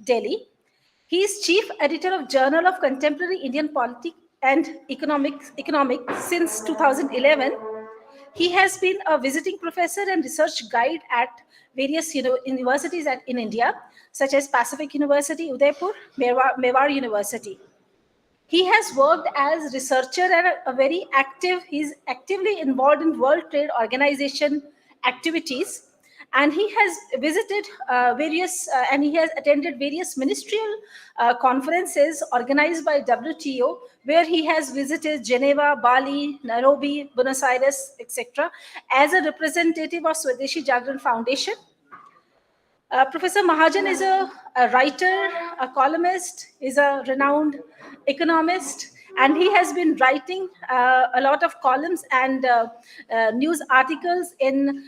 Delhi. He is chief editor of Journal of Contemporary Indian Politics and Economics since 2011. He has been a visiting professor and research guide at various universities in India, such as Pacific University, Udaipur, Mewar University. He has worked as researcher and he's actively involved in World Trade Organization activities, and he has visited and he has attended various ministerial conferences organized by WTO, where he has visited Geneva, Bali, Nairobi, Buenos Aires, etc., as a representative of Swadeshi Jagran Foundation. Professor Mahajan is a writer, a columnist, is a renowned economist, and he has been writing a lot of columns and news articles in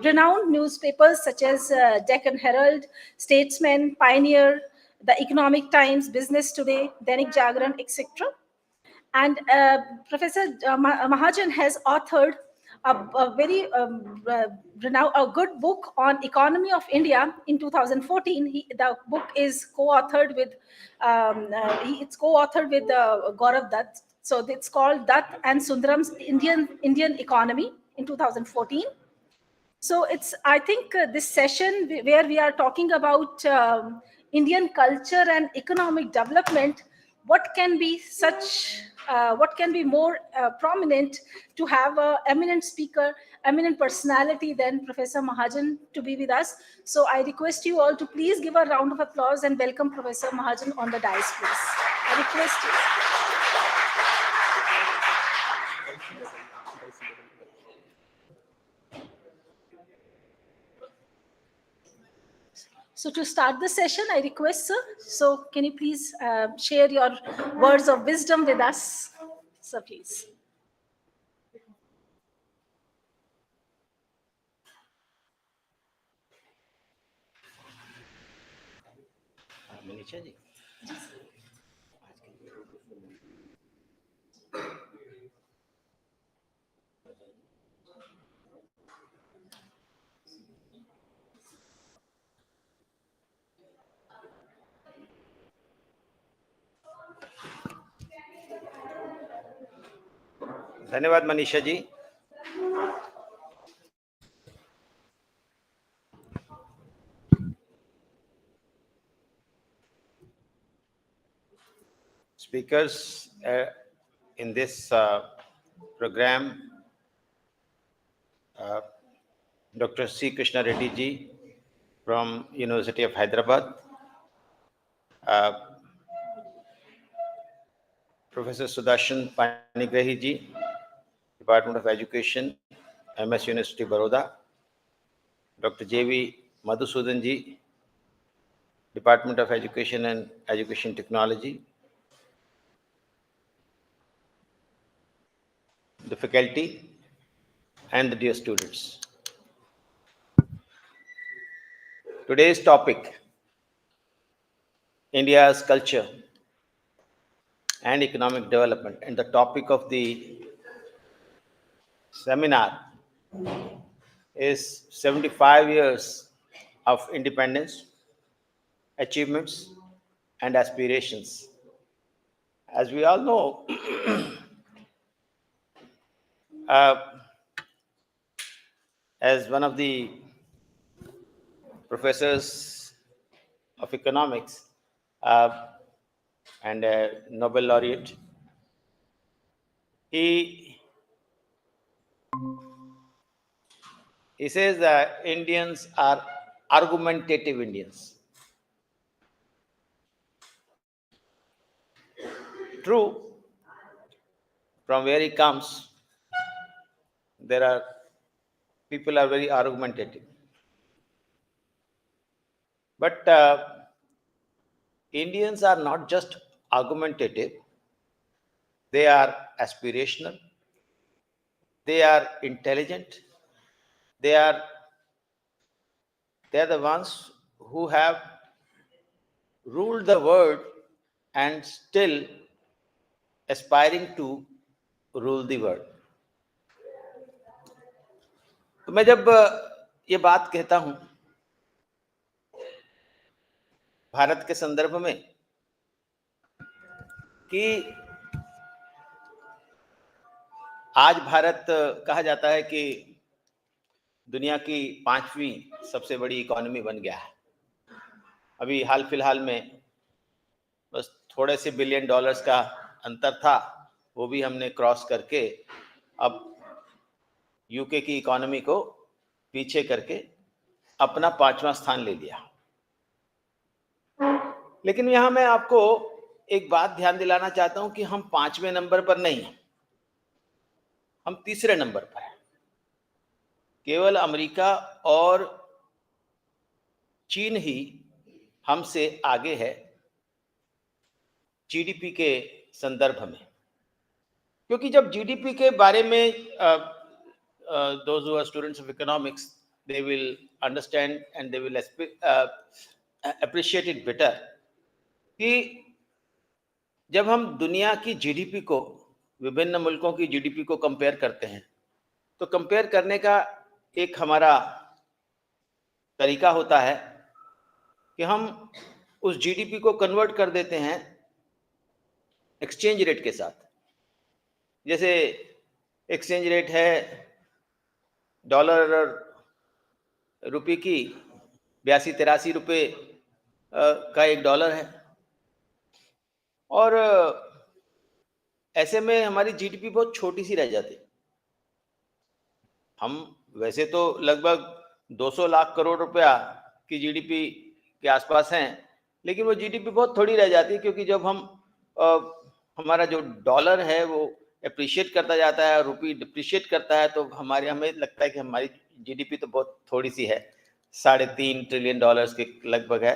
renowned newspapers such as Deccan Herald, Statesman, Pioneer, The Economic Times, Business Today, Dainik Jagran, etc. And Professor Mahajan has authored a very a good book on economy of India in 2014. The book is co-authored with Gaurav Dutt. So it's called Dutt and Sundaram's Indian Economy in 2014. So I think this session where we are talking about Indian culture and economic development, what can be what can be more prominent to have a eminent speaker, eminent personality than Professor Mahajan to be with us. So I request you all to please give a round of applause and welcome Professor Mahajan on the dais, please. I request you. So to start the session, I request, sir, so can you please share your words of wisdom with us? Sir, please. Manisha ji. धन्यवाद Manisha ji. Speakers in this program, Dr. C. Krishna Reddy ji from University of Hyderabad, Professor Sudarshan Panigrahi ji, Department of Education, MS University Baroda, Dr. J.V. Madhusudan ji, Department of Education and Education Technology, the faculty, and the dear students. Today's topic, India's culture and economic development, and the topic of the seminar is 75 years of independence, achievements, and aspirations. As we all know, as one of the professors of economics and a Nobel laureate, he says that Indians are argumentative Indians. True, from where he comes, people are very argumentative. But Indians are not just argumentative, they are aspirational, they are intelligent, they are the ones who have ruled the world and still aspiring to rule the world. तो मैं जब ये बात कहता हूं भारत के संदर्भ में कि आज भारत कहा जाता है कि दुनिया की 5वीं सबसे बड़ी इकोनॉमी बन गया है। अभी हाल फिलहाल में बस थोड़े से बिलियन डॉलर्स का अंतर था, वो भी हमने क्रॉस करके अब यूके की इकोनॉमी को पीछे करके अपना 5वां स्थान ले लिया। लेकिन यहाँ मैं आपको एक बात ध्यान दिलाना चाहता हूं कि हम 5वें नंबर पर नहीं हैं, हम तीसरे नंबर पर हैं। केवल अमेरिका और चीन ही हमसे आगे है जीडीपी के संदर्भ में। क्योंकि जब जीडीपी के बारे में those who are students of economics, they will understand and they will appreciate it better कि जब हम दुनिया की जीडीपी को, विभिन्न मुल्कों की जीडीपी को कंपेयर करते हैं, तो कंपेयर करने का एक हमारा तरीका होता है कि हम उस जीडीपी को कन्वर्ट कर देते हैं एक्सचेंज रेट के साथ। जैसे एक्सचेंज रेट है डॉलर और रुपये की 82-83 रुपये का $1 है, और ऐसे में हमारी जीडीपी बहुत छोटी सी रह जाती। हम वैसे तो लगभग 200 लाख करोड़ रुपया की जीडीपी के आसपास हैं, लेकिन वो जीडीपी बहुत थोड़ी रह जाती है, क्योंकि जब हम हमारा जो डॉलर है वो एप्रिशिएट करता जाता है और रुपये डिप्रिशिएट करता है, तो हमें लगता है कि हमारी जीडीपी तो बहुत थोड़ी सी है, $3.5 ट्रिलियन के लगभग है।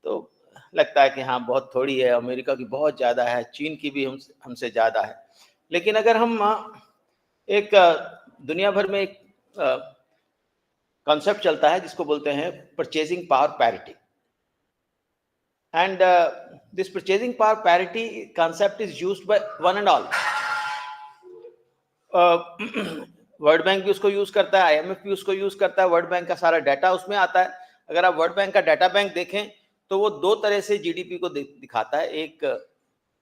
तो लगता है कि हाँ बहुत थोड़ी है, अमेरिका की बहुत ज़्यादा है, चीन की भी हमसे ज़्यादा है। लेकिन अगर हम एक दुनिया भर में एक कॉन्सेप्ट चलता है जिसको बोलते हैं purchasing power parity, and this purchasing power parity concept is used by one and all. World bank भी उसको यूज करता है, आईएमएफ भी उसको यूज करता है, वर्ल्ड बैंक का सारा डाटा उसमें आता है। अगर आप वर्ल्ड बैंक का डाटा बैंक देखें तो वो 2 तरह से जीडीपी को दिखाता है, एक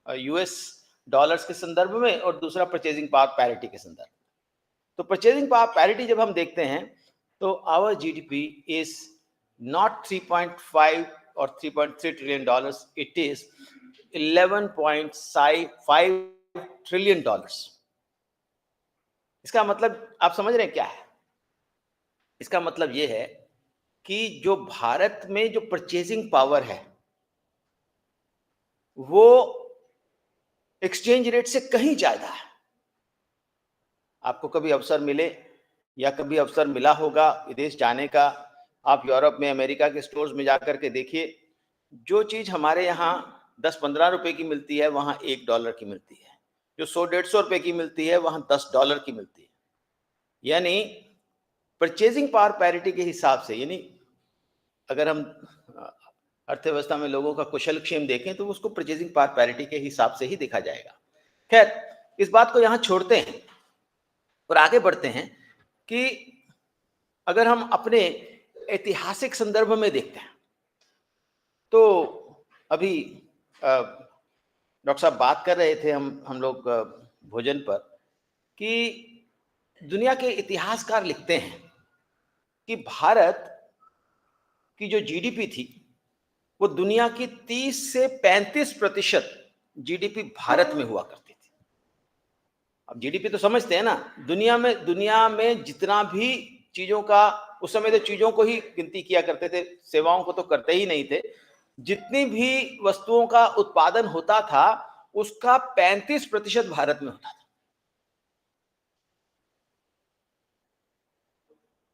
यूएस डॉलर्स के संदर्भ में और दूसरा परचेजिंग पावर पैरिटी के संदर्भ में। तो परचेजिंग पावर पैरिटी जब हम देखते हैं तो आवर जीडीपी इज नॉट 3.5 और 3.3 trillion dollars, it is 11.5 trillion dollars. इसका मतलब आप समझ रहे हैं क्या है? इसका मतलब यह है कि जो भारत में जो परचेजिंग पावर है वो एक्सचेंज रेट से कहीं ज्यादा है। आपको कभी अवसर मिले या कभी अवसर मिला होगा विदेश जाने का, आप यूरोप में, अमेरिका के स्टोर्स में जाकर के देखिए, जो चीज हमारे यहाँ 10-15 रुपए की मिलती है वहां $1 की मिलती है, जो 100-150 रुपए की मिलती है वहां $10 की मिलती है। यानी परचेजिंग पावर पैरिटी के हिसाब से, यानी अगर हम अर्थव्यवस्था में लोगों का कुशलक्षेम देखें तो उसको परचेजिंग पावर पैरिटी के हिसाब से ही देखा जाएगा। खैर, इस बात को यहां छोड़ते हैं और आगे बढ़ते हैं कि अगर हम अपने ऐतिहासिक संदर्भ में देखते हैं तो अभी डॉक्टर साहब बात कर रहे थे हम लोग भोजन पर कि दुनिया के इतिहासकार लिखते हैं कि भारत की जो जीडीपी थी वो दुनिया की 30 से 35% जीडीपी भारत में हुआ करती थी। अब जीडीपी तो समझते हैं ना, दुनिया में जितना भी चीजों का, उस समय तो चीजों को ही गिनती किया करते थे, सेवाओं को तो करते ही नहीं थे। जितनी भी वस्तुओं का उत्पादन होता था उसका 35% भारत में होता था।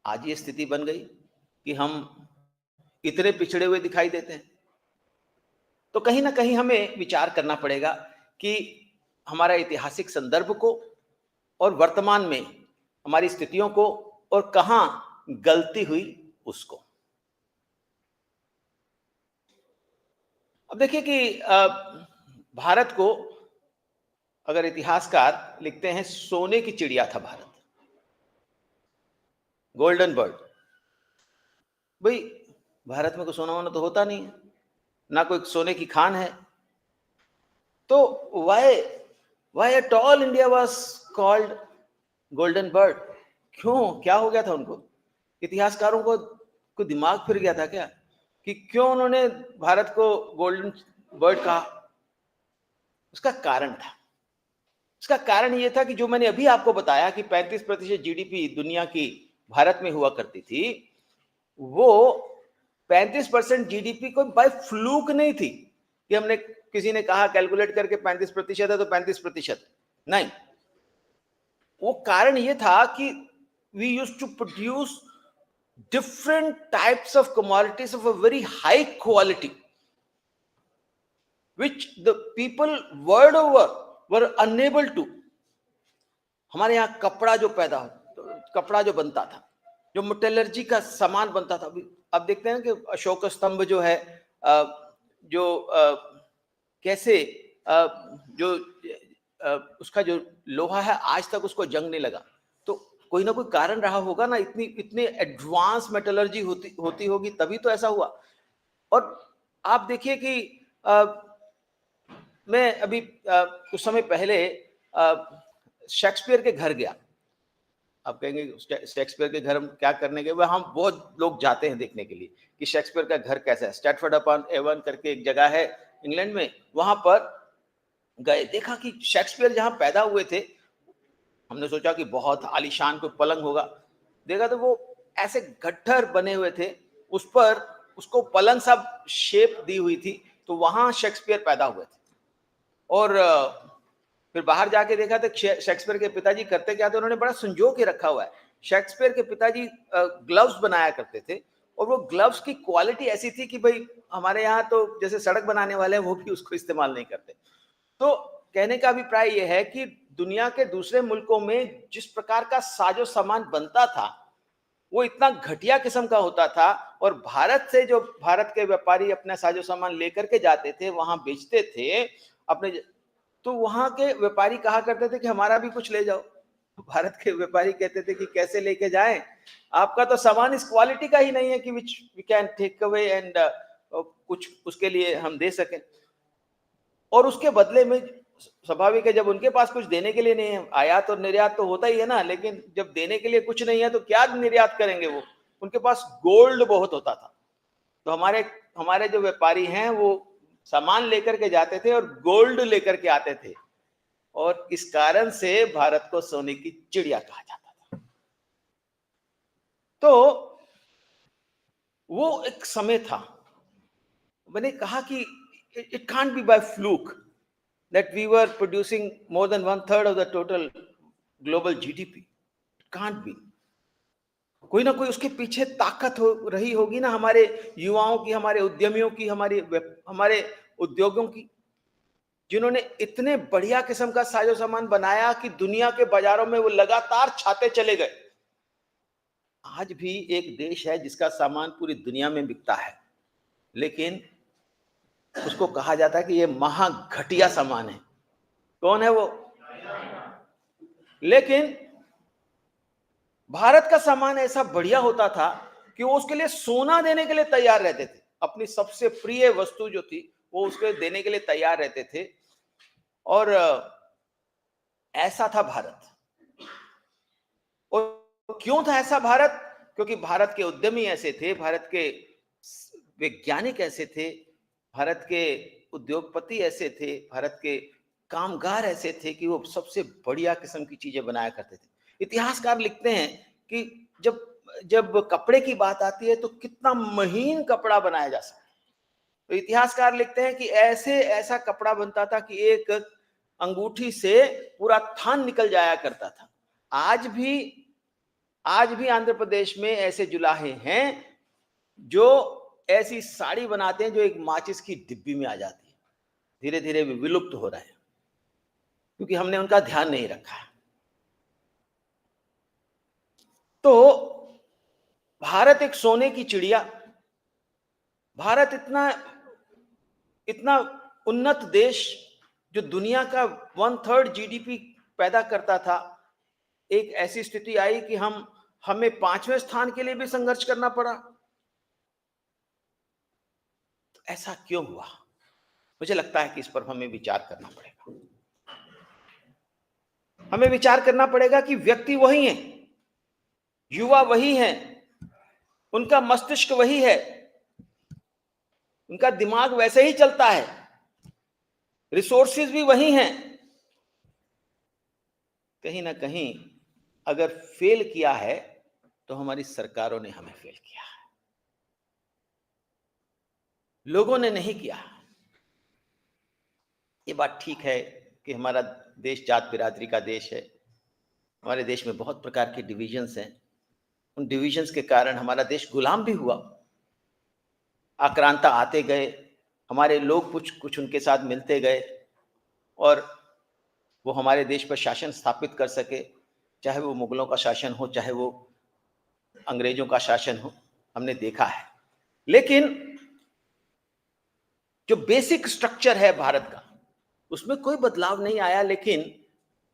आज ये स्थिति बन गई कि हम इतने पिछड़े हुए दिखाई देते हैं। तो कहीं ना कहीं हमें विचार करना पड़ेगा कि हमारा ऐतिहासिक संदर्भ को और वर्तमान में हमारी स्थितियों को और कहां गलती हुई उसको। अब देखिए कि भारत को अगर इतिहासकार लिखते हैं सोने की चिड़िया था भारत, गोल्डन बर्ड। भाई भारत में कोई सोना वोना तो होता नहीं है, ना कोई सोने की खान है। तो why at all India was called golden bird? क्यों, क्या हो गया था उनको? इतिहासकारों को दिमाग फिर गया था क्या कि क्यों उन्होंने भारत को गोल्डन बर्ड कहा? उसका कारण था। उसका कारण ये था कि जो मैंने अभी आपको बताया कि 35% जीडीपी दुनिया की भारत में हुआ करती थी, वो 35% जीडीपी कोई बाय फ्लूक नहीं थी कि हमने किसी ने कहा कैलकुलेट करके 35% है तो 35%, नहीं। वो कारण ये था कि we used to produce different types of commodities of a very high quality, which the people world over were unable to. हमारे यहाँ कपड़ा जो बनता था, जो मेटलर्जी का सामान बनता था, अब देखते हैं कि अशोक स्तंभ जो है, जो कैसे जो उसका जो लोहा है आज तक उसको जंग नहीं लगा, तो कोई ना कोई कारण रहा होगा ना। इतनी एडवांस मेटलर्जी होती होगी तभी तो ऐसा हुआ। और आप देखिए कि मैं अभी कुछ समय पहले शेक्सपियर के घर गया। आप कहेंगे शेक्सपियर के घर हम क्या करने गए? वह हम बहुत लोग जाते हैं देखने के लिए कि शेक्सपियर का घर कैसा है। स्ट्रैटफोर्ड अपॉन एवन करके एक जगह है इंग्लैंड में, वहां पर गए, देखा कि शेक्सपियर जहां पैदा हुए थे, हमने सोचा कि बहुत आलीशान कोई पलंग होगा, देखा तो वो ऐसे गट्ठर बने हुए थे, उस पर उसको पलंग सा शेप दी हुई थी, तो वहां शेक्सपियर पैदा हुए थे। और फिर बाहर जाके देखा तो शेक्सपियर के पिताजी करते क्या थे, उन्होंने बड़ा संजो के रखा हुआ है। शेक्सपियर के पिताजी ग्लव्स बनाया करते थे, और वो ग्लव्स की क्वालिटी ऐसी थी कि भाई हमारे यहाँ तो जैसे सड़क बनाने वाले हैं वो भी उसको इस्तेमाल नहीं करते। तो कहने का अभिप्राय यह है कि दुनिया के दूसरे मुल्कों में जिस प्रकार का साजो सामान बनता था वो इतना घटिया किस्म का होता था, और भारत से जो भारत के व्यापारी अपना साजो सामान लेकर के जाते थे, वहां बेचते थे अपने, तो वहां के व्यापारी कहा करते थे कि हमारा भी कुछ ले जाओ। भारत के व्यापारी कहते थे कि कैसे लेके जाएं, आपका तो सामान इस क्वालिटी का ही नहीं है कि which we can take away and कुछ उसके लिए हम दे सकें। और उसके बदले में स्वाभाविक है, जब उनके पास कुछ देने के लिए नहीं है, आयात और निर्यात तो होता ही है ना, लेकिन जब देने के लिए कुछ नहीं है तो क्या निर्यात करेंगे? वो उनके पास गोल्ड बहुत होता था। तो हमारे जो व्यापारी हैं वो सामान लेकर के जाते थे और गोल्ड लेकर के आते थे, और इस कारण से भारत को सोने की चिड़िया कहा जाता था। तो वो एक समय था, मैंने कहा कि it can't be by fluke that we were producing more than 1/3 of the total global GDP. It can't be. कोई ना कोई उसके पीछे ताकत रही होगी ना, हमारे युवाओं की, हमारे उद्यमियों की, हमारे उद्योगों की, जिन्होंने इतने बढ़िया किस्म का साजो सामान बनाया कि दुनिया के बाजारों में वो लगातार छाते चले गए। आज भी एक देश है जिसका सामान पूरी दुनिया में बिकता है, लेकिन उसको कहा जाता है कि ये महा घटिया सामान है। कौन है वो? लेकिन भारत का सामान ऐसा बढ़िया होता था कि वो उसके लिए सोना देने के लिए तैयार रहते थे। अपनी सबसे प्रिय वस्तु जो थी वो उसके देने के लिए तैयार रहते थे। और ऐसा था भारत। और क्यों था ऐसा भारत? क्योंकि भारत के उद्यमी ऐसे थे, भारत के वैज्ञानिक ऐसे थे, भारत के उद्योगपति ऐसे थे, भारत के कामगार ऐसे थे कि वो सबसे बढ़िया किस्म की चीजें बनाया करते थे। इतिहासकार लिखते हैं कि जब कपड़े की बात आती है तो कितना महीन कपड़ा बनाया जा सकता है। तो इतिहासकार लिखते हैं कि ऐसा कपड़ा बनता था कि एक अंगूठी से पूरा थान निकल जाया करता था। आज भी आंध्र प्रदेश में ऐसे जुलाहे हैं जो ऐसी साड़ी बनाते हैं जो एक माचिस की डिब्बी में आ जाती है। धीरे धीरे वे विलुप्त हो रहे हैं क्योंकि हमने उनका ध्यान नहीं रखा है। तो भारत एक सोने की चिड़िया, भारत इतना उन्नत देश जो दुनिया का 1/3 जीडीपी पैदा करता था, एक ऐसी स्थिति आई कि हमें 5वें स्थान के लिए भी संघर्ष करना पड़ा। ऐसा क्यों हुआ? मुझे लगता है कि इस पर हमें विचार करना पड़ेगा। हमें विचार करना पड़ेगा कि व्यक्ति वही हैं, युवा वही हैं, उनका मस्तिष्क वही है, उनका दिमाग वैसे ही चलता है, रिसोर्सेज भी वही हैं। कहीं ना कहीं अगर फेल किया है तो हमारी सरकारों ने हमें फेल किया है, लोगों ने नहीं किया। ये बात ठीक है कि हमारा देश जात बिरादरी का देश है, हमारे देश में बहुत प्रकार के डिविजन्स हैं, उन डिविजन्स के कारण हमारा देश गुलाम भी हुआ, आक्रांता आते गए, हमारे लोग कुछ कुछ उनके साथ मिलते गए और वो हमारे देश पर शासन स्थापित कर सके, चाहे वो मुगलों का शासन हो, चाहे वो अंग्रेजों का शासन हो, हमने देखा है। लेकिन जो बेसिक स्ट्रक्चर है भारत का, उसमें कोई बदलाव नहीं आया। लेकिन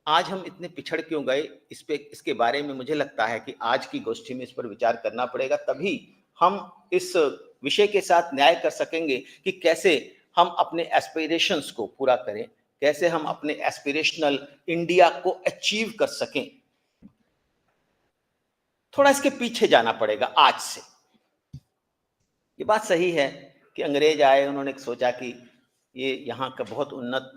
आज हम इतने पिछड़ क्यों गए, इसके बारे में मुझे लगता है कि आज की गोष्ठी में इस पर विचार करना पड़ेगा, तभी हम इस विषय के साथ न्याय कर सकेंगे कि कैसे हम अपने एस्पिरेशंस को पूरा करें, कैसे हम अपने एस्पिरेशनल इंडिया को अचीव कर सकें। थोड़ा इसके पीछे जाना पड़ेगा आज से। ये बात सही है कि अंग्रेज आए, उन्होंने सोचा कि ये यहाँ का बहुत उन्नत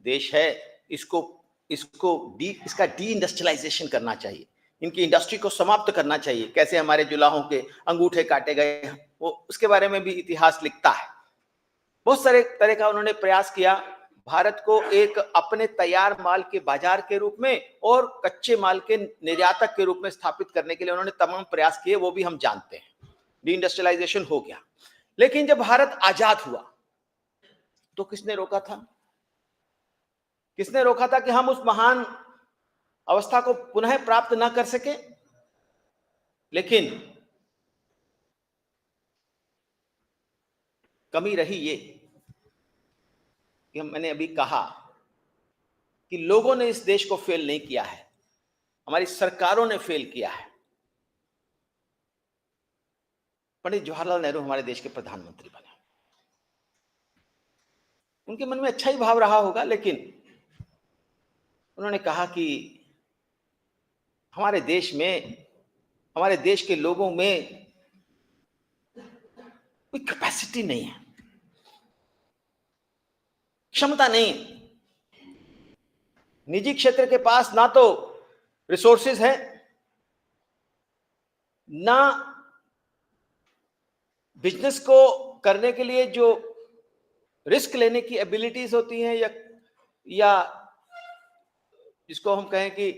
देश है, इसका डी इंडस्ट्रियलाइजेशन करना चाहिए, इनकी इंडस्ट्री को समाप्त करना चाहिए। कैसे हमारे जुलाहों के अंगूठे काटे गए, वो उसके बारे में भी इतिहास लिखता है। बहुत सारे तरह का उन्होंने प्रयास किया, भारत को एक अपने तैयार माल के बाजार के रूप में और कच्चे माल के निर्यातक के रूप में स्थापित करने के लिए उन्होंने तमाम प्रयास किए, वो भी हम जानते हैं। डी इंडस्ट्रियलाइजेशन हो गया। लेकिन जब भारत आजाद हुआ तो किसने रोका था? किसने रोका था कि हम उस महान अवस्था को पुनः प्राप्त ना कर सके? लेकिन कमी रही ये कि मैंने अभी कहा कि लोगों ने इस देश को फेल नहीं किया है, हमारी सरकारों ने फेल किया है। पंडित जवाहरलाल नेहरू हमारे देश के प्रधानमंत्री बने, उनके मन में अच्छा ही भाव रहा होगा, लेकिन उन्होंने कहा कि हमारे देश में, हमारे देश के लोगों में कोई कैपेसिटी नहीं है, क्षमता नहीं है। निजी क्षेत्र के पास ना तो रिसोर्सेज है, ना बिजनेस को करने के लिए जो रिस्क लेने की एबिलिटीज होती हैं, या जिसको हम कहें कि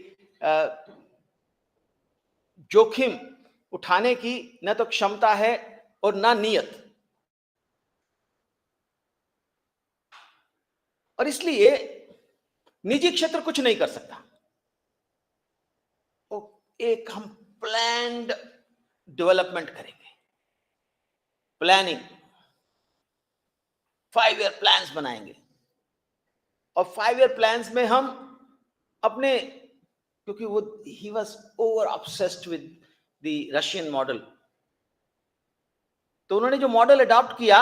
जोखिम उठाने की न तो क्षमता है और ना नियत। और इसलिए निजी क्षेत्र कुछ नहीं कर सकता। तो एक हम प्लान्ड डेवलपमेंट करेंगे, प्लानिंग, 5 ईयर प्लान्स बनाएंगे, और 5 ईयर प्लान्स में हम अपने, क्योंकि वो he was over obsessed with the Russian model, तो उन्होंने जो मॉडल अडॉप्ट किया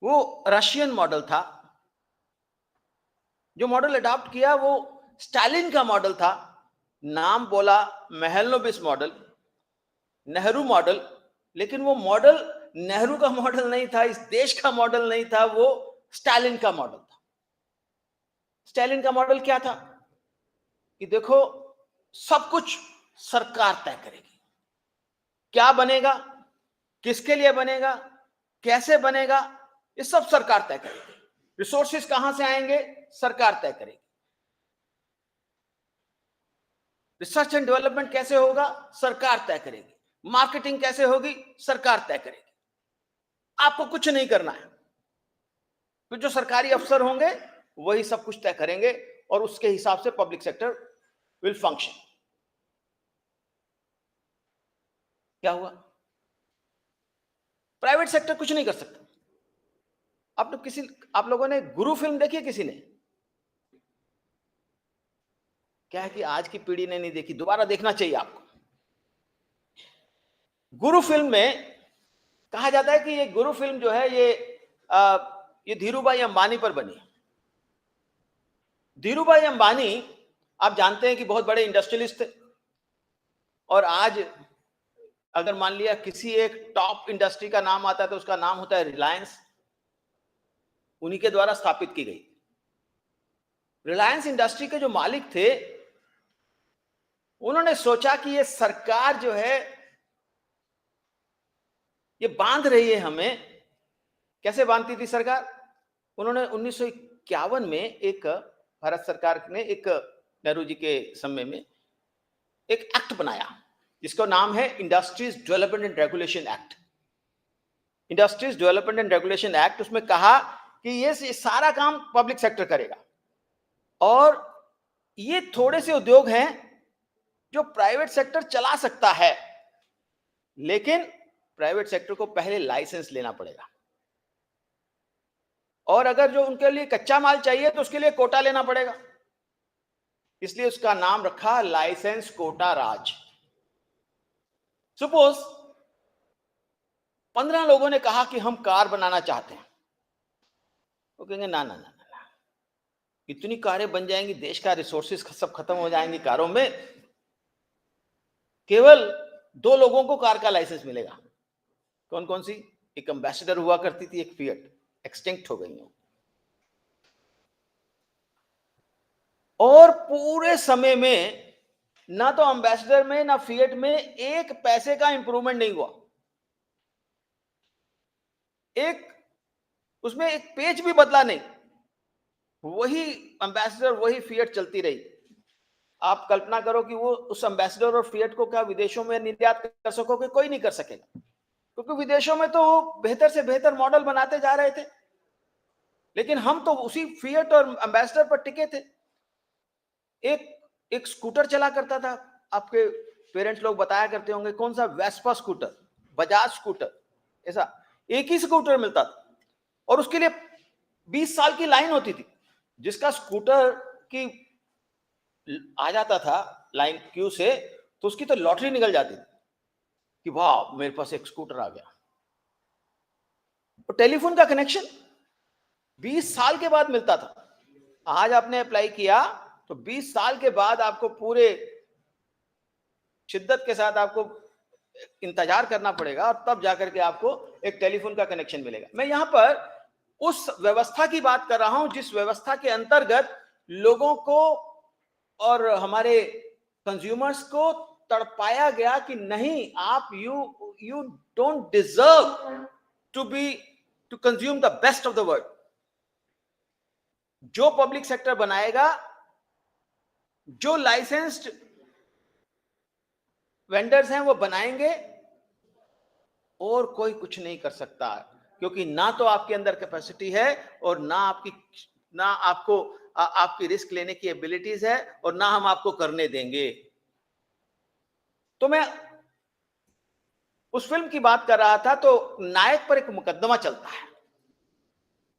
वो रशियन मॉडल था। जो मॉडल अडॉप्ट किया वो स्टालिन का मॉडल था। नाम बोला महलनोबिस मॉडल, नेहरू मॉडल, लेकिन वो मॉडल नेहरू का मॉडल नहीं था, इस देश का मॉडल नहीं था, वो स्टालिन का मॉडल था। स्टालिन का मॉडल क्या था कि देखो, सब कुछ सरकार तय करेगी, क्या बनेगा, किसके लिए बनेगा, कैसे बनेगा, ये सब सरकार तय करेगी। रिसोर्सेज कहां से आएंगे, सरकार तय करेगी। रिसर्च एंड डेवलपमेंट कैसे होगा, सरकार तय करेगी। मार्केटिंग कैसे होगी, सरकार तय करेगी। आपको कुछ नहीं करना है, तो जो सरकारी अफसर होंगे वही सब कुछ तय करेंगे, और उसके हिसाब से पब्लिक सेक्टर विल फंक्शन। क्या हुआ? प्राइवेट सेक्टर कुछ नहीं कर सकता। आप लोगों ने गुरु फिल्म देखी है किसी ने? क्या है कि आज की पीढ़ी ने नहीं देखी, दोबारा देखना चाहिए आपको। गुरु फिल्म में कहा जाता है कि ये गुरु फिल्म जो है ये धीरूभाई अंबानी पर बनी है। धीरूभाई अंबानी आप जानते हैं कि बहुत बड़े इंडस्ट्रियलिस्ट थे, और आज अगर मान लिया किसी एक टॉप इंडस्ट्री का नाम आता है तो उसका नाम होता है रिलायंस। उन्हीं के द्वारा स्थापित की गई। रिलायंस इंडस्ट्री के जो मालिक थे, उन्होंने सोचा कि ये सरकार जो है ये बांध रही है हमें। कैसे बांधती थी सरकार? उन्होंने 1951 में एक, भारत सरकार ने एक, नेहरू जी के समय में एक एक्ट बनाया जिसका नाम है industries development and regulation act. Industries development and regulation act, उसमें कहा कि ये सारा काम पब्लिक सेक्टर करेगा, और ये थोड़े से उद्योग हैं जो प्राइवेट सेक्टर चला सकता है, लेकिन प्राइवेट सेक्टर को पहले लाइसेंस लेना पड़ेगा, और अगर जो उनके लिए कच्चा माल चाहिए तो उसके लिए कोटा लेना पड़ेगा। इसलिए उसका नाम रखा लाइसेंस कोटा राज। सपोज 15 लोगों ने कहा कि हम कार बनाना चाहते हैं, वो कहेंगे ना ना ना ना ना, इतनी कारें बन जाएंगी, देश का रिसोर्सेज सब खत्म हो जाएंगी कारों में, केवल 2 लोगों को कार का लाइसेंस मिलेगा। कौन कौन सी? एक एम्बेसडर हुआ करती थी, एक फिएट, एक्सटिंक्ट हो गई है। और पूरे समय में ना तो एम्बेसडर में ना फिएट में एक पैसे का इंप्रूवमेंट नहीं हुआ। एक उसमें एक पेज भी बदला नहीं, वही एम्बेसडर वही फिएट चलती रही। आप कल्पना करो कि वो उस एम्बेसडर और फिएट को क्या विदेशों में निर्यात कर सकोगे? कोई नहीं कर सकेगा, क्योंकि विदेशों में तो बेहतर से बेहतर मॉडल बनाते जा रहे थे, लेकिन हम तो उसी फिएट और एम्बेसडर पर टिके थे। एक स्कूटर चला करता था, आपके पेरेंट्स लोग बताया करते होंगे, कौन सा? वेस्पा स्कूटर, बजाज स्कूटर, ऐसा एक ही स्कूटर मिलता था, और उसके लिए 20 साल की लाइन होती थी। जिसका स्कूटर की आ जाता था लाइन क्यू से, तो उसकी तो लॉटरी निकल जाती थी कि वाह मेरे पास एक स्कूटर आ गया। और टेलीफोन का कनेक्शन 20 साल के बाद मिलता था। आज आपने अप्लाई किया तो 20 साल के बाद आपको पूरे शिद्दत के साथ आपको इंतजार करना पड़ेगा, और तब जाकर के आपको एक टेलीफोन का कनेक्शन मिलेगा। मैं यहां पर उस व्यवस्था की बात कर रहा हूं जिस व्यवस्था के अंतर्गत लोगों को और हमारे कंज्यूमर्स को तड़पाया गया कि नहीं, आप you don't deserve to consume the best of the world. जो पब्लिक सेक्टर बनाएगा, जो लाइसेंस्ड वेंडर्स हैं वो बनाएंगे, और कोई कुछ नहीं कर सकता, क्योंकि ना तो आपके अंदर कैपेसिटी है, और ना आपकी रिस्क लेने की एबिलिटीज है, और ना हम आपको करने देंगे। तो मैं उस फिल्म की बात कर रहा था, तो नायक पर एक मुकदमा चलता है,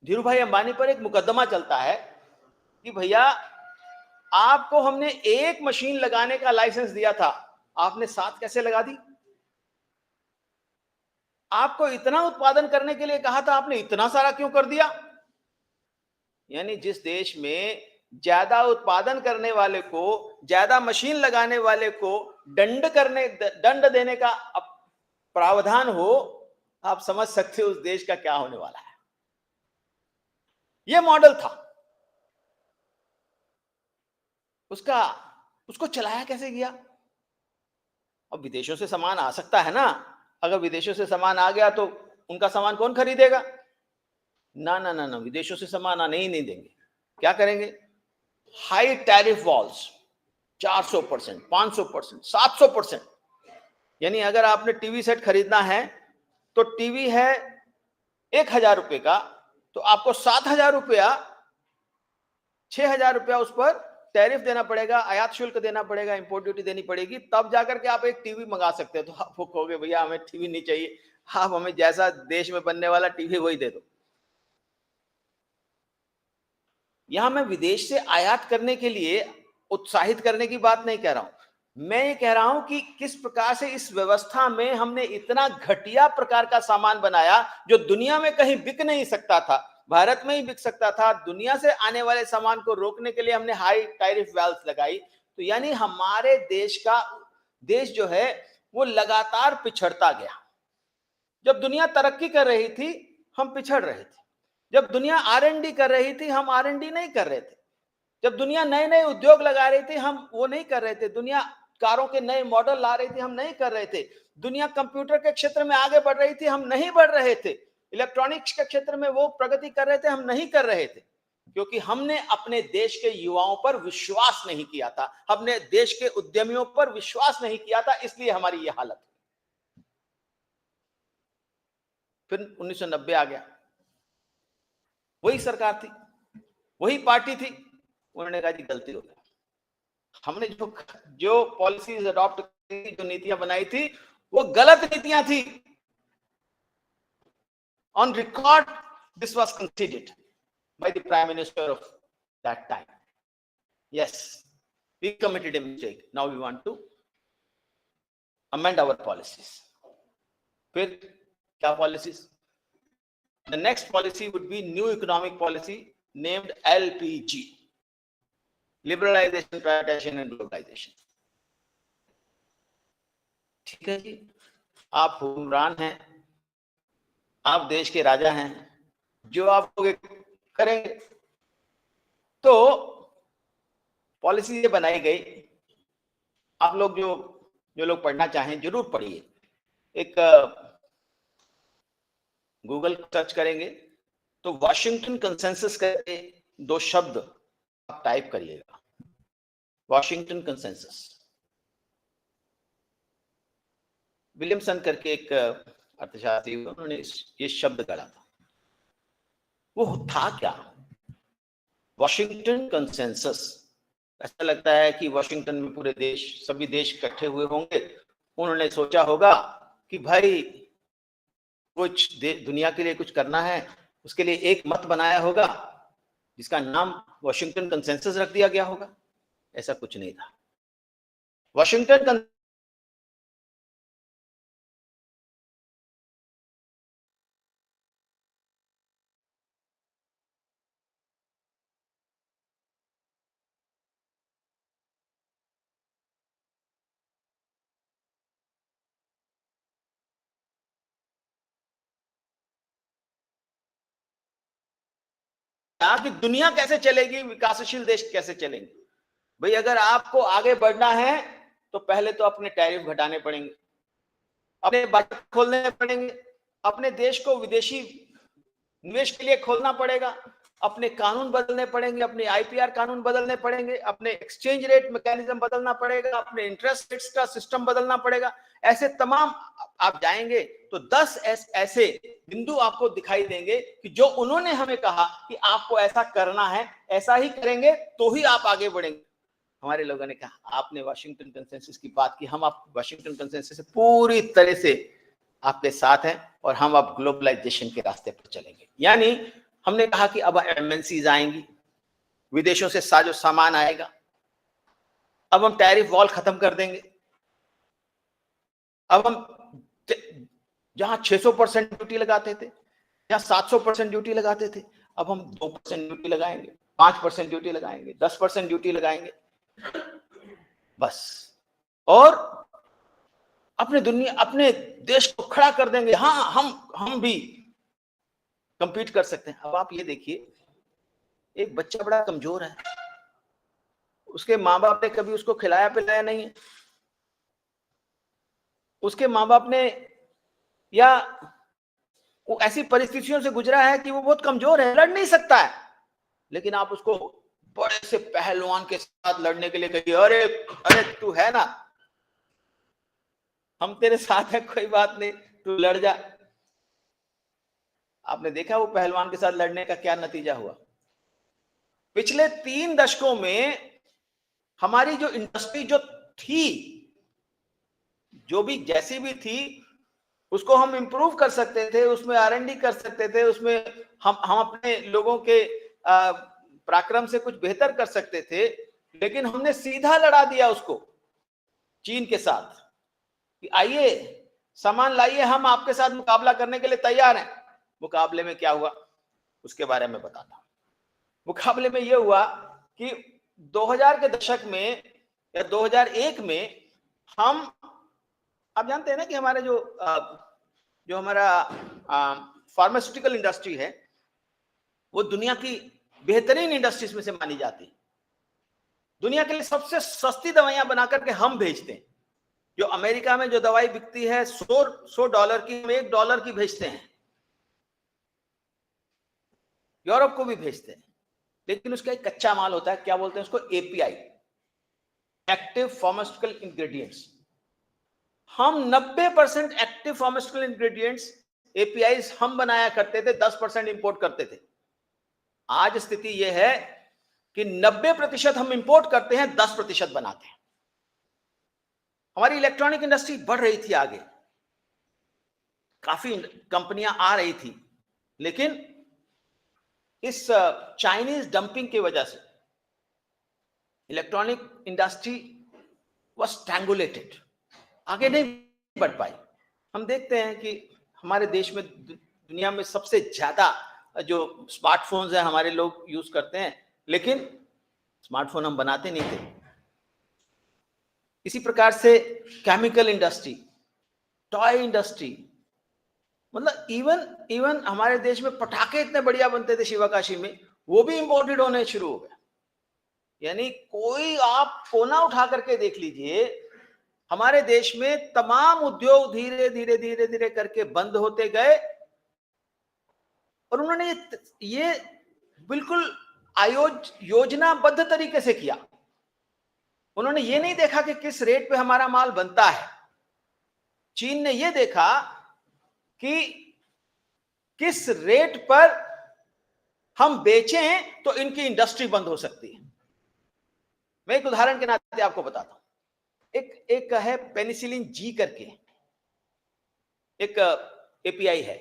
धीरूभाई अंबानी पर एक मुकदमा चलता है कि भैया आपको हमने एक मशीन लगाने का लाइसेंस दिया था, आपने 7 कैसे लगा दी? आपको इतना उत्पादन करने के लिए कहा था, आपने इतना सारा क्यों कर दिया? यानी जिस देश में ज्यादा उत्पादन करने वाले को, ज्यादा मशीन लगाने वाले को दंड देने का प्रावधान हो, आप समझ सकते हो उस देश का क्या होने वाला है। यह मॉडल था उसको चलाया कैसे गया? अब विदेशों से सामान आ सकता है ना, अगर विदेशों से सामान आ गया तो उनका सामान कौन खरीदेगा? ना ना ना ना, विदेशों से सामान आने ही नहीं देंगे। क्या करेंगे? High tariff walls, 400%, 500%, 700%। यानी अगर आपने टीवी सेट खरीदना है तो टीवी है 1000 रुपए का, तो आपको 7000 रुपया, 6000 रुपया उस पर टैरिफ देना पड़ेगा, आयात शुल्क देना पड़ेगा, इंपोर्ट ड्यूटी देनी पड़ेगी, तब जाकर के आप एक टीवी मंगा सकते हो। तो आप कहोगे भैया हमें टीवी नहीं चाहिए, आप हमें जैसा देश में बनने वाला टीवी वही दे दो। यहां मैं विदेश से आयात करने के लिए उत्साहित करने की बात नहीं कह रहा हूं, मैं ये कह रहा हूं कि किस प्रकार से इस व्यवस्था में हमने इतना घटिया प्रकार का सामान बनाया जो दुनिया में कहीं बिक नहीं सकता था, भारत में ही बिक सकता था। दुनिया से आने वाले सामान को रोकने के लिए हमने हाई टैरिफ वैल्स लगाई। तो यानी हमारे देश जो है वो लगातार पिछड़ता गया। जब दुनिया तरक्की कर रही थी हम पिछड़ रहे थे, जब दुनिया R&D कर रही थी हम R&D नहीं कर रहे थे, जब दुनिया नए नए उद्योग लगा रही थी हम वो नहीं कर रहे थे, दुनिया कारों के नए मॉडल ला रही थी हम नहीं कर रहे थे, दुनिया कंप्यूटर के क्षेत्र में आगे बढ़ रही थी हम नहीं बढ़ रहे थे, इलेक्ट्रॉनिक्स के क्षेत्र में वो प्रगति कर रहे थे हम नहीं कर रहे थे, क्योंकि हमने अपने देश के युवाओं पर विश्वास नहीं किया था, हमने देश के उद्यमियों पर विश्वास नहीं किया था, इसलिए हमारी ये हालत। फिर 1990 आ गया, वही सरकार थी, वही पार्टी थी, उन्होंने कहा जी गलती हो गया, हमने जो पॉलिसीज अडॉप्ट की, जो नीतियां बनाई थी वो गलत नीतियां थी। On record this was considered by the prime minister of that time. Yes, we committed a mistake, now we want to amend our policies. फिर क्या policies? The next policy would be new economic policy named LPG, liberalization, privatization and globalization। ठीक है जी, आप हुक्मरान हैं, आप देश के राजा हैं, जो आप करेंगे। तो पॉलिसी ये बनाई गई, आप लोग जो लोग पढ़ना चाहें जरूर पढ़िए, एक गूगल सर्च करेंगे तो वॉशिंगटन कंसेंसस करके 2 शब्द आप टाइप करिएगा, वॉशिंगटन कंसेंसस। विलियमसन करके एक अर्थशास्त्री, उन्होंने ये शब्द गढ़ा था। वो था क्या? वॉशिंगटन कंसेंसस, ऐसा लगता है कि वॉशिंगटन में पूरे देश, सभी देश इकट्ठे हुए होंगे, उन्होंने सोचा होगा कि भाई कुछ दुनिया के लिए कुछ करना है, उसके लिए एक मत बनाया होगा जिसका नाम वॉशिंगटन कंसेंसस रख दिया गया होगा। ऐसा कुछ नहीं था। वॉशिंगटन कि दुनिया कैसे चलेगी, विकासशील देश कैसे चलेंगे। भाई अगर आपको आगे बढ़ना है तो पहले तो अपने टैरिफ घटाने पड़ेंगे, अपने बाजार खोलने पड़ेंगे, अपने देश को विदेशी निवेश के लिए खोलना पड़ेगा, अपने कानून बदलने पड़ेंगे, अपने IPR कानून बदलने पड़ेंगे, अपने एक्सचेंज रेट मैकेनिज्म बदलना पड़ेगा, अपने इंटरेस्ट रेट्स का सिस्टम बदलना पड़ेगा। ऐसे तमाम आप जाएंगे तो 10 ऐसे बिंदु आपको दिखाई देंगे कि जो उन्होंने हमें कहा कि आपको ऐसा करना है, ऐसा ही करेंगे तो ही आप आगे बढ़ेंगे। हमारे लोगों ने कहा आपने वाशिंगटन कंसेंसस की बात की, हम आप वाशिंगटन कंसेंसस से पूरी तरह से आपके साथ हैं और हम अब ग्लोबलाइजेशन के रास्ते पर चलेंगे। यानी हमने कहा कि अब MNCs आएंगी, विदेशों से साजो सामान आएगा, अब हम टैरिफ वॉल खत्म कर देंगे, अब हम जहां 600% ड्यूटी लगाते थे, जहां 700% ड्यूटी लगाते थे, अब हम 2% ड्यूटी लगाएंगे, 5% ड्यूटी लगाएंगे, 10% ड्यूटी लगाएंगे, बस। और अपने देश को खड़ा कर देंगे। हाँ, हम भी कंपीट कर सकते हैं। अब आप ये देखिए, एक बच्चा बड़ा कमजोर है, उसके माँ बाप ने कभी उसको खिलाया पिलाया नहीं है, उसके माँ बाप ने या वो ऐसी परिस्थितियों से गुजरा है कि वो बहुत कमजोर है, लड़ नहीं सकता है, लेकिन आप उसको बड़े से पहलवान के साथ लड़ने के लिए कहिए, अरे अरे तू है ना, हम तेरे साथ हैं, कोई बात नहीं, तू लड़ जा। आपने देखा वो पहलवान के साथ लड़ने का क्या नतीजा हुआ? पिछले 3 दशकों में हमारी जो इंडस्ट्री जो थी, जो भी जैसी भी थी, उसको हम इंप्रूव कर सकते थे, उसमें R&D कर सकते थे, उसमें हम अपने लोगों के पराक्रम से कुछ बेहतर कर सकते थे, लेकिन हमने सीधा लड़ा दिया उसको। चीन के साथ कि आइए सामान लाइए, हम आपके साथ मुकाबला करने के लिए तैयार हैं। मुकाबले में क्या हुआ उसके बारे में बताता हूं। मुकाबले में यह हुआ कि 2000 के दशक में या 2001 में हम, आप जानते हैं ना कि हमारे जो हमारा फार्मास्यूटिकल इंडस्ट्री है वो दुनिया की बेहतरीन इंडस्ट्रीज में से मानी जाती है। दुनिया के लिए सबसे सस्ती दवाइयां बना करके हम भेजते हैं। जो अमेरिका में जो दवाई बिकती है $100 की, हम $1 की भेजते हैं। यूरोप को भी भेजते हैं, लेकिन उसका एक कच्चा माल होता है, क्या बोलते हैं उसको, एपीआई, एक्टिव फार्मास्यूटिकल इंग्रेडिएंट्स। हम 90% एक्टिव फार्मास्यूटिकल इंग्रेडिएंट्स एपीआई हम बनाया करते थे, 10% इंपोर्ट करते थे। आज स्थिति यह है कि 90% हम इंपोर्ट करते हैं, 10% बनाते हैं। हमारी इलेक्ट्रॉनिक इंडस्ट्री बढ़ रही थी आगे, काफी कंपनियां आ रही थी, लेकिन इस चाइनीज डंपिंग की वजह से इलेक्ट्रॉनिक इंडस्ट्री वाज स्ट्रैंगुलेटेड, आगे नहीं बढ़ पाई। हम देखते हैं कि हमारे देश में दुनिया में सबसे ज्यादा जो स्मार्टफोन्स हैं हमारे लोग यूज करते हैं, लेकिन स्मार्टफोन हम बनाते नहीं थे। इसी प्रकार से केमिकल इंडस्ट्री, टॉय इंडस्ट्री, मतलब इवन हमारे देश में पटाखे इतने बढ़िया बनते थे शिवकाशी में, वो भी इंपोर्टेड होने शुरू हो गए। यानी कोई आप कोना उठा करके देख लीजिए, हमारे देश में तमाम उद्योग धीरे धीरे धीरे धीरे करके बंद होते गए। और उन्होंने ये बिल्कुल योजनाबद्ध तरीके से किया। उन्होंने ये नहीं देखा कि किस रेट पे हमारा माल बनता है। चीन ने ये देखा कि किस रेट पर हम बेचें तो इनकी इंडस्ट्री बंद हो सकती है। मैं एक उदाहरण के नाते आपको बताता हूं। एक है पेनिसिलिन जी करके एक एपीआई है,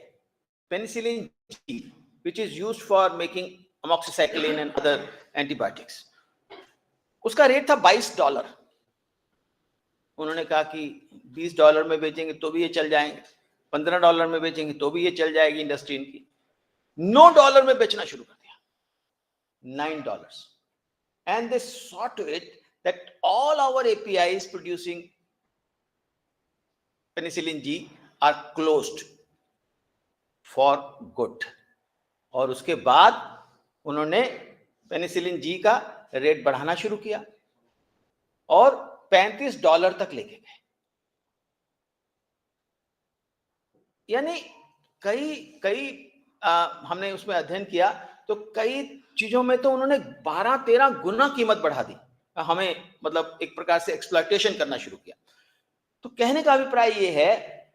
penicillin G, which is used for making amoxicillin and other antibiotics. उसका रेट था $22। उन्होंने कहा कि $20 में बेचेंगे तो भी ये चल जाएंगे, $15 में बेचेंगे तो भी ये चल जाएगी इंडस्ट्री इनकी। $9 में बेचना शुरू कर दिया, $9, and they saw to it that all our APIs producing penicillin G are closed for good. और उसके बाद उन्होंने पेनिसिलिन जी का रेट बढ़ाना शुरू किया और $35 तक लेके गए। यानी कई हमने उसमें अध्ययन किया तो कई चीजों में तो उन्होंने 12-13 गुना कीमत बढ़ा दी, हमें मतलब एक प्रकार से एक्सप्लॉयटेशन करना शुरू किया। तो कहने का अभिप्राय यह है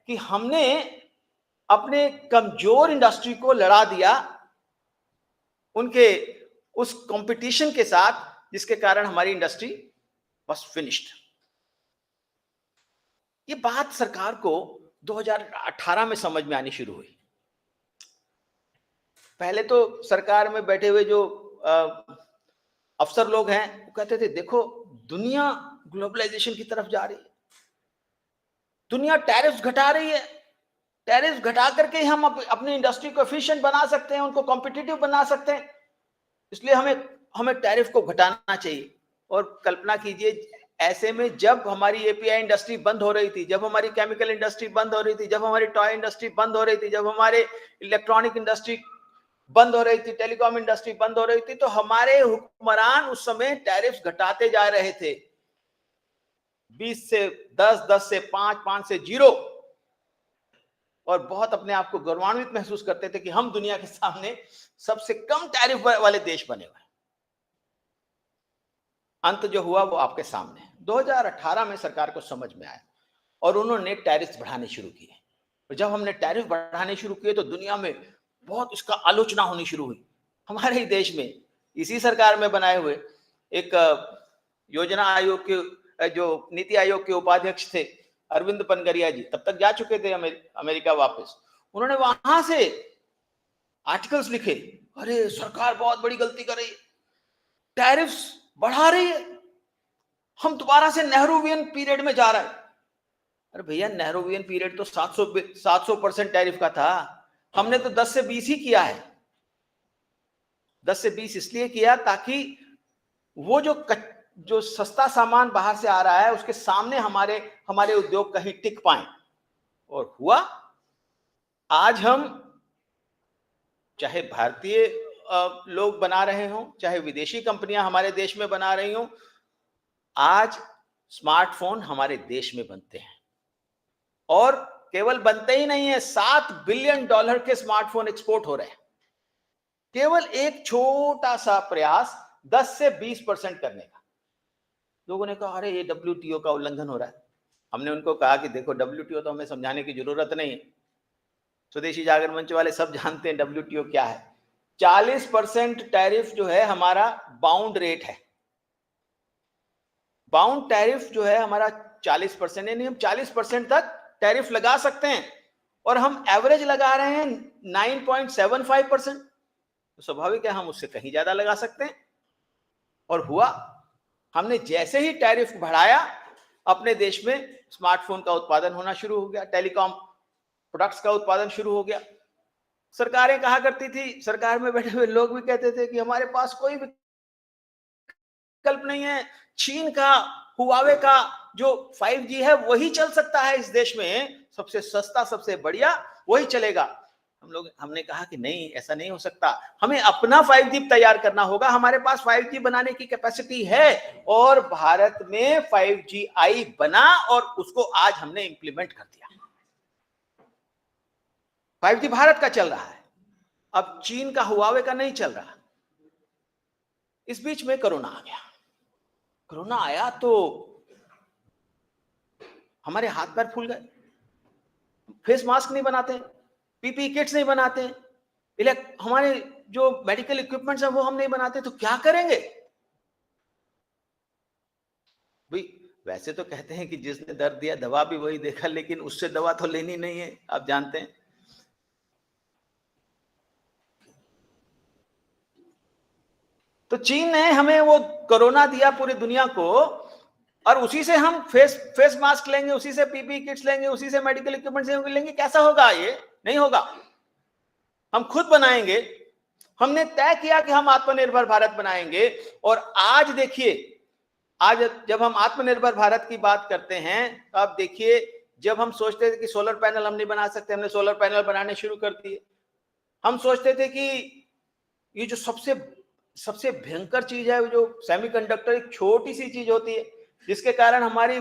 कि हमने अपने कमजोर इंडस्ट्री को लड़ा दिया उनके उस कंपटीशन के साथ, जिसके कारण हमारी इंडस्ट्री वाज फिनिश्ड। ये बात सरकार को 2018 में समझ में आनी शुरू हुई। पहले तो सरकार में बैठे हुए जो अफसर लोग हैं वो कहते थे देखो दुनिया ग्लोबलाइजेशन की तरफ जा रही है, दुनिया टैरिफ्स घटा रही है, टैरिफ घटा करके हम अपनी इंडस्ट्री को एफिशिएंट बना सकते हैं, उनको कॉम्पिटिटिव बना सकते हैं, इसलिए हमें टैरिफ को घटाना चाहिए। और कल्पना कीजिए ऐसे में जब हमारी एपीआई इंडस्ट्री बंद हो रही थी, जब हमारी केमिकल इंडस्ट्री बंद हो रही थी, जब हमारी टॉय इंडस्ट्री बंद हो रही थी, जब हमारे इलेक्ट्रॉनिक इंडस्ट्री बंद हो रही थी, टेलीकॉम इंडस्ट्री बंद हो रही थी, तो हमारे हुक्मरान उस समय टैरिफ घटाते जा रहे थे, 20 से 10, 10 से 5, 5 से 0, और बहुत अपने आप को गौरवान्वित महसूस करते थे कि हम दुनिया के सामने सबसे कम टैरिफ वाले देश बने हुए। अंत जो हुआ वो आपके सामने 2018 में सरकार को समझ में आया और उन्होंने टैरिफ बढ़ाने शुरू किए। और जब हमने टैरिफ बढ़ाने शुरू किए तो दुनिया में बहुत इसका आलोचना होनी शुरू हुई। हमारे ही देश में इसी सरकार में बनाए हुए एक योजना आयोग के जो नीति आयोग के उपाध्यक्ष थे अरविंद पनगरिया जी, तब तक जा चुके थे अमेरिका वापस, उन्होंने वहां से आर्टिकल्स लिखे, अरे सरकार बहुत बड़ी गलती कर रही है, टैरिफ्स बढ़ा रही है, हम दोबारा से नेहरूवियन पीरियड में जा रहे हैं। अरे भैया, नेहरूवियन पीरियड तो 700% टैरिफ का था, हमने तो 10 से 20 ही किया है। 10 से 20 इसलिए किया ताकि वो जो सस्ता सामान बाहर से आ रहा है उसके सामने हमारे उद्योग कहीं टिक पाए। और हुआ, आज हम चाहे भारतीय लोग बना रहे हों, चाहे विदेशी कंपनियां हमारे देश में बना रही हों, आज स्मार्टफोन हमारे देश में बनते हैं। और केवल बनते ही नहीं है, $7 बिलियन के स्मार्टफोन एक्सपोर्ट हो रहे हैं। केवल एक छोटा सा प्रयास 10 से 20% करने का। लोगों ने कहा अरे ये WTO का उल्लंघन हो रहा है। हमने उनको कहा कि देखो, WTO तो हमें समझाने की जरूरत नहीं है, स्वदेशी जागरण मंच वाले सब जानते हैं WTO क्या है। 40% टैरिफ जो है हमारा बाउंड रेट है। बाउंड टैरिफ जो है हमारा 40%, यानी हम 40% तक टैरिफ लगा सकते हैं, और हम एवरेज लगा रहे हैं 9.75%। तो स्वाभाविक है हम उससे कहीं ज्यादा लगा सकते हैं। और हुआ, हमने जैसे ही टैरिफ बढ़ाया, अपने देश में स्मार्टफोन का उत्पादन होना शुरू हो गया, टेलीकॉम प्रोडक्ट्स का उत्पादन शुरू हो गया। सरकारें कहा करती थी, सरकार में बैठे हुए लोग भी कहते थे कि हमारे पास कोई विकल्प नहीं है, चीन का, हुआवे का जो 5G है वही चल सकता है इस देश में, सबसे सस्ता, सबसे बढ़िया वही चलेगा। हमने कहा कि नहीं, ऐसा नहीं हो सकता, हमें अपना 5G तैयार करना होगा। हमारे पास 5G बनाने की कैपेसिटी है, और भारत में 5G आई बना, और उसको आज हमने इंप्लीमेंट कर दिया। 5G भारत का चल रहा है, अब चीन का, हुआवे का नहीं चल रहा। इस बीच में कोरोना आ गया। कोरोना आया तो हमारे हाथ पैर फूल गए। फेस मास्क नहीं बनाते, पीपी किट्स नहीं बनाते, हमारे जो मेडिकल इक्विपमेंट्स हैं वो हम नहीं बनाते, तो क्या करेंगे भाई? वैसे तो कहते हैं कि जिसने दर्द दिया दवा भी वही देखा, लेकिन उससे दवा तो लेनी नहीं है, आप जानते हैं। तो चीन ने हमें वो कोरोना दिया पूरी दुनिया को, और उसी से हम फेस मास्क लेंगे, उसी से पीपी किट्स लेंगे, उसी से मेडिकल इक्विपमेंट्स लेंगे। कैसा होगा? ये नहीं होगा, हम खुद बनाएंगे। हमने तय किया कि हम आत्मनिर्भर भारत बनाएंगे। और आज देखिए, आज जब हम आत्मनिर्भर भारत की बात करते हैं, तो आप देखिए, जब हम सोचते थे कि सोलर पैनल हम नहीं बना सकते, हमने सोलर पैनल बनाने शुरू कर दिए। हम सोचते थे कि ये जो सबसे भयंकर चीज है, जो सेमीकंडक्टर, एक छोटी सी चीज होती है जिसके कारण हमारी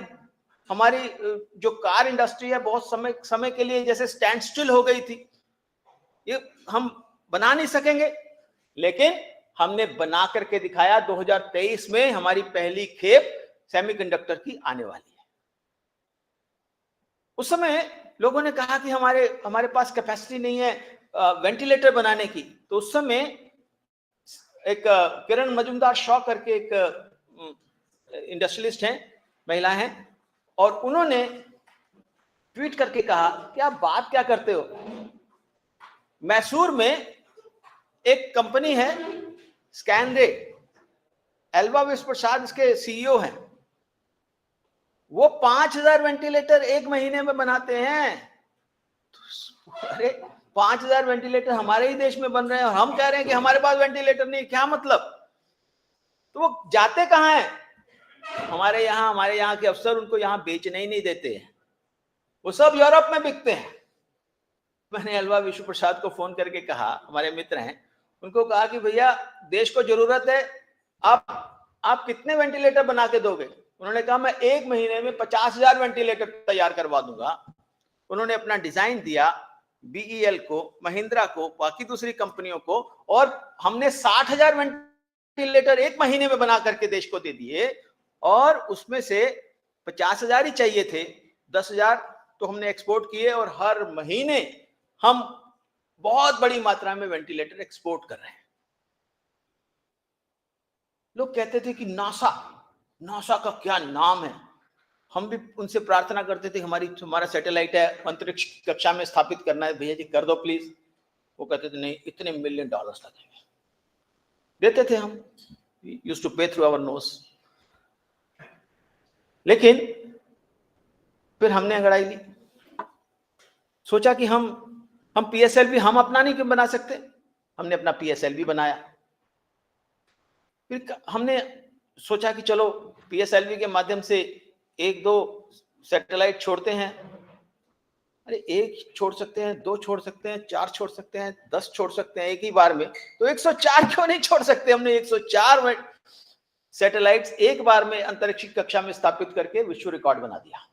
जो कार इंडस्ट्री है बहुत समय के लिए जैसे स्टैंड स्टिल हो गई थी। ये हम बना नहीं सकेंगे, लेकिन हमने बना करके दिखाया। 2023 में हमारी पहली खेप सेमीकंडक्टर की आने वाली है। उस समय लोगों ने कहा कि हमारे पास कैपेसिटी नहीं है वेंटिलेटर बनाने की। तो उस समय एक किरण मजूमदार शॉ करके एक इंडस्ट्रियलिस्ट हैं, महिला हैं, और उन्होंने ट्वीट करके कहा कि आप बात क्या करते हो? मैसूर में एक कंपनी है स्कैनरे, एल्वा विश्व प्रसाद इसके सीईओ हैं, वो 5000 वेंटिलेटर एक महीने में बनाते हैं। अरे 5000 वेंटिलेटर हमारे ही देश में बन रहे हैं, और हम कह रहे हैं कि हमारे पास वेंटिलेटर नहीं, क्या मतलब? तो वो जाते कहां हैं? हमारे यहाँ के अफसर उनको यहाँ बेचने ही नहीं देते हैं, वो सब यूरोप में बिकते हैं। मैंने एल्वा विश्व प्रसाद को फोन करके कहा, हमारे मित्र हैं, उनको कहा कि भैया देश को जरूरत है, आप कितने वेंटिलेटर बना के दोगे? उन्होंने कहा मैं एक महीने में 50,000 वेंटिलेटर तैयार करवा दूंगा। उन्होंने अपना डिजाइन दिया BEL को, महिंद्रा को, बाकी दूसरी कंपनियों को, और हमने 60,000 वेंटिलेटर एक महीने में बना करके देश को दे दिए। और उसमें से 50,000 ही चाहिए थे, 10,000 तो हमने एक्सपोर्ट किए, और हर महीने हम बहुत बड़ी मात्रा में वेंटिलेटर एक्सपोर्ट कर रहे हैं। लोग कहते थे कि नासा का क्या नाम है। हम भी उनसे प्रार्थना करते थे, हमारा सैटेलाइट है, अंतरिक्ष कक्षा में स्थापित करना है, भैया जी कर दो प्लीज। वो कहते थे नहीं, इतने $1 मिलियन लगेंगे। देते थे हम, यूज्ड टू पे थ्रू आवर नोज। लेकिन फिर हमने अंगड़ाई ली, सोचा कि हम पीएसएलवी हम अपना नहीं क्यों बना सकते। हमने अपना पीएसएलवी बनाया। फिर हमने सोचा कि चलो पीएसएलवी के माध्यम से एक दो सैटेलाइट छोड़ते हैं। अरे एक छोड़ सकते हैं, दो छोड़ सकते हैं, चार छोड़ सकते हैं, 10 छोड़ सकते हैं एक ही बार में, तो 104 क्यों नहीं छोड़ सकते। हमने 104 सैटेलाइट्स एक बार में अंतरिक्ष कक्षा में स्थापित करके विश्व रिकॉर्ड बना दिया।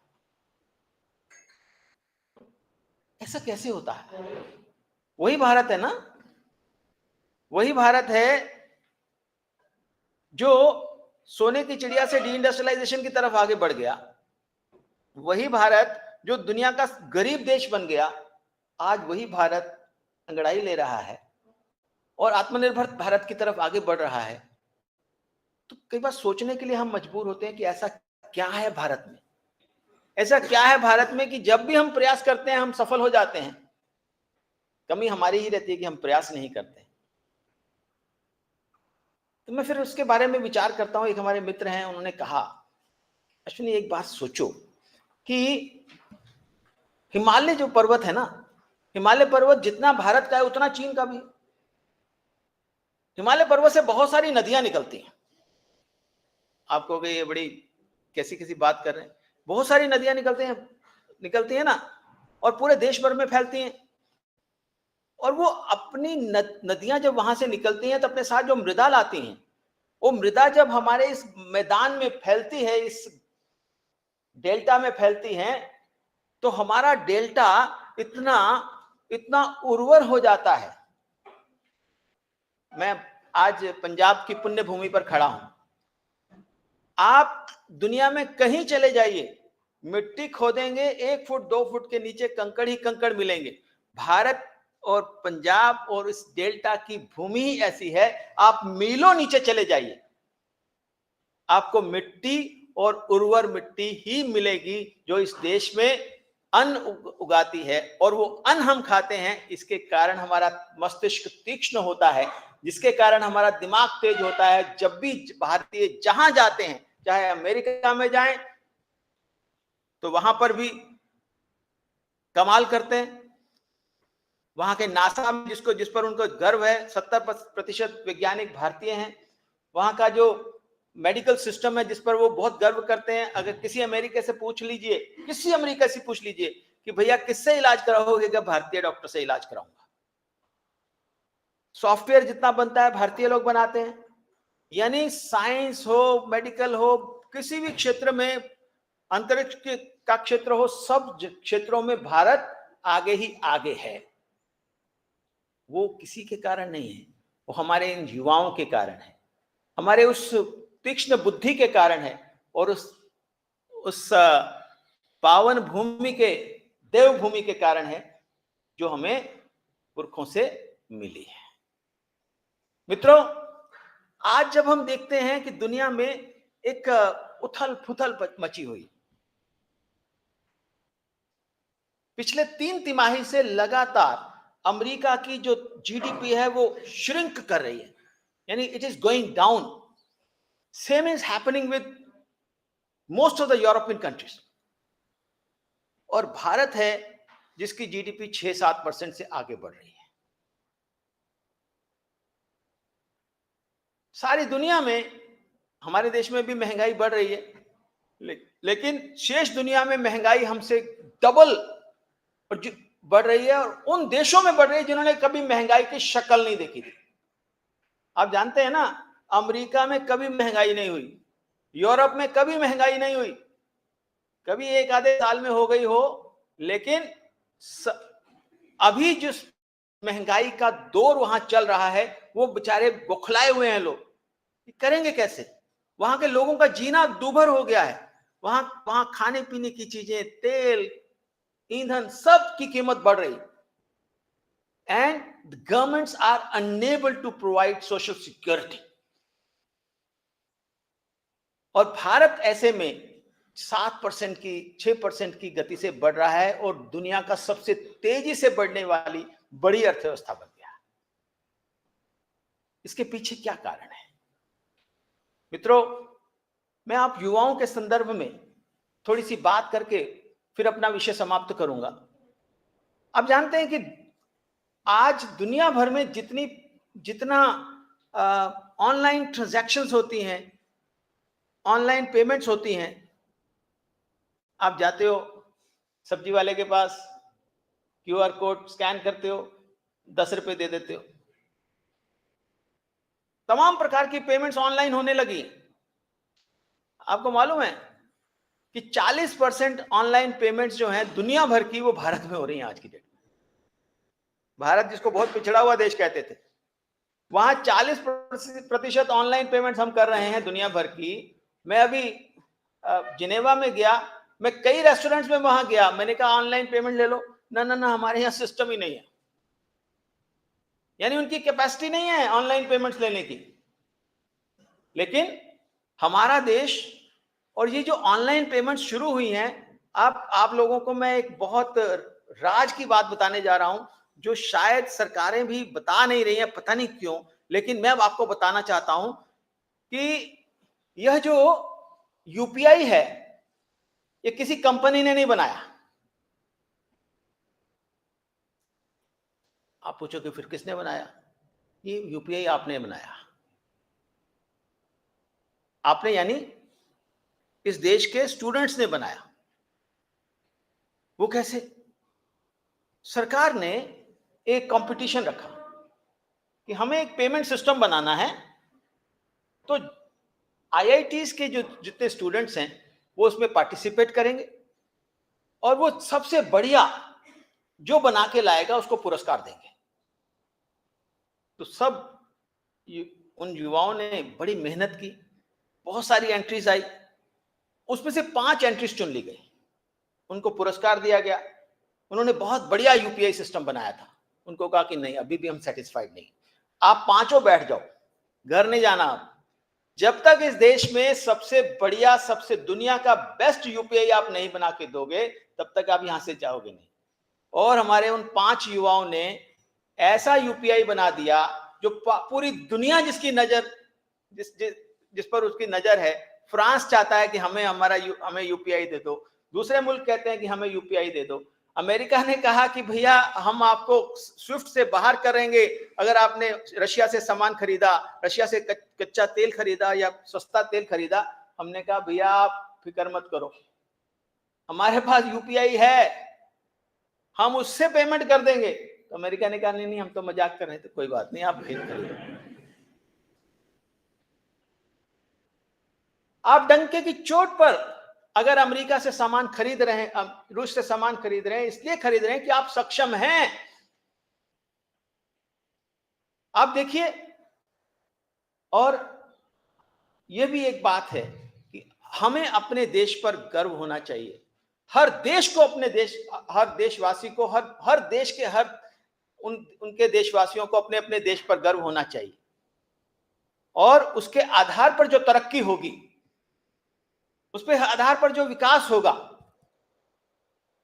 ऐसा कैसे होता है? वही भारत है ना, वही भारत है जो सोने की चिड़िया से डी इंडस्ट्रियलाइजेशन की तरफ आगे बढ़ गया। वही भारत जो दुनिया का गरीब देश बन गया, आज वही भारत अंगड़ाई ले रहा है और आत्मनिर्भर भारत की तरफ आगे बढ़ रहा है। तो कई बार सोचने के लिए हम मजबूर होते हैं कि ऐसा क्या है भारत में, ऐसा क्या है भारत में कि जब भी हम प्रयास करते हैं हम सफल हो जाते हैं। कमी हमारी ही रहती है कि हम प्रयास नहीं करते। तो मैं फिर उसके बारे में विचार करता हूं। एक हमारे मित्र हैं, उन्होंने कहा, अश्विनी एक बात सोचो कि हिमालय जो पर्वत है ना, हिमालय पर्वत जितना भारत का है उतना चीन का भी। हिमालय पर्वत से बहुत सारी नदियां निकलती हैं। आप कहोगे ये बड़ी कैसी कैसी बात कर रहे हैं। बहुत सारी नदियां निकलती हैं ना, और पूरे देश भर में फैलती हैं। और वो अपनी नदियां जब वहां से निकलती हैं तो अपने साथ जो मृदा लाती हैं, वो मृदा जब हमारे इस मैदान में फैलती है, इस डेल्टा में फैलती है, तो हमारा डेल्टा इतना इतना उर्वर हो जाता है। मैं आज पंजाब की पुण्य भूमि पर खड़ा हूं। आप दुनिया में कहीं चले जाइए, मिट्टी खोदेंगे 1 फुट 2 फुट के नीचे कंकड़ ही कंकड़ मिलेंगे। भारत और पंजाब और इस डेल्टा की भूमि ही ऐसी है, आप मीलों नीचे चले जाइए, आपको मिट्टी और उर्वर मिट्टी ही मिलेगी जो इस देश में अन्न उगाती है। और वो अन्न हम खाते हैं, इसके कारण हमारा मस्तिष्क तीक्ष्ण होता है, जिसके कारण हमारा दिमाग तेज होता है। जब भी भारतीय जहां जाते हैं, चाहे अमेरिका में जाएं तो वहां पर भी कमाल करते हैं। वहां के नासा में जिस पर उनको गर्व है, 70% वैज्ञानिक भारतीय हैं। वहां का जो मेडिकल सिस्टम है जिस पर वो बहुत गर्व करते हैं। अगर किसी अमेरिका से पूछ लीजिए, किसी अमेरिका से पूछ लीजिए कि भैया किससे इलाज कराओगे, कि भारतीय डॉक्टर से इलाज कराऊंगा। सॉफ्टवेयर जितना बनता है भारतीय लोग बनाते हैं। यानी साइंस हो, मेडिकल हो, किसी भी क्षेत्र में, अंतरिक्ष का क्षेत्र हो, सब क्षेत्रों में भारत आगे ही आगे है। वो किसी के कारण नहीं है, वो हमारे इन युवाओं के कारण है, हमारे उस तीक्ष्ण बुद्धि के कारण है, और उस पावन भूमि के, देवभूमि के कारण है जो हमें पुरखों से मिली है। मित्रों, आज जब हम देखते हैं कि दुनिया में एक उथल पुथल मची हुई, पिछले 3 तिमाही से लगातार अमेरिका की जो जीडीपी है वो श्रिंक कर रही है, यानी it is going down. Same is happening with most of the European countries. और भारत है जिसकी जीडीपी 6-7% से आगे बढ़ रही है। सारी दुनिया में, हमारे देश में भी महंगाई बढ़ रही है, लेकिन शेष दुनिया में महंगाई हमसे डबल बढ़ रही है, और उन देशों में बढ़ रही है जिन्होंने कभी महंगाई की शक्ल नहीं देखी थी। आप जानते हैं ना, अमेरिका में कभी महंगाई नहीं हुई, यूरोप में कभी महंगाई नहीं हुई, कभी एक आधे साल में हो गई हो, लेकिन अभी जिस महंगाई का दौर वहां चल रहा है, वो बेचारे बौखलाए हुए हैं लोग। करेंगे कैसे? वहां के लोगों का जीना दूभर हो गया है। वहां खाने पीने की चीजें, तेल, ईंधन, सब की कीमत बढ़ रही, and the governments are unable to provide social security. और भारत ऐसे में 7% की, 6% की गति से बढ़ रहा है, और दुनिया का सबसे तेजी से बढ़ने वाली बड़ी अर्थव्यवस्था बन गया। इसके पीछे क्या कारण है? मित्रों, मैं आप युवाओं के संदर्भ में थोड़ी सी बात करके फिर अपना विषय समाप्त करूंगा। आप जानते हैं कि आज दुनिया भर में जितना ऑनलाइन ट्रांजैक्शंस होती हैं, ऑनलाइन पेमेंट्स होती हैं, आप जाते हो सब्जी वाले के पास, क्यूआर कोड स्कैन करते हो, 10 रुपए दे देते हो। तमाम प्रकार की पेमेंट्स ऑनलाइन होने लगी। आपको मालूम है कि 40% ऑनलाइन पेमेंट्स जो हैं दुनिया भर की, वो भारत में हो रही हैं आज की डेट में। भारत जिसको बहुत पिछड़ा हुआ देश कहते थे, वहां 40% ऑनलाइन पेमेंट्स हम कर रहे हैं दुनिया भर की। मैं अभी जिनेवा में गया, मैं कई रेस्टोरेंट्स में वहां गया, मैंने कहा ऑनलाइन पेमेंट ले लो, ना ना ना, हमारे यहाँ सिस्टम ही नहीं है। यानी उनकी कैपेसिटी नहीं है ऑनलाइन पेमेंट्स लेने की। लेकिन हमारा देश, और ये जो ऑनलाइन पेमेंट्स शुरू हुई हैं, आप लोगों को मैं एक बहुत राज की बात बताने जा रहा हूं, जो शायद सरकारें भी बता नहीं रही हैं, पता नहीं क्यों, लेकिन मैं अब आपको बताना चाहता हूं कि यह जो यूपीआई है, ये किसी कंपनी ने नहीं बनाया। आप पूछोगे फिर किसने बनाया? ये यूपीआई आपने बनाया। आपने यानी इस देश के स्टूडेंट्स ने बनाया। वो कैसे? सरकार ने एक कंपटीशन रखा कि हमें एक पेमेंट सिस्टम बनाना है, तो आईआईटीज के जो जितने स्टूडेंट्स हैं वो उसमें पार्टिसिपेट करेंगे, और वो सबसे बढ़िया जो बना के लाएगा उसको पुरस्कार देंगे। तो सब उन युवाओं ने बड़ी मेहनत की, बहुत सारी एंट्रीज आई, उसमें से 5 एंट्रीज चुन ली गई, उनको पुरस्कार दिया गया। उन्होंने बहुत बढ़िया यूपीआई सिस्टम बनाया था। उनको कहा कि नहीं, अभी भी हम सेटिस्फाइड नहीं, आप 5 बैठ जाओ, घर नहीं जाना आप, जब तक इस देश में सबसे बढ़िया, सबसे दुनिया का बेस्ट यूपीआई आप नहीं बना के दोगे, तब तक आप यहां से जाओगे नहीं। और हमारे उन 5 युवाओं ने ऐसा यूपीआई बना दिया जो पूरी दुनिया जिसकी नजर जिस पर उसकी नजर है, फ्रांस चाहता है कि हमें यूपीआई दे दो, दूसरे मुल्क कहते हैं कि हमें यूपीआई दे दो। अमेरिका ने कहा कि भैया हम आपको स्विफ्ट से बाहर करेंगे अगर आपने रशिया से सामान खरीदा, रशिया से कच्चा तेल खरीदा या सस्ता तेल खरीदा। हमने कहा भैया आप फिक्र मत करो, हमारे पास यूपीआई है, हम उससे पेमेंट कर देंगे। तो अमेरिका ने कहा नहीं नहीं, हम तो मजाक कर रहे हैं, तो कोई बात नहीं, आप खरीद खरीदो। आप डंके की चोट पर अगर अमेरिका से सामान खरीद रहे हैं, रूस से सामान खरीद रहे हैं, इसलिए खरीद रहे हैं कि आप सक्षम हैं। आप देखिए, और यह भी एक बात है कि हमें अपने देश पर गर्व होना चाहिए। हर देश को हर देशवासी को, हर देश के उनके देशवासियों को अपने अपने देश पर गर्व होना चाहिए। और उसके आधार पर जो तरक्की होगी, उसके आधार पर जो विकास होगा,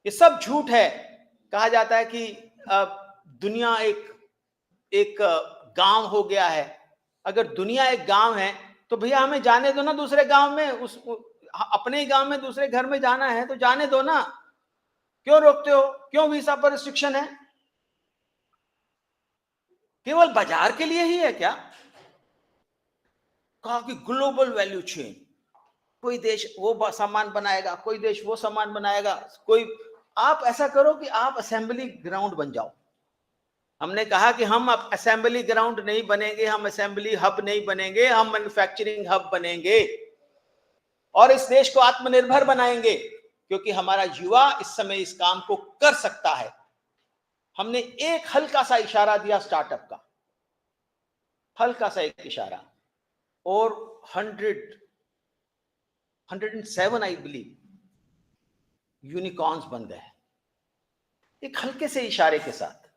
ये सब झूठ है। कहा जाता है कि दुनिया एक गांव हो गया है। अगर दुनिया एक गांव है तो भैया हमें जाने दो ना दूसरे गांव में, अपने ही गांव में दूसरे घर में जाना है तो जाने दो ना, क्यों रोकते हो? क्यों वीजा पर रिस्ट्रिक्शन है? केवल बाजार के लिए ही है क्या? कहा कि ग्लोबल वैल्यू चेन, कोई देश वो सामान बनाएगा, कोई देश वो सामान बनाएगा, आप ऐसा करो कि आप असेंबली ग्राउंड बन जाओ। हमने कहा कि हम अब असेंबली ग्राउंड नहीं बनेंगे, हम असेंबली हब नहीं बनेंगे, हम मैन्युफैक्चरिंग हब बनेंगे और इस देश को आत्मनिर्भर बनाएंगे, क्योंकि हमारा युवा इस समय इस काम को कर सकता है। हमने एक हल्का सा इशारा दिया स्टार्टअप का, हल्का सा एक इशारा, और 107 आई बिलीव यूनिकॉर्न्स बन गए एक हल्के से इशारे के साथ।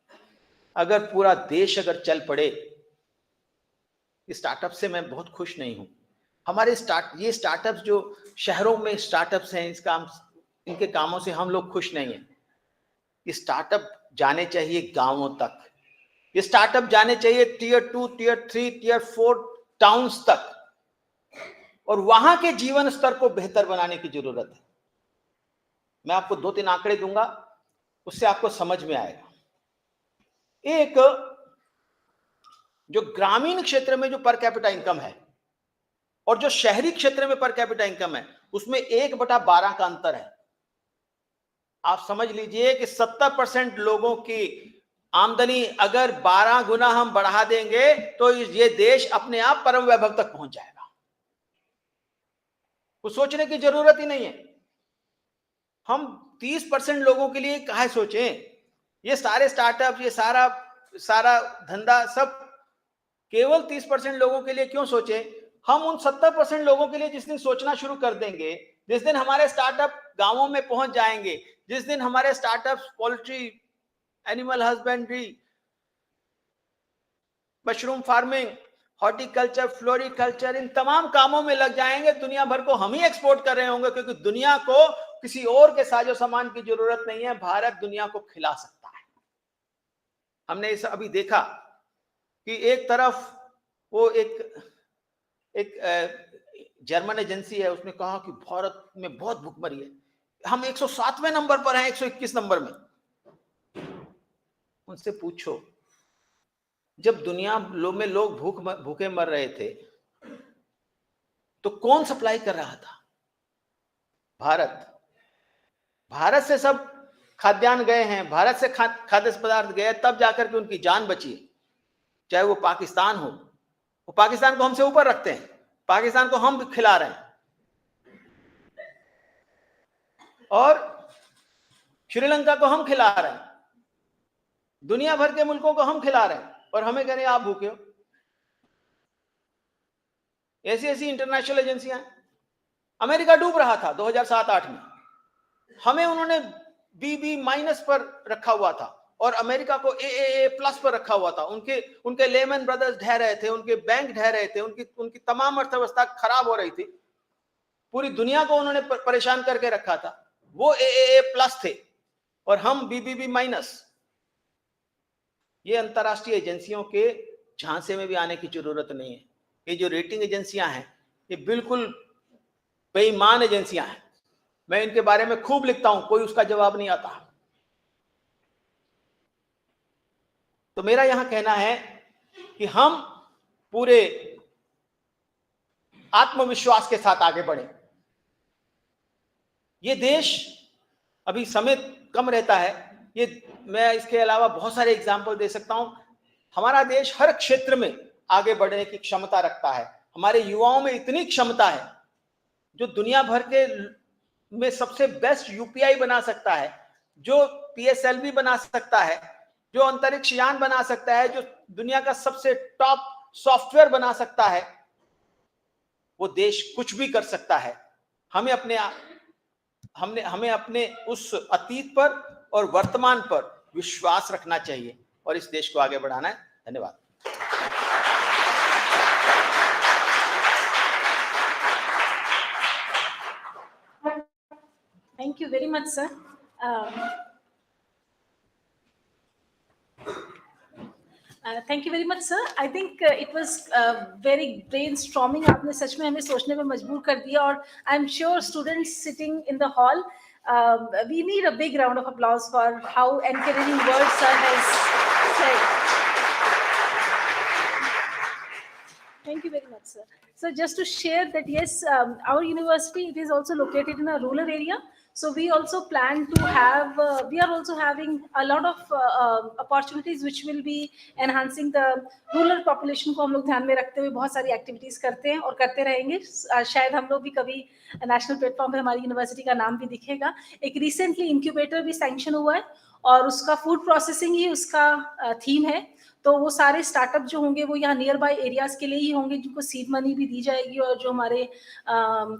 अगर पूरा देश अगर चल पड़े, इस स्टार्टअप से मैं बहुत खुश नहीं हूं। हमारे ये स्टार्टअप्स जो शहरों में स्टार्टअप्स हैं, इनके कामों से हम लोग खुश नहीं हैं। ये स्टार्टअप जाने चाहिए गांवों तक, ये स्टार्टअप जाने चाहिए टियर 2, टियर 3, टियर 4 टाउन्स तक, और वहां के जीवन स्तर को बेहतर बनाने की जरूरत है। मैं आपको 2-3 आंकड़े दूंगा, उससे आपको समझ में आएगा। एक जो ग्रामीण क्षेत्र में जो पर कैपिटा इनकम है और जो शहरी क्षेत्र में पर कैपिटा इनकम है, उसमें 1/12 का अंतर है। आप समझ लीजिए कि 70% लोगों की आमदनी अगर 12 गुना हम बढ़ा देंगे तो ये देश अपने आप परम वैभव तक पहुंच जाएगा। कुछ सोचने की जरूरत ही नहीं है। हम 30% लोगों के लिए काहे सोचें? ये सारे स्टार्टअप, ये सारा धंधा सब केवल 30% लोगों के लिए क्यों सोचें? हम उन 70% लोगों के लिए जिस दिन सोचना शुरू कर देंगे, जिस दिन हमारे स्टार्टअप गांवों में पहुंच जाएंगे, जिस दिन हमारे startups poultry, animal husbandry, mushroom farming, horticulture, floriculture, इन तमाम कामों में लग जाएंगे, दुनिया भर को हम ही एक्सपोर्ट कर रहे होंगे, क्योंकि दुनिया को किसी और के साजो सामान की जरूरत नहीं है। भारत दुनिया को खिला सकता है। हमने इस अभी देखा कि एक तरफ वो एक जर्मन एजेंसी है, उसने कहा कि भारत में बहुत भूखमरी है, हम 107वें नंबर पर हैं 121 नंबर में। उनसे पूछो, जब दुनिया में लोग भूखे मर रहे थे तो कौन सप्लाई कर रहा था? भारत से सब खाद्यान्न गए हैं, भारत से खाद्य पदार्थ गए, तब जाकर के उनकी जान बची। चाहे वो पाकिस्तान हो, वो पाकिस्तान को हमसे ऊपर रखते हैं, पाकिस्तान को हम खिला रहे हैं, और श्रीलंका को हम खिला रहे हैं, दुनिया भर के मुल्कों को हम खिला रहे हैं, और हमें कह रहे हैं आप भूखे हो। ऐसी इंटरनेशनल एजेंसियां। अमेरिका डूब रहा था 2007-8 में, हमें उन्होंने BB- पर रखा हुआ था और अमेरिका को AAA+ पर रखा हुआ था। उनके लेमन ब्रदर्स ढह रहे थे, उनके बैंक ढह रहे थे, उनकी तमाम अर्थव्यवस्था खराब हो रही थी, पूरी दुनिया को उन्होंने परेशान करके रखा था। वो AAA+ थे और हम BBB-। ये अंतरराष्ट्रीय एजेंसियों के झांसे में भी आने की जरूरत नहीं है। ये जो रेटिंग एजेंसियां हैं, ये बिल्कुल बेईमान एजेंसियां हैं। मैं इनके बारे में खूब लिखता हूं, कोई उसका जवाब नहीं आता। तो मेरा यहां कहना है कि हम पूरे आत्मविश्वास के साथ आगे बढ़े। ये देश, अभी समय कम रहता है, मैं इसके अलावा बहुत सारे एग्जाम्पल दे सकता हूं। हमारा देश हर क्षेत्र में आगे बढ़ने की क्षमता रखता है। हमारे युवाओं में इतनी क्षमता है, जो दुनिया भर के में सबसे बेस्ट UPI बना सकता है, जो PSLV बना सकता है, जो अंतरिक्ष यान बना सकता है, जो दुनिया का सबसे टॉप सॉफ्टवेयर बना सकता है। वो देश कुछ भी कर सकता है। हमें अपने उस अतीत पर और वर्तमान पर विश्वास रखना चाहिए और इस देश को आगे बढ़ाना है। धन्यवाद। Thank you very much, sir. Thank you very much, sir. I think it was very brainstorming. आपने सच में हमें सोचने में मजबूर कर दिया, और I'm sure students sitting in the hall, we need a big round of applause for how encouraging words sir has said. Thank you very much, sir. So just to share that, yes, our university, it is also located in a rural area. So we also plan to have, we are also having a lot of opportunities which will be enhancing the rural population को हम लोग ध्यान में रखते हुए बहुत सारी activities करते हैं और करते रहेंगे। शायद हम लोग भी कभी नेशनल प्लेटफॉर्म पे हमारी यूनिवर्सिटी का नाम भी दिखेगा। एक रिसेंटली इंक्यूबेटर भी सैंक्शन हुआ है और उसका फूड प्रोसेसिंग ही उसका थीम है। तो वो सारे स्टार्टअप जो होंगे वो यहाँ नियर बाय एरियाज के लिए ही होंगे, जिनको सीड मनी भी दी जाएगी, और जो हमारे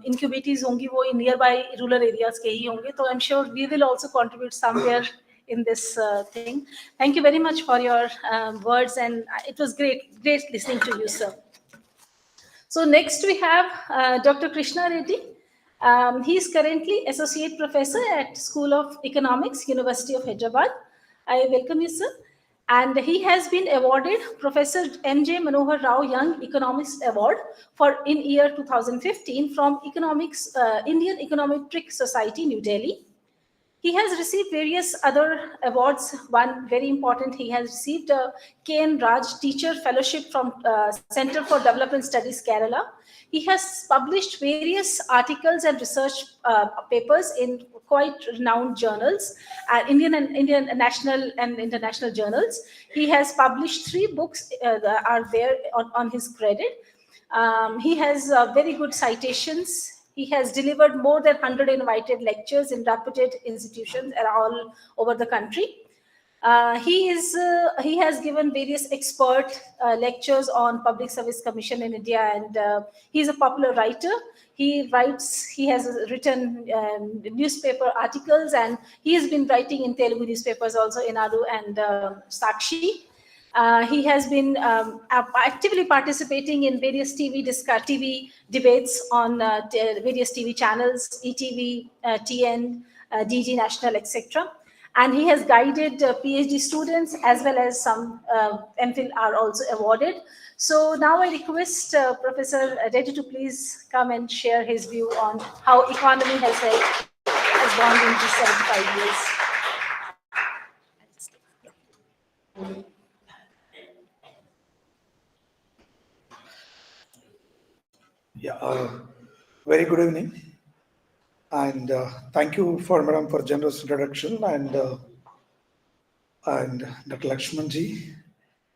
इंक्यूबेटरीज होंगी वो नियर बाय रूरल एरियाज के ही होंगे। तो I am sure we will also contribute somewhere in this thing. Thank you very much for your words, and it was great listening to you, sir. So next we have Dr. Krishna Reddy. He is currently Associate Professor at School of Economics, University of Hyderabad. I welcome you, sir. And he has been awarded Professor M.J. Manohar Rao Young Economist Award in year 2015 from Indian Econometric Society, New Delhi. He has received various other awards. One very important, he has received a K.N. Raj Teacher Fellowship from Center for Development Studies, Kerala. He has published various articles and research papers in quite renowned journals, Indian national and international journals. He has published 3 books that are there on his credit. He has very good citations. He has delivered more than 100 invited lectures in reputed institutions all over the country. He has given various expert lectures on Public Service Commission in India, and he is a popular writer. He has written newspaper articles, and he has been writing in Telugu newspapers also, Enadu and Sakshi. He has been actively participating in various TV debates on various TV channels, ETV, TN, DG National, etc. And he has guided PhD students, as well as some MPhil are also awarded. So now I request Professor Reddy to please come and share his view on how economy has gone in these 75 years. Yeah, very good evening, and thank you for Madam for generous introduction, and Dr. Lakshmanji,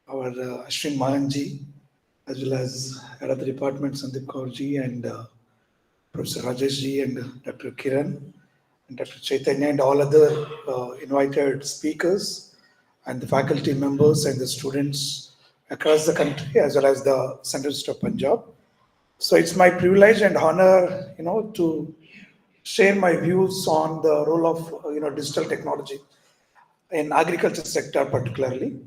our Ashwin Mahanji, as well as head of the department Sandeep Kaurji, and Professor Rajeshji, and Dr. Kiran, and Dr. Chaitanya, and all other invited speakers, and the faculty members and the students across the country, as well as the Central State of Punjab. So it's my privilege and honor, to share my views on the role of, digital technology in agriculture sector particularly.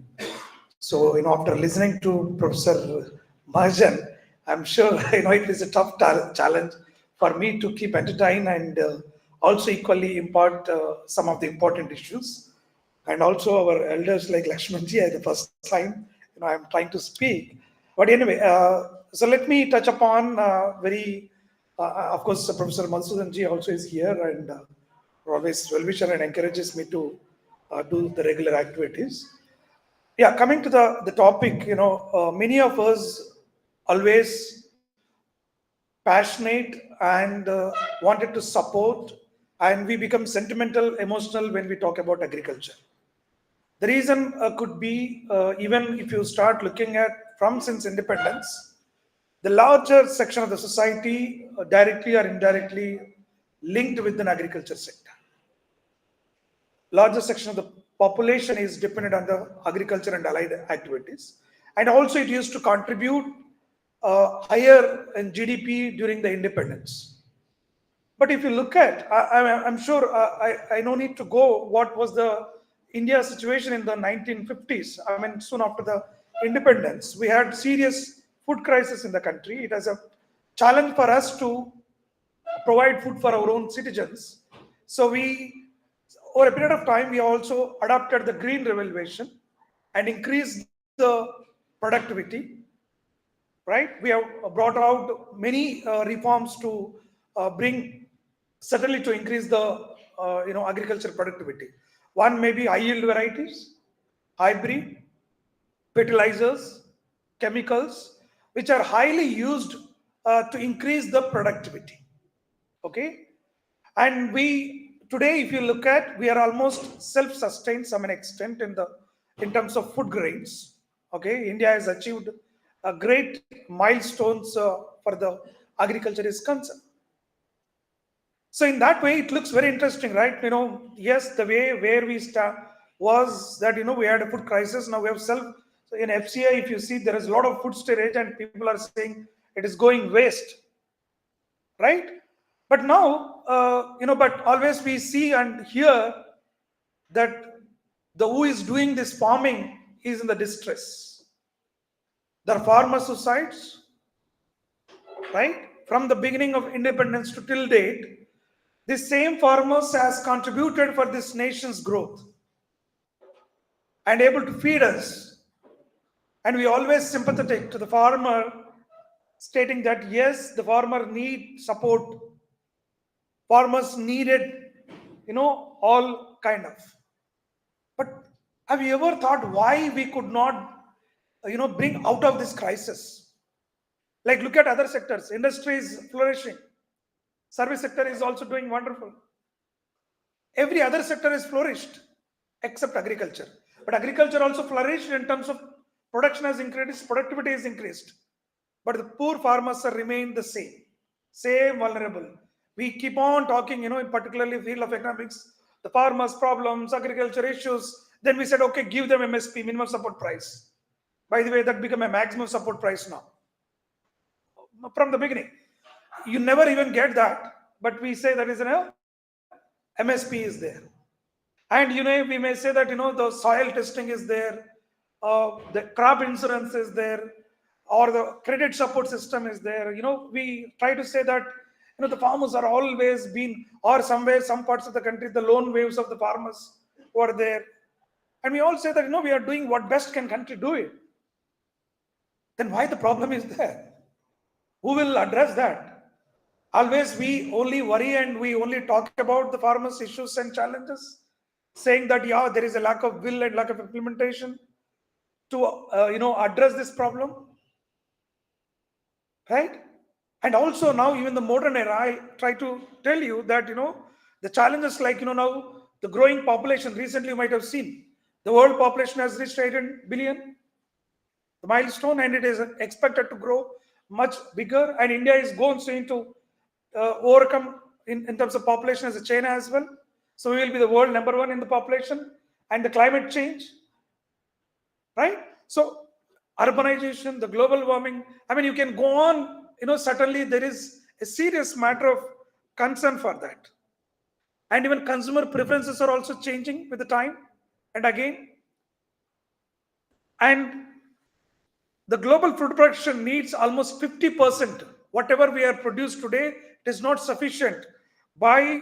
So, after listening to Professor Mahajan, I'm sure, it is a tough challenge for me to keep entertained and also equally impart some of the important issues. And also our elders like Lakshmanji, the first time, I'm trying to speak. But anyway, so let me touch upon of course, Professor Madhusudanji also is here, and always well-wisher and encourages me to do the regular activities. Yeah, coming to the topic, many of us always passionate and wanted to support, and we become sentimental, emotional when we talk about agriculture. The reason could be, even if you start looking at from since independence, the larger section of the society directly or indirectly linked with an agriculture sector. Larger section of the population is dependent on the agriculture and allied activities. And also it used to contribute higher in GDP during the independence. But if you look at, I'm sure I no need to go what was the India situation in the 1950s. I mean, soon after the independence, we had serious food crisis in the country. It was a challenge for us to provide food for our own citizens. So we, over a period of time, we also adopted the Green Revolution and increased the productivity, right? We have brought out many reforms to certainly to increase the agriculture productivity. One may be high yield varieties, hybrid, fertilizers, chemicals, which are highly used to increase the productivity. Okay, and we today, if you look at, we are almost self-sustained some extent in terms of food grains. Okay, India has achieved a great milestones for the agriculture is concerned. So in that way, it looks very interesting, right? Yes, the way where we start was that, we had a food crisis. Now we have so in FCI, if you see, there is a lot of food storage and people are saying it is going waste, right? But now, but always we see and hear that who is doing this farming is in the distress. There are farmer suicides, right? From the beginning of independence to till date, the same farmers has contributed for this nation's growth and able to feed us. And we always sympathetic to the farmer, stating that yes, the farmer need support. Farmers needed all kind of. But have you ever thought why we could not, bring out of this crisis? Like, look at other sectors. Industry is flourishing. Service sector is also doing wonderful. Every other sector has flourished except agriculture. But agriculture also flourished in terms of production has increased, productivity is increased. But the poor farmers have remained the same vulnerable. We keep on talking, in particularly field of economics, the farmers' problems, agriculture issues. Then we said, okay, give them MSP, minimum support price. By the way, that became a maximum support price now. From the beginning, you never even get that, but we say that is MSP is there. And we may say that the soil testing is there, the crop insurance is there, or the credit support system is there. We try to say that the farmers are always been, or somewhere, some parts of the country, the loan waves of the farmers were there. And we all say that we are doing what best can country do it. Then why the problem is there? Who will address that? Always we only worry and we only talk about the farmers' issues and challenges, saying that there is a lack of will and lack of implementation to address this problem, right? And also now, even the modern era, I try to tell you that the challenges like now the growing population. Recently, you might have seen the world population has reached 8 billion, the milestone, and it is expected to grow much bigger. And India is going to overcome in terms of population as a China as well. So we will be the world #1 in the population. And the climate change, right? So urbanization, the global warming, you can go on, certainly there is a serious matter of concern for that. And even consumer preferences are also changing with the time and again. And the global food production needs almost 50%. Whatever we are produced today, it is not sufficient. By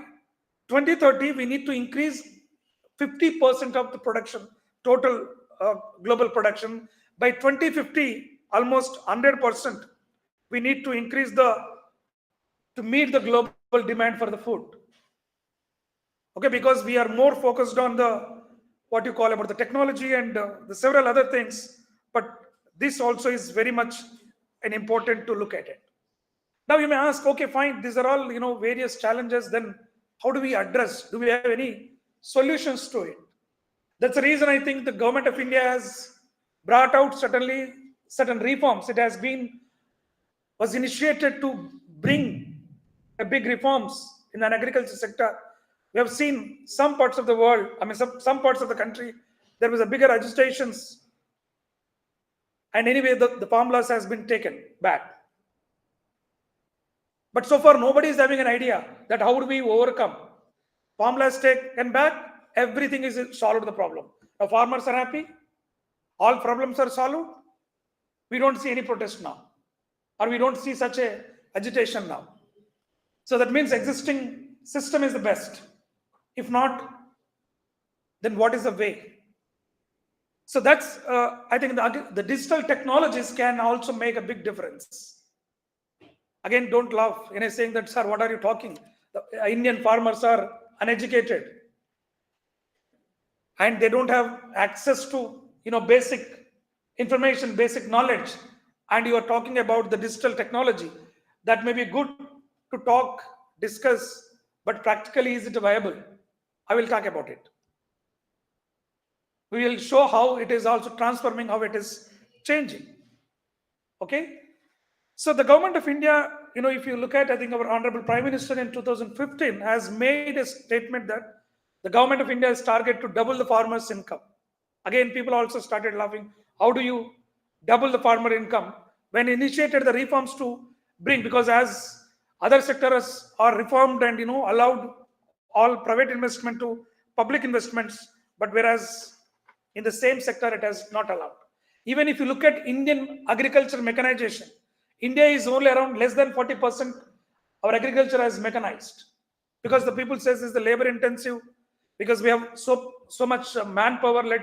2030, we need to increase 50% of the production, total global production. By 2050, almost 100%. We need to increase to meet the global demand for the food. Okay, because we are more focused on what you call about the technology and the several other things. But this also is very much an important to look at it. Now you may ask, okay, fine, these are all various challenges. Then how do we address? Do we have any solutions to it? That's the reason I think the government of India has brought out certainly certain reforms. It was initiated to bring a big reforms in an agriculture sector. We have seen some parts of the world, some parts of the country, there was a bigger agitations. And anyway, the farm laws has been taken back. But so far, nobody is having an idea that how do we overcome. Farm laws taken back, everything is solved the problem. Now farmers are happy, all problems are solved. We don't see any protest now, or we don't see such a agitation now. So that means existing system is the best. If not, then what is the way? So that's, I think the digital technologies can also make a big difference. Again, don't laugh when I'm saying that, sir, what are you talking? The Indian farmers are uneducated and they don't have access to, basic information, basic knowledge. And you are talking about the digital technology. That may be good to talk, discuss, but practically, is it viable? I will talk about it. We will show how it is also transforming, how it is changing. Okay. So the government of India, if you look at, I think our Honorable Prime Minister in 2015 has made a statement that the government of India is target to double the farmer's income. Again, people also started laughing. How do you double the farmer income? When initiated the reforms to bring, because as other sectors are reformed and allowed all private investment to public investments, but whereas in the same sector it has not allowed. Even if you look at Indian agriculture mechanization, India is only around less than 40% our agriculture has mechanized, because the people says is the labor intensive, because we have so much manpower, let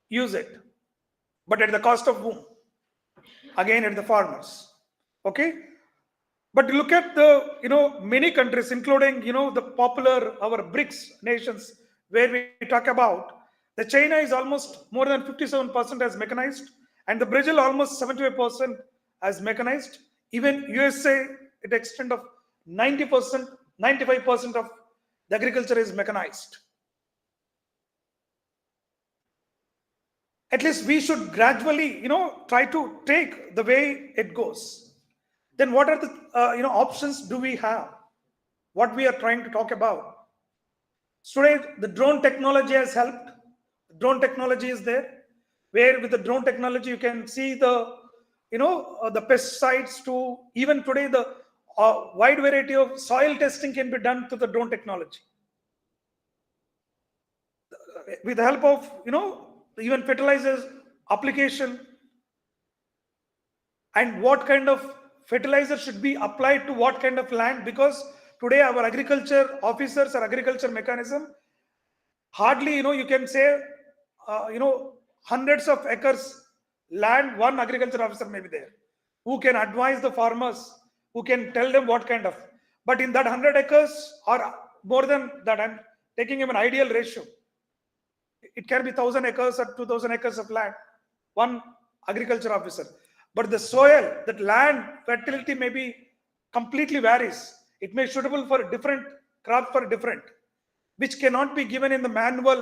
use it, but at the cost of whom? Again, at the farmers. Okay. But look at the, many countries, including, the popular, our BRICS nations, where we talk about, the China is almost more than 57% as mechanized, and the Brazil almost 75% as mechanized. Even USA, at extent of 90%, 95% of the agriculture is mechanized. At least we should gradually, try to take the way it goes. Then what are the, options do we have? What we are trying to talk about. Today, the drone technology has helped. Drone technology is there, where with the drone technology, you can see the, the pesticides to even today, the wide variety of soil testing can be done through the drone technology. With the help of, even fertilizers application, and what kind of fertilizer should be applied to what kind of land, because today our agriculture officers or agriculture mechanism hardly, you can say, hundreds of acres land, one agriculture officer may be there who can advise the farmers, who can tell them what kind of, but in that 100 acres or more than that, I'm taking an ideal ratio, it can be 1,000 acres or 2,000 acres of land, one agriculture officer. But the soil, that land fertility may be completely varies. It may be suitable for different crops for different, which cannot be given in the manual.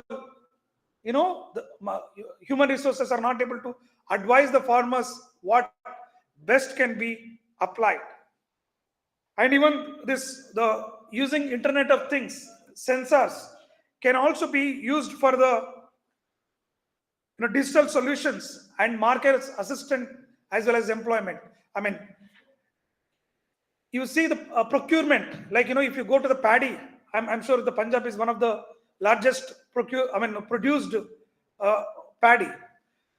The human resources are not able to advise the farmers what best can be applied. And even this, the using Internet of Things, sensors can also be used for the digital solutions and market assistant as well as employment. I mean, you see the procurement, like, if you go to the paddy, I'm sure the Punjab is one of the largest produced paddy.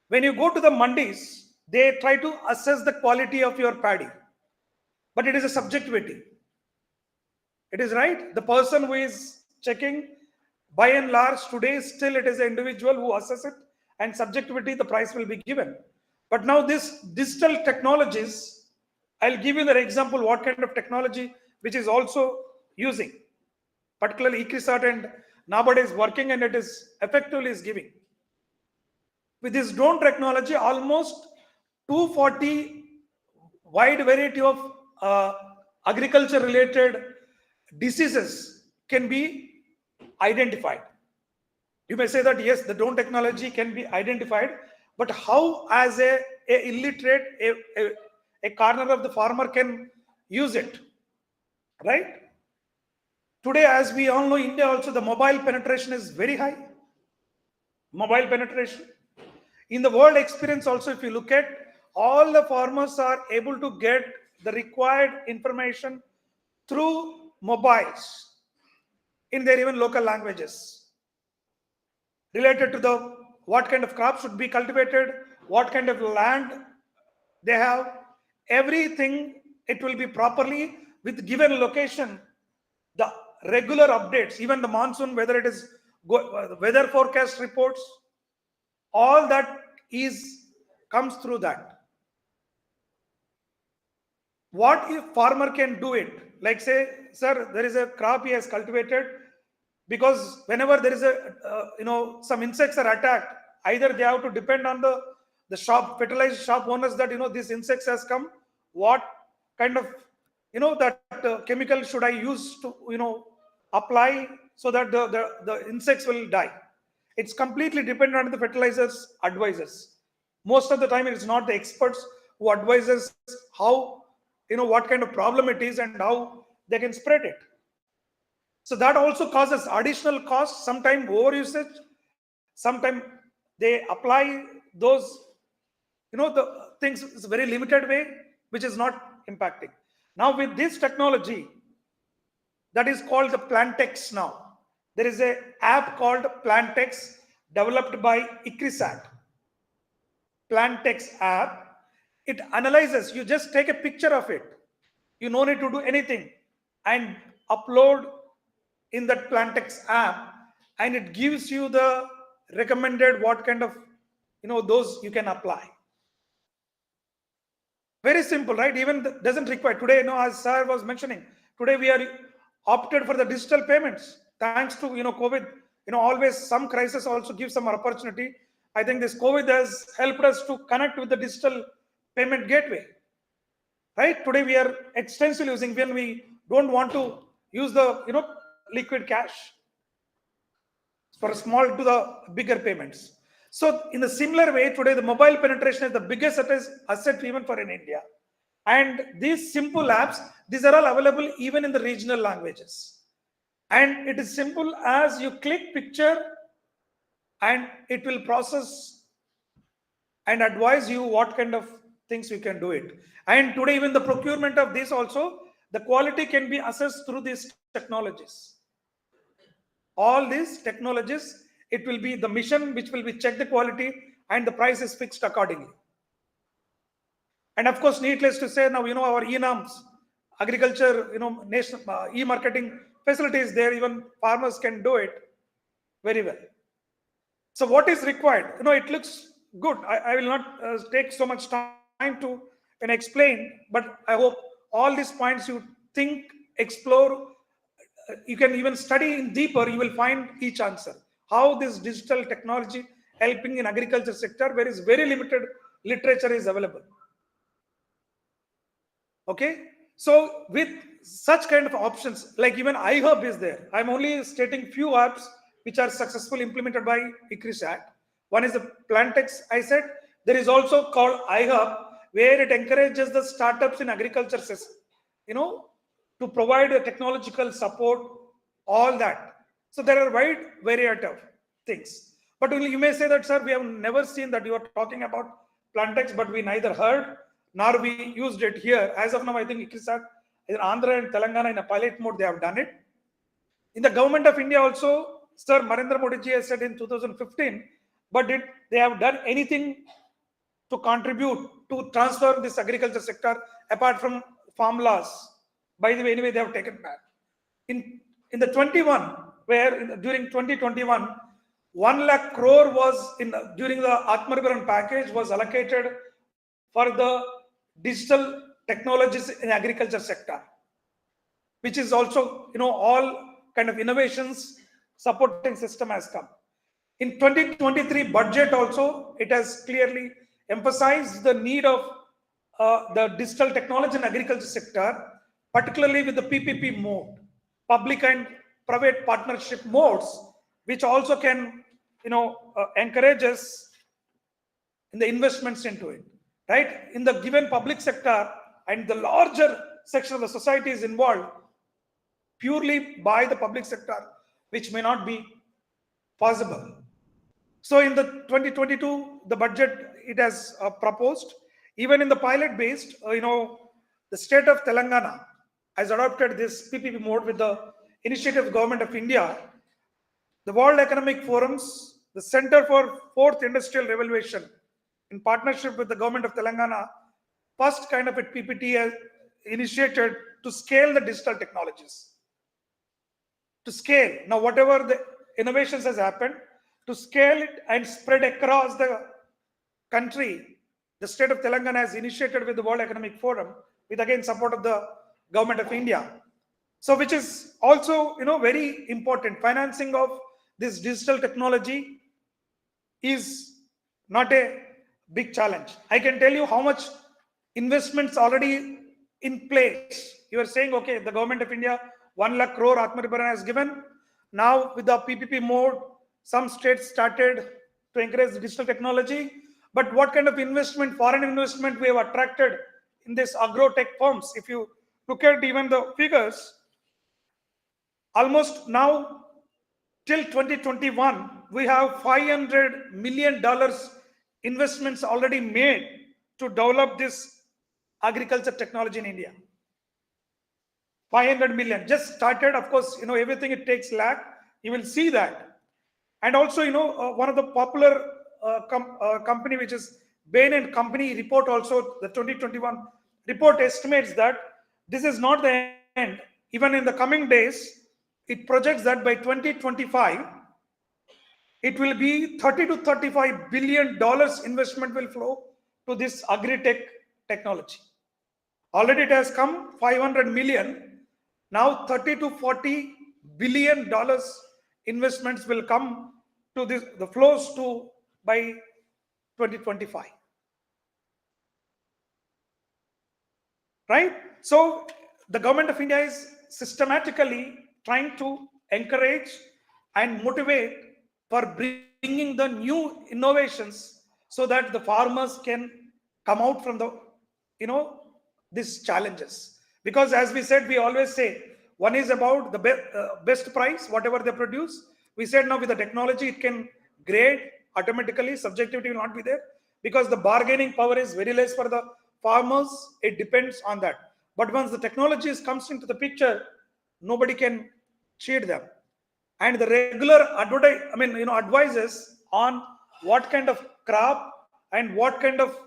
When you go to the mandis, they try to assess the quality of your paddy, but it is a subjectivity. It is right. The person who is checking, by and large, today still it is an individual who assesses it, and subjectivity, the price will be given. But now this digital technologies, I'll give you the example what kind of technology which is also using, particularly ICRISAT and nowadays working, and it is effectively is giving. With this drone technology, almost 240 wide variety of agriculture related diseases can be identified. You may say that yes, the drone technology can be identified, but how as a illiterate, a corner of the farmer can use it, right? Today, as we all know, India also, the mobile penetration is very high. Mobile penetration. In the world experience also, if you look at, all the farmers are able to get the required information through mobiles in their even local languages, related to the what kind of crops should be cultivated, what kind of land they have, everything. It will be properly with given location, the regular updates, even the monsoon, whether it is weather forecast reports, all that is comes through that. What if farmer can do it? Like say, sir, there is a crop he has cultivated, because whenever there is a some insects are attacked, either they have to depend on the shop fertilizer shop owners that this insects has come, what kind of that chemical should I use to apply so that the insects will die. It's completely dependent on the fertilizers advisors. Most of the time it is not the experts who advises how what kind of problem it is and how they can spread it. So that also causes additional costs, sometimes over usage, sometimes they apply those the things is a very limited way, which is not impacting. Now with this technology that is called the Plantex, now there is a app called Plantex developed by ICRISAT. Plantex app, it analyzes, you just take a picture of it, you no need to do anything, and upload in that Plantex app, and it gives you the recommended what kind of those you can apply. Very simple, right? Even doesn't require today, as sir was mentioning, today we are opted for the digital payments. Thanks to, COVID, always some crisis also gives some opportunity. I think this COVID has helped us to connect with the digital payment gateway, right? Today we are extensively using when we don't want to use the, liquid cash for small to the bigger payments. So in the similar way, today the mobile penetration is the biggest asset even for in India. And these simple apps, these are all available even in the regional languages. And it is simple as you click picture and it will process and advise you what kind of things you can do it. And today, even the procurement of this also, the quality can be assessed through these technologies. All these technologies, it will be the mission which will be check the quality and the price is fixed accordingly. And of course, needless to say, now, our ENAMs, agriculture, national e-marketing facilities there, even farmers can do it very well. So what is required? It looks good. I will not take so much time to explain, but I hope all these points you think, explore, you can even study in deeper, you will find each answer. How this digital technology helping in agriculture sector where is very limited literature is available. Okay, so with such kind of options, like even iHub is there. I'm only stating few apps which are successfully implemented by ICRISAT. One is the Plantex, I said. There is also called iHub, where it encourages the startups in agriculture, to provide a technological support, all that. So there are wide variety of things. But you may say that, sir, we have never seen that you are talking about Plantex, but we neither heard nor we used it here. As of now, I think ICRISAT, in Andhra and Telangana in a pilot mode, they have done it. In the government of India also, Sir Narendra Modi ji has said in 2015, but they have done anything to contribute to transform this agriculture sector apart from farm laws? By the way, anyway, they have taken back. In the 21, where during 2021, 1 lakh crore was during the Atmanirbhar package was allocated for the digital technologies in agriculture sector, which is also, all kind of innovations supporting system has come. In 2023 budget also, it has clearly emphasized the need of the digital technology in agriculture sector, particularly with the PPP mode, public and private partnership modes, which also can, encourage us in the investments into it, right? In the given public sector and the larger section of the society is involved purely by the public sector, which may not be possible. So in the 2022, the budget, it has proposed, even in the pilot based, the state of Telangana has adopted this PPP mode with the initiative of Government of India. The World Economic Forum's, the Center for Fourth Industrial Revolution, in partnership with the Government of Telangana, first kind of a PPT has initiated to scale the digital technologies. To scale. Now, whatever the innovations has happened, to scale it and spread across the country, the state of Telangana has initiated with the World Economic Forum, with again support of the Government of India. So, which is also, very important. Financing of this digital technology is not a big challenge. I can tell you how much investments already in place. You are saying, okay, the Government of India, 1 lakh crore Atmanirbhar has given. Now with the PPP mode, some states started to encourage digital technology. But what kind of investment, foreign investment we have attracted in this agro-tech firms? If you look at even the figures, almost now till 2021, we have $500 million investments already made to develop this agriculture technology in India. 500 million just started. Of course, everything it takes lag. You will see that. And also, one of the popular company, which is Bain & Company report, also the 2021 report estimates that this is not the end. Even in the coming days, it projects that by 2025, it will be $30 to $35 billion investment will flow to this agri-tech technology. Already it has come 500 million. Now 30 to 40 billion dollars investments will come to this, the flows to by 2025. Right? So the government of India is systematically trying to encourage and motivate for bringing the new innovations so that the farmers can come out from the, these challenges. Because as we said, we always say, one is about the best price, whatever they produce. We said now with the technology, it can grade automatically, subjectivity will not be there, because the bargaining power is very less for the farmers. It depends on that. But once the technology comes into the picture, nobody can cheat them. And the regular advices on what kind of crop and what kind of,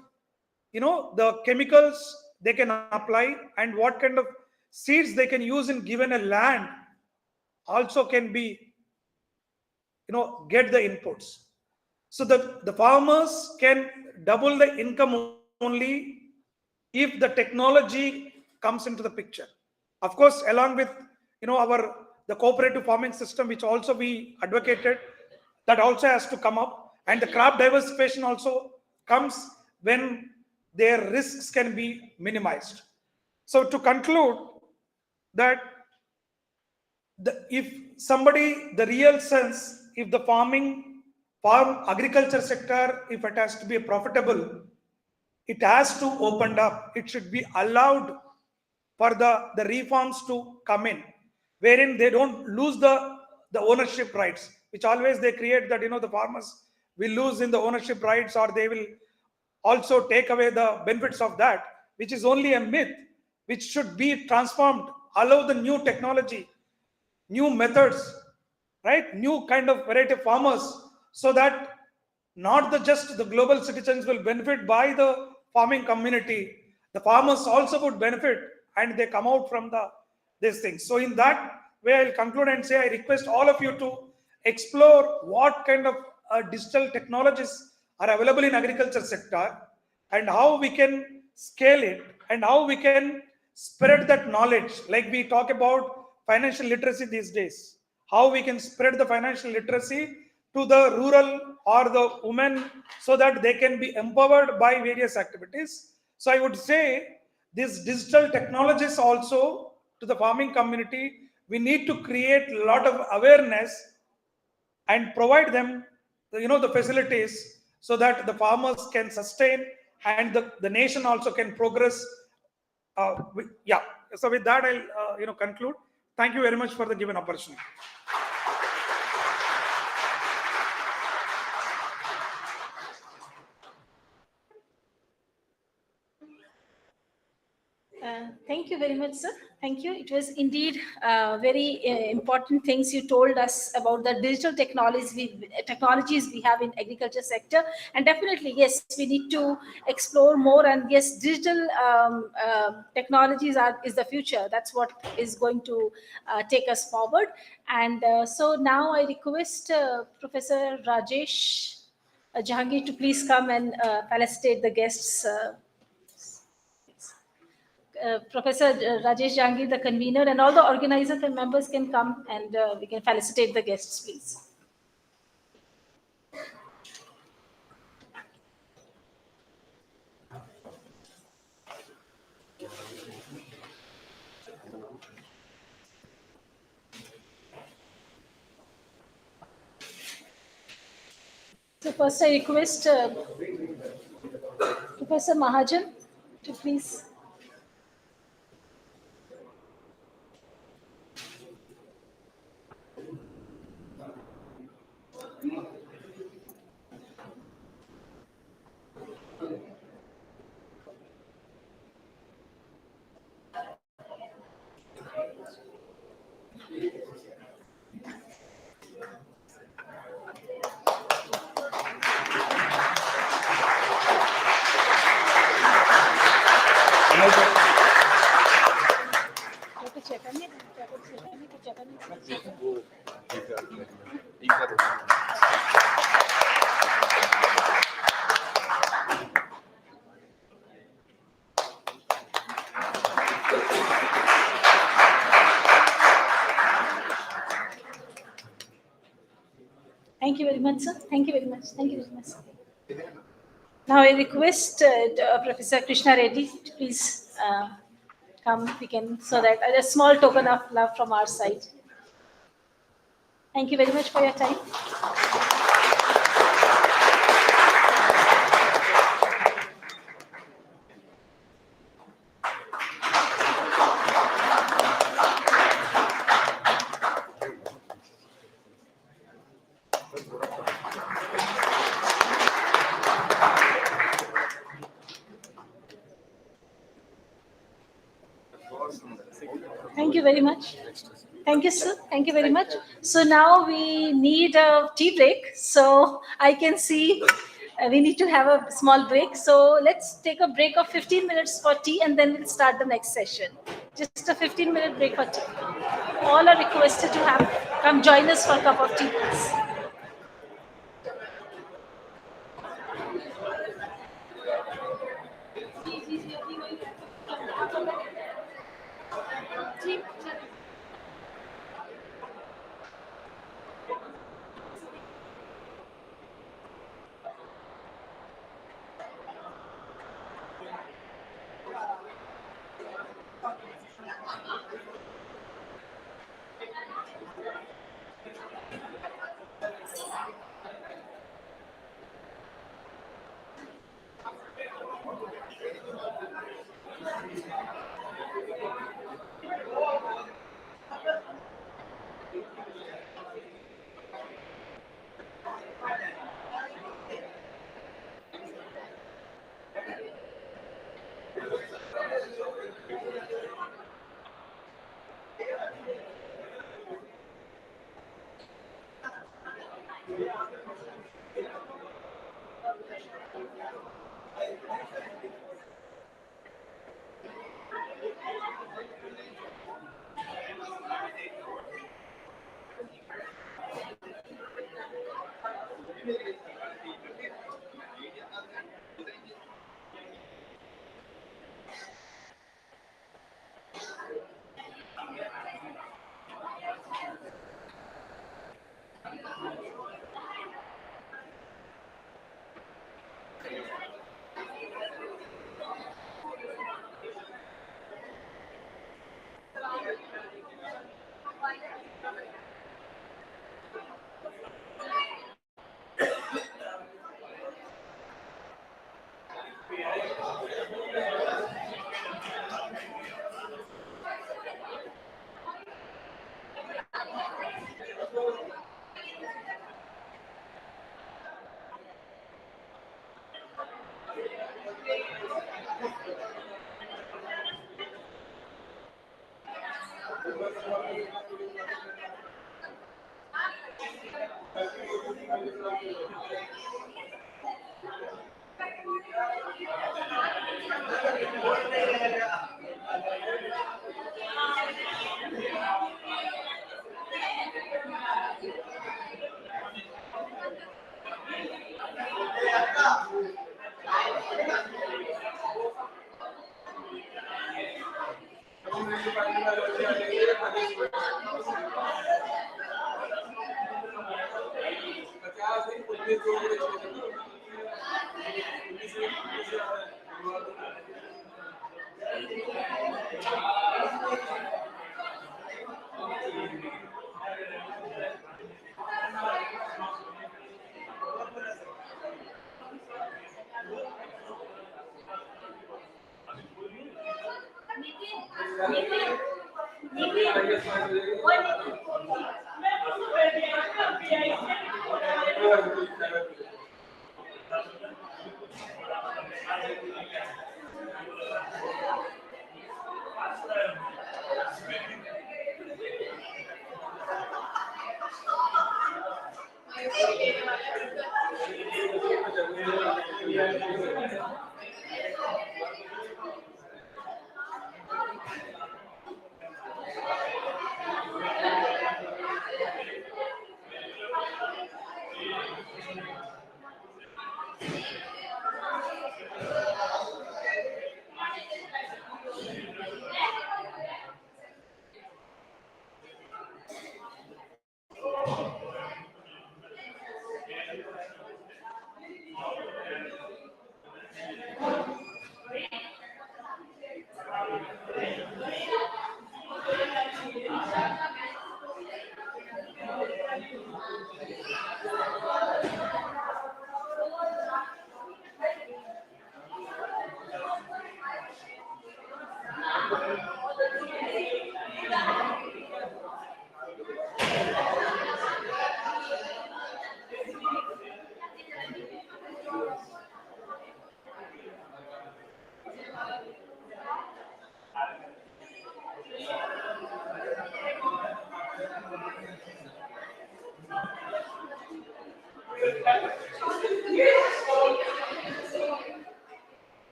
the chemicals they can apply and what kind of seeds they can use in given a land also can be, get the inputs. So the farmers can double the income only if the technology comes into the picture. Of course, along with, the cooperative farming system, which also we advocated, that also has to come up. And the crop diversification also comes when their risks can be minimized. So to conclude, that if somebody, the real sense, if the farm agriculture sector, if it has to be profitable, it has to open up. It should be allowed for the reforms to come in, wherein they don't lose the ownership rights, which always they create that, the farmers will lose in the ownership rights, or they will also take away the benefits of that, which is only a myth, which should be transformed, allow the new technology, new methods, right? New kind of variety of farmers, so that not just the global citizens will benefit by the farming community, the farmers also would benefit, and they come out from these things. So in that way, I'll conclude and say, I request all of you to explore what kind of digital technologies are available in agriculture sector, and how we can scale it, and how we can spread that knowledge. Like we talk about financial literacy these days, how we can spread the financial literacy to the rural or the women, so that they can be empowered by various activities. So I would say these digital technologies also to the farming community, we need to create a lot of awareness and provide them the facilities, so that the farmers can sustain and the nation also can progress. Yeah. So with that, I'll conclude. Thank you very much for the given opportunity. Thank you very much, sir. Thank you. It was indeed very important things you told us about the digital technologies we have in agriculture sector. And definitely, yes, we need to explore more. And yes, digital technologies is the future. That's what is going to take us forward. And so now I request Professor Rajesh Jahangir to please come and felicitate the guests. Professor Rajesh Jahangir, the convener, and all the organizers and members can come, and we can felicitate the guests, please. So first I request Professor Mahajan to please. Thank you very much, sir. Thank you very much. Thank you very much. Now I request Professor Krishna Reddy to please come. We can, so that a small token of love from our side. Thank you very much for your time. Thank you very much. Thank you, sir. Thank you very much. So now we need a tea break. So I can see we need to have a small break. So let's take a break of 15 minutes for tea and then we'll start the next session. Just a 15-minute break for tea. All are requested to come join us for a cup of tea, please.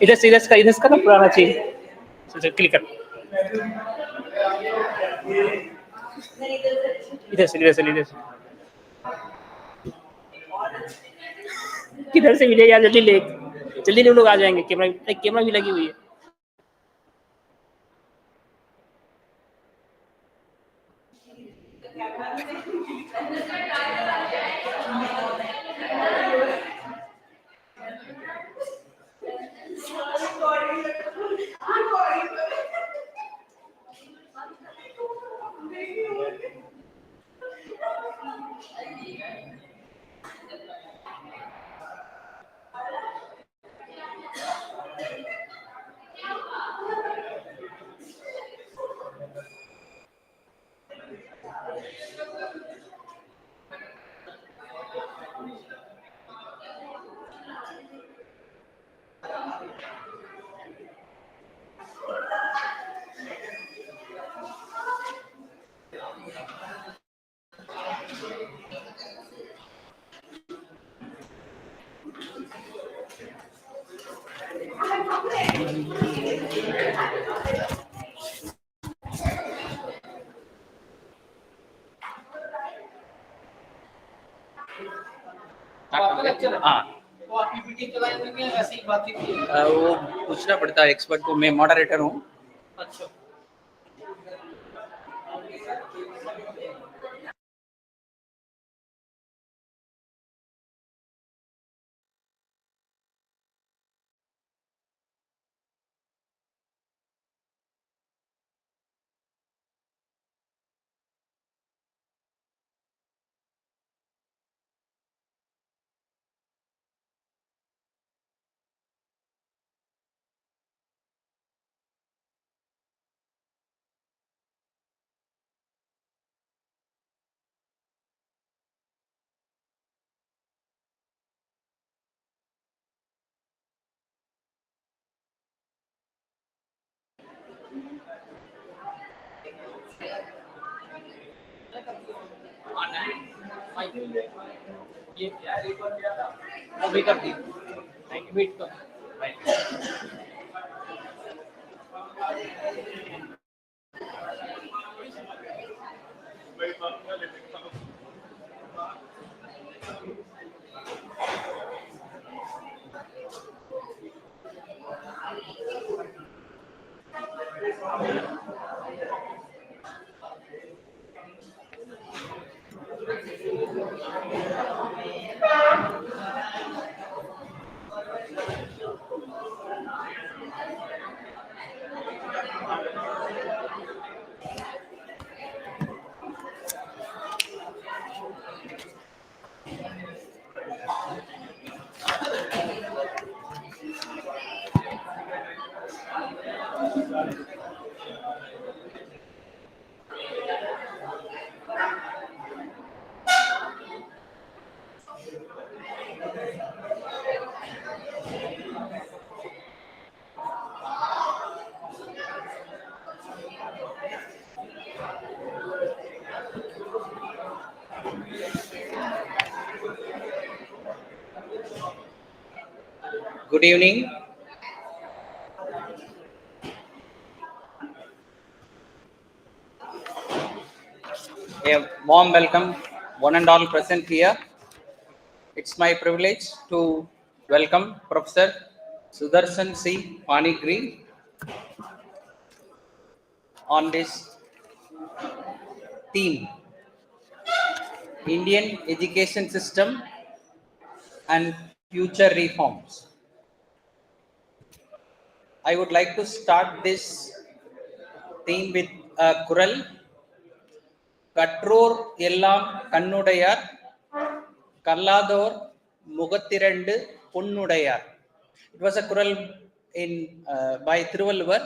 इधर से इधर का ना पुराना चीज click कर, इधर से किधर से मिले यार, जल्दी लोग आ जाएंगे। कैमरा भी लगी हुई है। हाँ, वो पूछना पड़ता है एक्सपर्ट को। मैं मॉडरेटर हूँ। अच्छा, वो भी कर दी। वेट कर। Good evening. A warm welcome, one and all present here. It's my privilege to welcome Professor Sudarshan C. Panigri on this theme, Indian Education System and Future Reforms. I would like to start this theme with a kural. கற்றோர் எல்லாம் கண்ணுடையார், கல்லாதோர் முகத்திரண்டு பொன்னுடையார். It was a kural in by Thiruvalluvar.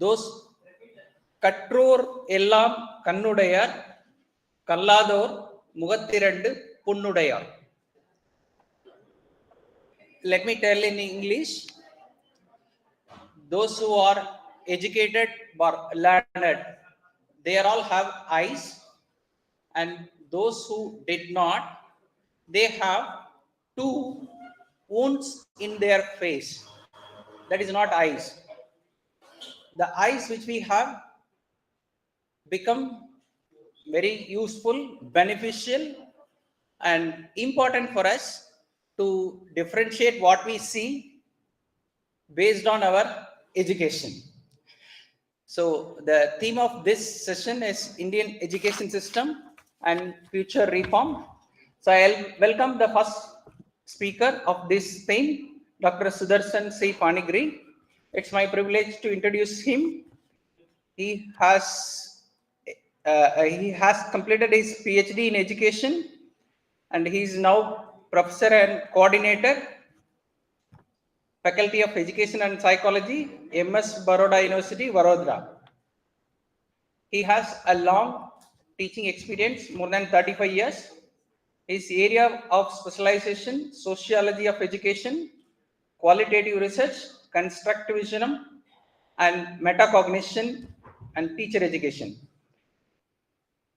Those கற்றோர் எல்லாம் கண்ணுடையார், கல்லாதோர் முகத்திரண்டு பொன்னுடையார். Let me tell in English. Those who are educated or learned, they all have eyes, and those who did not, they have two wounds in their face. That is not eyes. The eyes which we have become very useful, beneficial, and important for us to differentiate what we see based on our education. So the theme of this session is Indian education system and future reform. So I'll welcome the first speaker of this theme, Dr. Sudarshan C. Panigri. It's my privilege to introduce him. He has completed his PhD in education, and he is now professor and coordinator, Faculty of Education and Psychology, MS Baroda University, Vadodara. He has a long teaching experience, more than 35 years. His area of specialization, sociology of education, qualitative research, constructivism, and metacognition, and teacher education.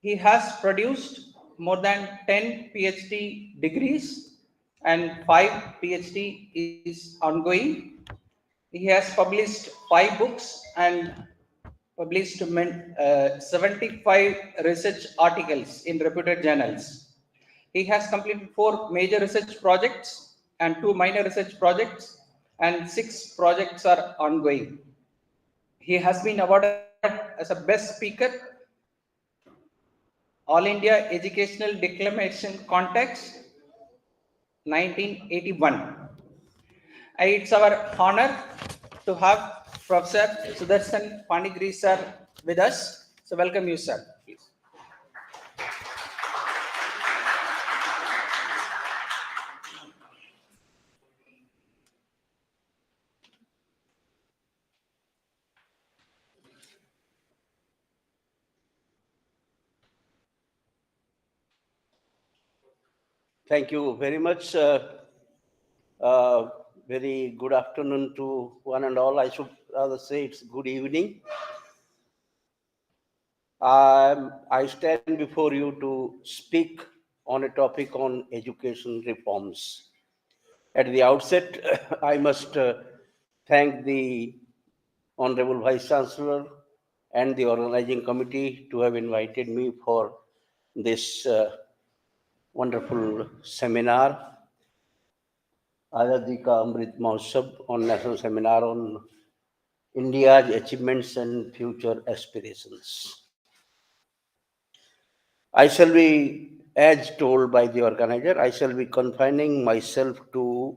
He has produced more than 10 PhD degrees, and 5 PhD is ongoing. He has published 5 books and published 75 research articles in reputed journals. He has completed 4 major research projects and 2 minor research projects, and 6 projects are ongoing. He has been awarded as a best speaker, All India Educational Declamation Contest, 1981. It's our honor to have Professor Sudarshan Panigri sir with us. So welcome you, sir. Please. Thank you very much. Very good afternoon to one and all. I should rather say it's good evening. I stand before you to speak on a topic on education reforms. At the outset, I must thank the Honorable Vice Chancellor and the organizing committee to have invited me for this wonderful seminar, Azadi Ka Amrit Mahotsav, on National Seminar on India's Achievements and Future Aspirations. I shall be, as told by the organizer, I shall be confining myself to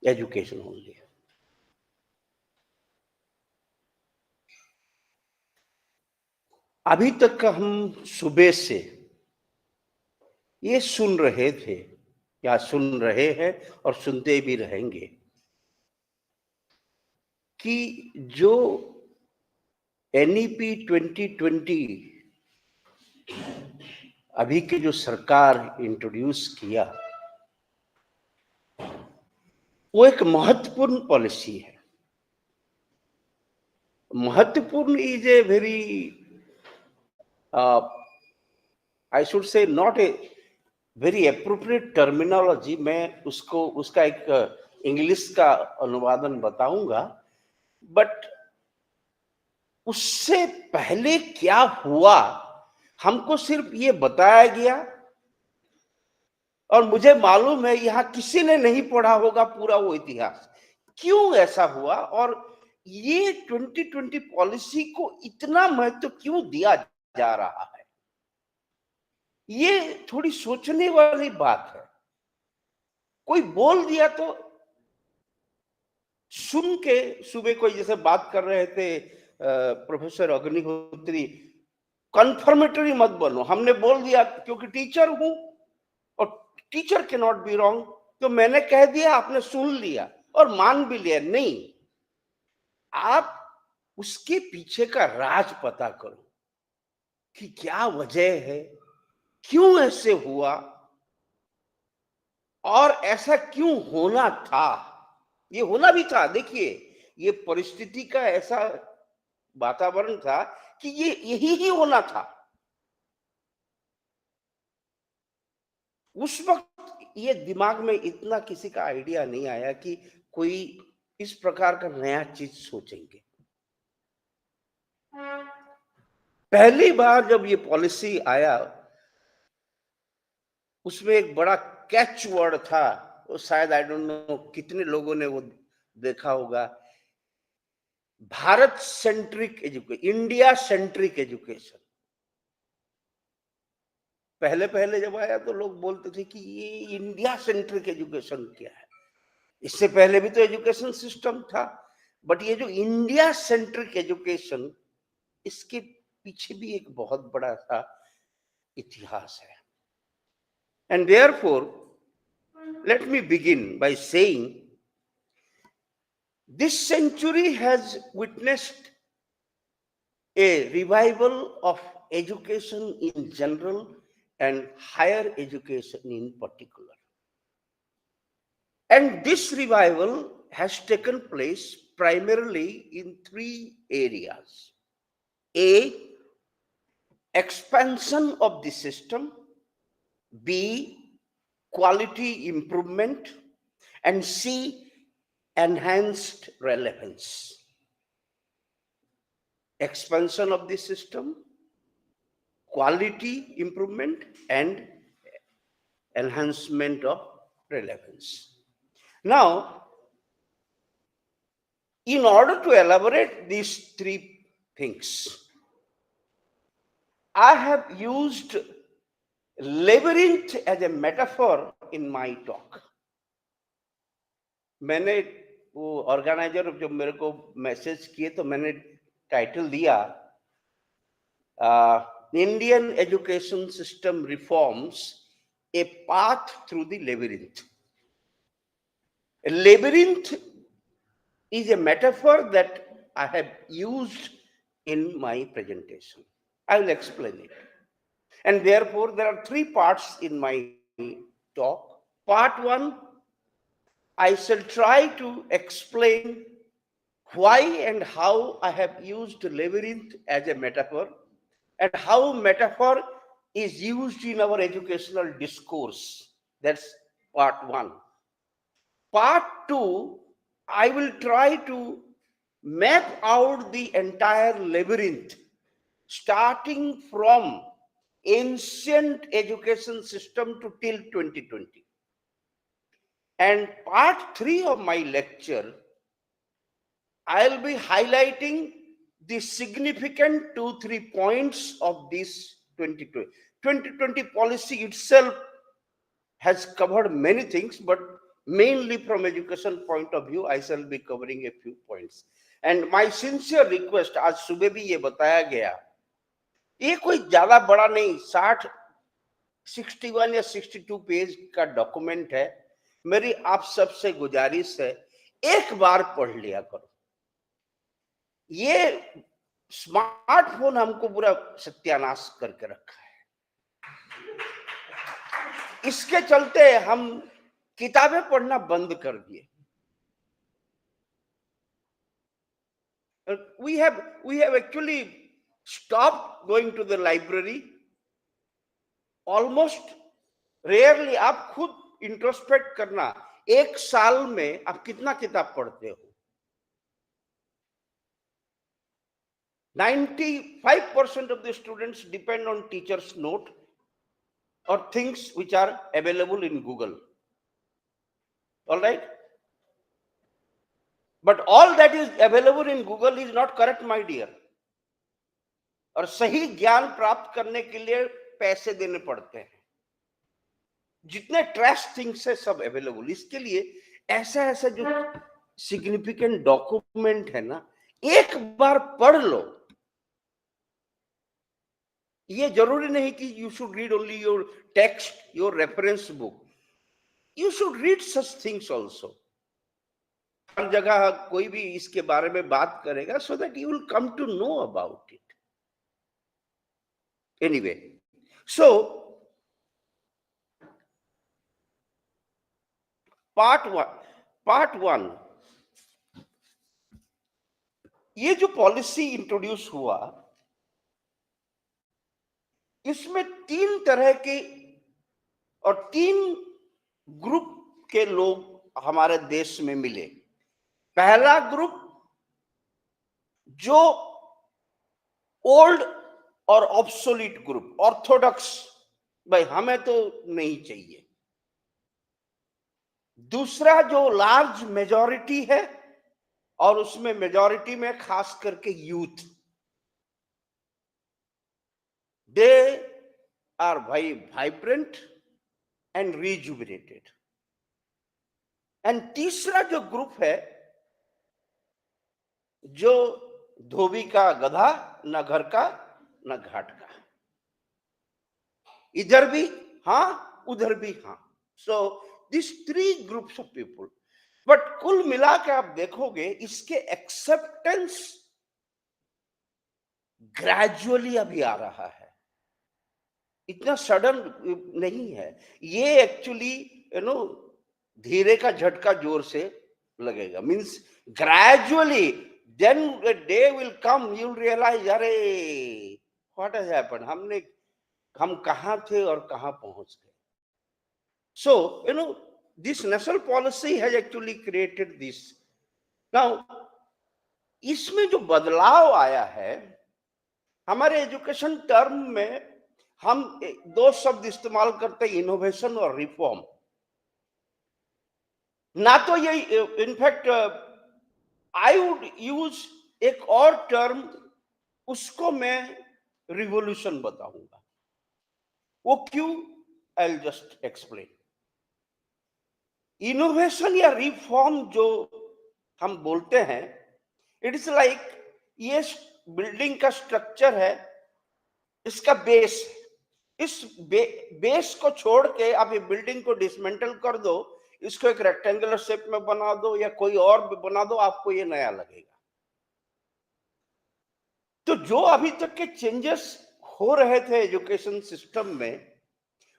education only. अभी तक हम सुबह से ये सुन रहे थे, या सुन रहे हैं और सुनते भी रहेंगे, कि जो NEP 2020 अभी की जो सरकार इंट्रोड्यूस किया, वो एक महत्वपूर्ण पॉलिसी है. महत्वपूर्ण is a very I should say not a very appropriate terminology. मैं उसका एक इंग्लिश का अनुवादन बताऊंगा, बट उससे पहले क्या हुआ हमको सिर्फ ये बताया गया, और मुझे मालूम है यहां किसी ने नहीं पढ़ा होगा पूरा वो इतिहास, क्यों ऐसा हुआ और ये 2020 पॉलिसी को इतना महत्व क्यों दिया जा रहा है. ये थोड़ी सोचने वाली बात है. कोई बोल दिया तो सुन के, सुबह कोई जैसे बात कर रहे थे प्रोफेसर अग्निहोत्री, कन्फर्मेटरी मत बनो। हमने बोल दिया क्योंकि टीचर हूं और teacher can not be wrong, तो मैंने कह दिया, आपने सुन लिया और मान भी लिया। नहीं, आप उसके पीछे का राज पता करो कि क्या वजह है, क्यों ऐसे हुआ और ऐसा क्यों होना था। ये होना भी था। देखिए, ये परिस्थिति का ऐसा वातावरण था कि ये यही ही होना था। उस वक्त ये दिमाग में इतना किसी का आइडिया नहीं आया कि कोई इस प्रकार का नया चीज सोचेंगे। पहली बार जब ये पॉलिसी आया, उसमें एक बड़ा कैच वर्ड था, वो शायद आई डोंट नो कितने लोगों ने वो देखा होगा, Bharat centric education, India centric education. पहले पहले जब आया तो लोग बोलते थे कि ये इंडिया सेंट्रिक एजुकेशन क्या है। इससे पहले भी तो एजुकेशन सिस्टम था, बट ये जो इंडिया सेंट्रिक एजुकेशन, इसके पीछे भी एक बहुत बड़ा सा इतिहास है। And therefore let me begin by saying this century has witnessed a revival of education in general and higher education in particular. And this revival has taken place primarily in three areas. A, expansion of the system. B, quality improvement. And C, enhanced relevance. Expansion of the system, quality improvement, and enhancement of relevance. Now, in order to elaborate these three things, I have used labyrinth as a metaphor in my talk. मैंने वो organiser जब मेरे को message किए तो मैंने title दिया Indian education system reforms, a path through the labyrinth. Labyrinth is a metaphor that I have used in my presentation. I will explain it. And therefore, there are three parts in my talk. Part one, I shall try to explain why and how I have used labyrinth as a metaphor and how metaphor is used in our educational discourse. That's part one. Part two, I will try to map out the entire labyrinth starting from ancient education system to till 2020. And part three of my lecture, I'll be highlighting the significant 2-3 points of this 2020. 2020 policy itself has covered many things, but mainly from education point of view, I shall be covering a few points. And my sincere request, आज सुबह भी ये बताया गया, ये कोई ज्यादा बड़ा नहीं, 61 या 62 पेज का डॉक्यूमेंट है। मेरी आप सबसे गुजारिश है, एक बार पढ़ लिया करो। ये स्मार्टफोन हमको पूरा सत्यानाश करके रखा है। इसके चलते हम किताबें पढ़ना बंद कर दिए। We have actually stopped going to the library. Almost rarely, आप खुद इंट्रोस्पेक्ट करना, एक साल में आप कितना किताब पढ़ते हो? 95% of the students depend on teachers' note or things which are available in Google. All right? But all that is available in Google is not correct, my dear. और सही ज्ञान प्राप्त करने के लिए पैसे देने पड़ते हैं। जितने ट्रैश थिंग्स है सब अवेलेबल। इसके लिए ऐसा ऐसा जो सिग्निफिकेंट डॉक्यूमेंट है ना, एक बार पढ़ लो, ये जरूरी नहीं कि you should read only your text, your reference book, you should read such things also. हर जगह कोई भी इसके बारे में बात करेगा, so that you will come to know about it. Anyway, so part one, ये जो पॉलिसी इंट्रोड्यूस हुआ, इसमें 3 तरह के और 3 ग्रुप के लोग हमारे देश में मिले। पहला ग्रुप जो ओल्ड और ऑब्सोलीट ग्रुप, ऑर्थोडॉक्स, भाई हमें तो नहीं चाहिए। दूसरा जो लार्ज मेजॉरिटी है, और उसमें मेजॉरिटी में खास करके youth, they are vibrant and rejuvenated. And तीसरा जो ग्रुप है, जो धोबी का गधा, न घर का न घाट का, इधर भी हाँ उधर भी हाँ। So this 3 groups of people. But कुल मिला के आप देखोगे, इसके एक्सेप्टेंस ग्रेजुअली अभी आ रहा है, इतना सडन नहीं है ये। एक्चुअली धीरे का झटका जोर से लगेगा, means gradually, then a day will come, you'll realize, अरे what has happened, हम कहाँ थे और कहाँ पहुंच गए। So this national policy has actually created this. Now इसमें जो बदलाव आया है, हमारे एजुकेशन टर्म में हम 2 शब्द इस्तेमाल करते हैं, इनोवेशन और रिफॉर्म। ना तो ये, इनफैक्ट आई वुड यूज एक और टर्म, उसको मैं रिवॉल्यूशन बताऊंगा। वो क्यों, I will just explain. Innovation या रिफॉर्म जो हम बोलते हैं, इट इज लाइक, ये बिल्डिंग का स्ट्रक्चर है, इसका बेस, इस बेस को छोड़ के आप ये बिल्डिंग को डिसमेंटल कर दो, इसको एक रेक्टेंगुलर शेप में बना दो या कोई और भी बना दो, आपको ये नया लगेगा। तो जो अभी तक के चेंजेस हो रहे थे एजुकेशन सिस्टम में,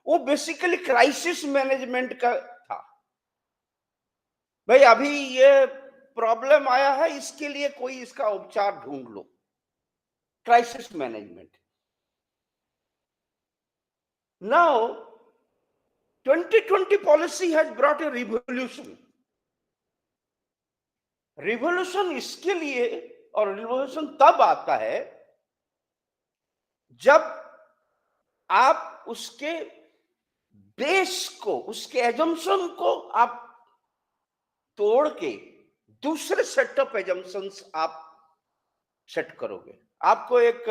वो बेसिकली क्राइसिस मैनेजमेंट का था। भाई अभी ये प्रॉब्लम आया है, इसके लिए कोई इसका उपचार ढूंढ लो, crisis management. Now 2020 policy has brought a revolution. Revolution इसके लिए, और रिवोल्यूशन तब आता है जब आप उसके बेस को, उसके एजम्पशन को आप तोड़ के दूसरे सेट ऑफ एजम्पशंस आप सेट करोगे। आपको एक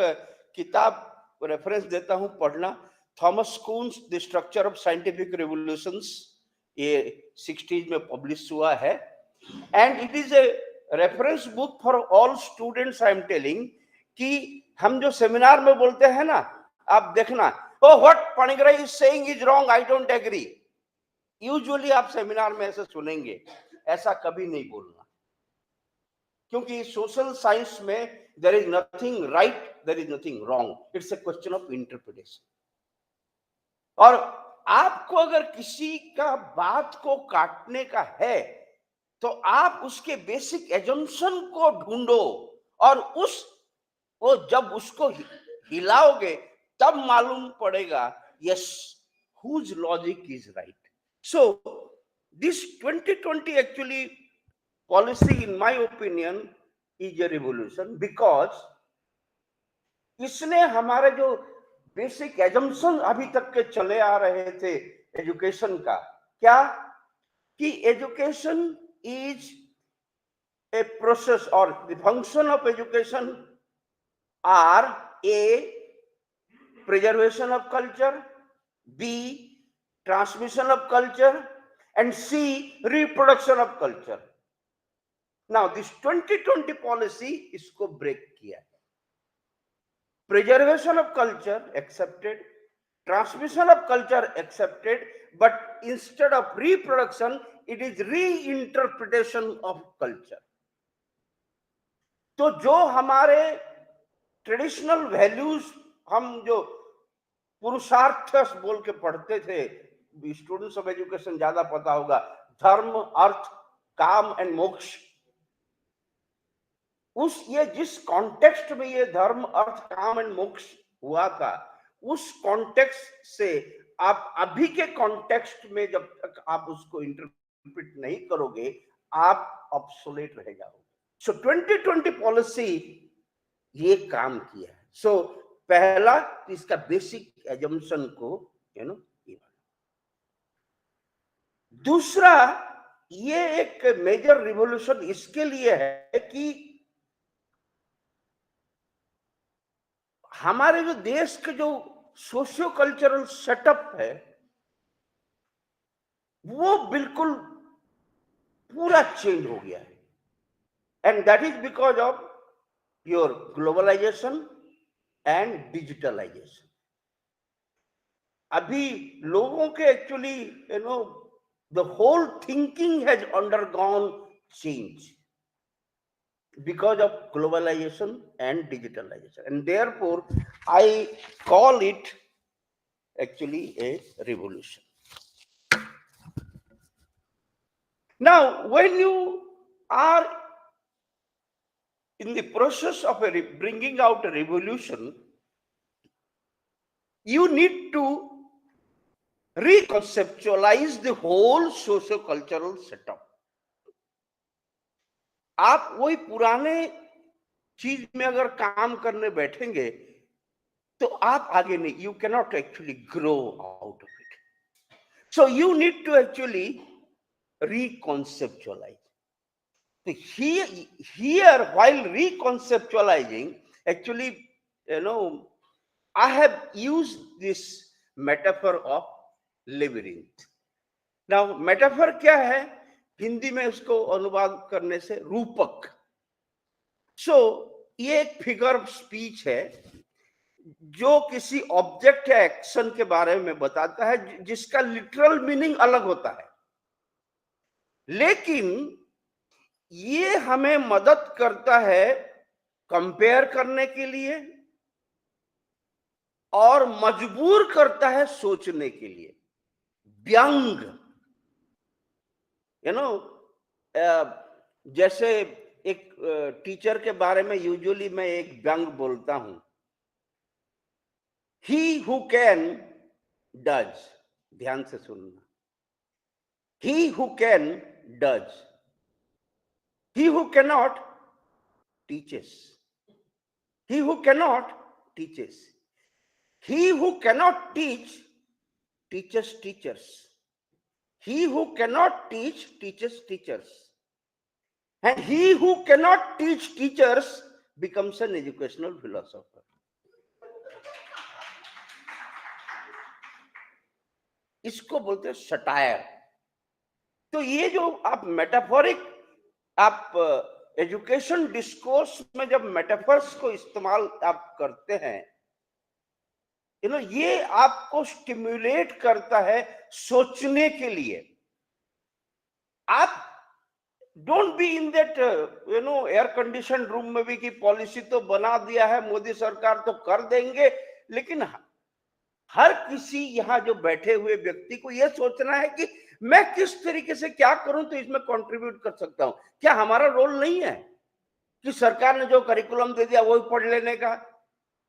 किताब रेफरेंस देता हूं पढ़ना, Thomas Coons, the structure of scientific revolutions, ये 60s में पब्लिश हुआ है, and it is a reference book for all students. I am telling कि हम जो सेमिनार में बोलते हैं ना, आप देखना, oh what Panigrahi is saying is wrong, I don't agree. Usually आप सेमिनार में ऐसे सुनेंगे, ऐसा कभी नहीं बोलना, क्योंकि सोशल साइंस में there is nothing right, there is nothing wrong, it's a question of interpretation. और आपको अगर किसी का बात को काटने का है, तो आप उसके बेसिक एजम्पशन को ढूंढो, और वो जब उसको हिलाओगे तब मालूम पड़ेगा, yes, whose logic is right. So this 2020 actually policy, in my opinion, is a revolution, because इसने हमारे जो बेसिक एजम्पशन अभी तक के चले आ रहे थे एजुकेशन का, क्या कि एजुकेशन इज ए प्रोसेस, और the function of education are a preservation of culture, B transmission of culture, and C reproduction of culture. Now this 2020 policy इसको ब्रेक किया, preservation of culture accepted, transmission of culture accepted, but instead of reproduction, it is reinterpretation of culture. तो जो हमारे traditional values हम जो पुरुषार्थ बोल के पढ़ते थे, स्टूडेंट्स ऑफ एजुकेशन ज्यादा पता होगा, धर्म, अर्थ, काम एंड मोक्ष, ये जिस कॉन्टेक्स्ट में ये धर्म, अर्थ, काम एंड मोक्ष हुआ था, उस कॉन्टेक्स्ट से आप अभी के कॉन्टेक्स्ट में जब तक आप उसको इंटरप्रेट नहीं करोगे, आप ऑब्सोलेट रह जाओगे। सो 2020 पॉलिसी ये काम किया है। सो पहला, इसका बेसिक एजम्पशन को दूसरा, ये एक मेजर रिवॉल्यूशन इसके लिए है कि हमारे जो देश के जो सोशियो कल्चरल सेटअप है वो बिल्कुल पूरा चेंज हो गया है, and that is because of your globalisation and digitalisation. अभी लोगों के actually the whole thinking has undergone change because of globalization and digitalization, and therefore I call it actually a revolution. Now, when you are in the process of bringing out a revolution, you need to reconceptualize the whole socio-cultural setup. आप वही पुराने चीज में अगर काम करने बैठेंगे तो आप आगे नहीं, you cannot actually grow out of it. So you need to actually reconceptualize. So here while reconceptualizing, actually, I have used this metaphor of labyrinth. Now metaphor क्या है, हिंदी में उसको अनुवाद करने से रूपक। सो ये एक फिगर ऑफ स्पीच है जो किसी ऑब्जेक्ट या एक्शन के बारे में बताता है जिसका लिटरल मीनिंग अलग होता है, लेकिन ये हमें मदद करता है कंपेयर करने के लिए और मजबूर करता है सोचने के लिए। व्यंग, जैसे एक टीचर के बारे में यूजुअली मैं एक व्यंग बोलता हूं, ही हु कैन डज, ध्यान से सुनना, he who can does, he who cannot teaches, he who cannot teaches, he who cannot teach teaches teachers, he who cannot teach teaches teachers, and he who cannot teach teachers becomes an educational philosopher. इसको बोलते हैं satire. तो ये जो आप metaphoric, आप education discourse में जब मेटाफर्स को इस्तेमाल आप करते हैं, ये आपको स्टिम्युलेट करता है सोचने के लिए। आप don't be in that air condition room में भी कि पॉलिसी तो बना दिया है मोदी सरकार तो कर देंगे, लेकिन हर किसी यहाँ जो बैठे हुए व्यक्ति को यह सोचना है कि मैं किस तरीके से क्या करूं तो इसमें कंट्रीब्यूट कर सकता हूं। क्या हमारा रोल नहीं है कि सरकार ने जो करिकुलम दे दिया वही पढ़ लेने का,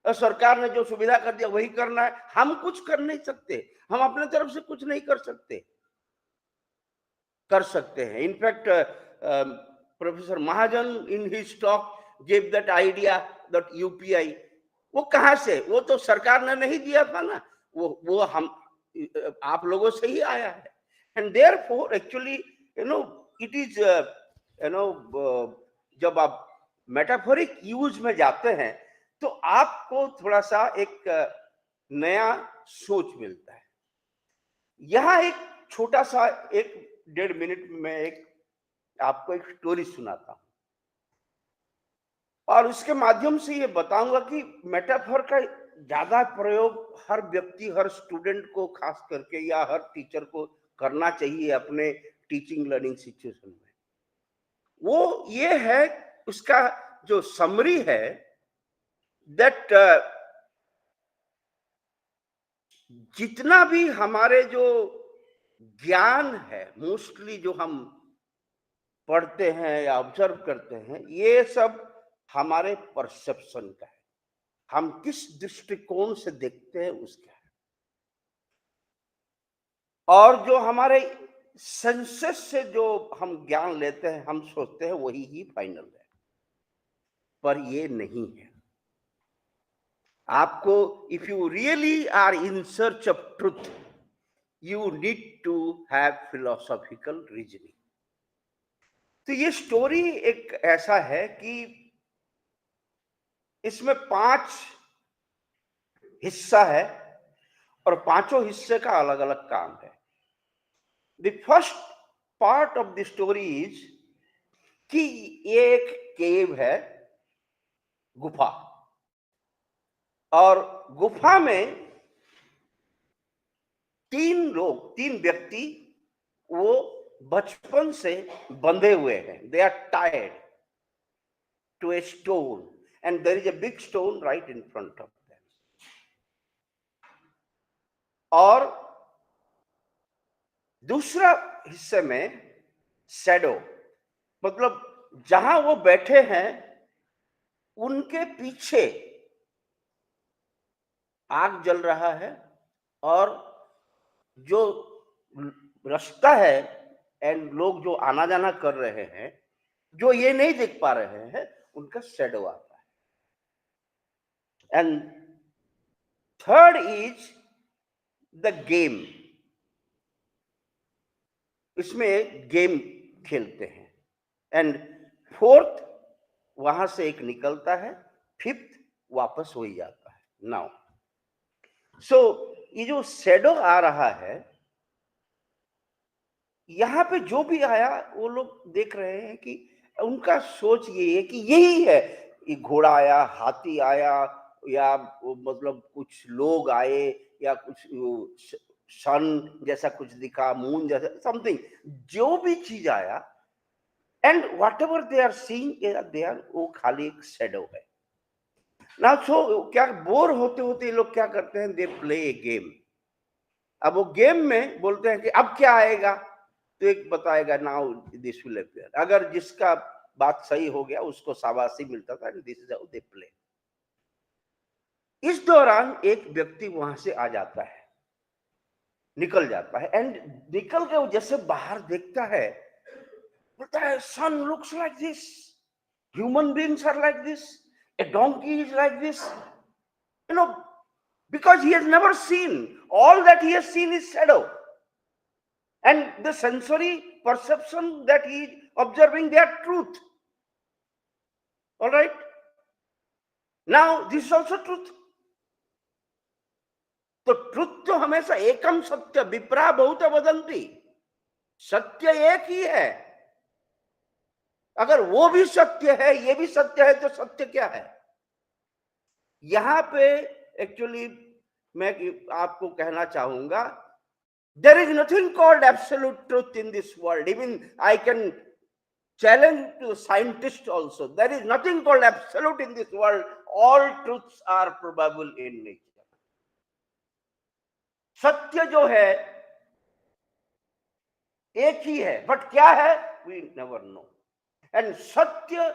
सरकार ने जो सुविधा कर दिया वही करना है? हम कुछ कर नहीं सकते, हम अपने तरफ से कुछ नहीं कर सकते। कर सकते हैं, in fact professor Mahajan in his talk gave that idea that UPI, वो कहां से, वो तो सरकार ने नहीं दिया था ना, वो हम आप लोगों से ही आया है। And therefore actually it is जब आप मेटाफोरिक यूज में जाते हैं तो आपको थोड़ा सा एक नया सोच मिलता है। यहां एक छोटा सा 1-1.5 मिनट में आपको एक स्टोरी सुनाता हूं। और इसके माध्यम से ये बताऊंगा कि मेटाफर का ज्यादा प्रयोग हर व्यक्ति, हर स्टूडेंट को खास करके या हर टीचर को करना चाहिए अपने टीचिंग लर्निंग सिचुएशन में। वो ये है, उसका जो समरी है, दैट जितना भी हमारे जो ज्ञान है, मोस्टली जो हम पढ़ते हैं या ऑब्जर्व करते हैं, ये सब हमारे परसेप्शन का है, हम किस दृष्टिकोण से देखते हैं उसका है। और जो हमारे सेंसेस से जो हम ज्ञान लेते हैं, हम सोचते हैं वही ही फाइनल है, पर ये नहीं है। आपको, if you really are in search of truth, you need to have philosophical reasoning. तो ये स्टोरी एक ऐसा है कि इसमें 5 हिस्सा है और पांचों हिस्से का अलग अलग काम है। The first part of the story is कि ये एक केव है, गुफा, और गुफा में 3 व्यक्ति वो बचपन से बंधे हुए हैं। They are tied to a stone and there is a big stone right in front of them. और दूसरा हिस्से में शैडो, मतलब जहां वो बैठे हैं उनके पीछे आग जल रहा है, और जो रास्ता है एंड लोग जो आना जाना कर रहे हैं, जो ये नहीं देख पा रहे हैं, उनका शैडो आता है। And third is the game, इसमें गेम खेलते हैं। एंड फोर्थ वहां से एक निकलता है, फिफ्थ वापस हो ही जाता है। नाउ सो ये जो शैडो आ रहा है, यहां पे जो भी आया वो लोग देख रहे हैं कि उनका सोच ये है कि यही है, ये घोड़ा आया, हाथी आया, या मतलब कुछ लोग आए, या कुछ सन जैसा कुछ दिखा, मून जैसा समथिंग, जो भी चीज आया, and whatever they are seeing, they are, वो खाली एक शैडो है ना। सो क्या बोर होते होते ये लोग क्या करते हैं, दे प्ले ए गेम। अब वो गेम में बोलते हैं कि अब क्या आएगा, तो एक बताएगा नाउ दिस विल अपीयर। अगर जिसका बात सही हो गया उसको शाबाशी मिलता था, this is how they play. इस दौरान एक व्यक्ति वहां से आ जाता है, निकल जाता है, एंड निकल के वो जैसे बाहर देखता है, बोलता है sun looks like this, human beings are like this, a donkey is like this, you know, because he has never seen, all that he has seen is shadow, and the sensory perception that he is observing, they are truth. All right, now this is also truth. तो truth तो हमेशा एकम सत्य, विप्रा बहुत वदंती, सत्य एक ही है। अगर वो भी सत्य है, ये भी सत्य है, तो सत्य क्या है? यहां पे एक्चुअली मैं आपको कहना चाहूंगा, there is nothing called absolute truth in this world. Even I can challenge to scientists also, there is nothing called absolute in this world, all truths are probable in nature. सत्य जो है एक ही है, but क्या है we never know. And satya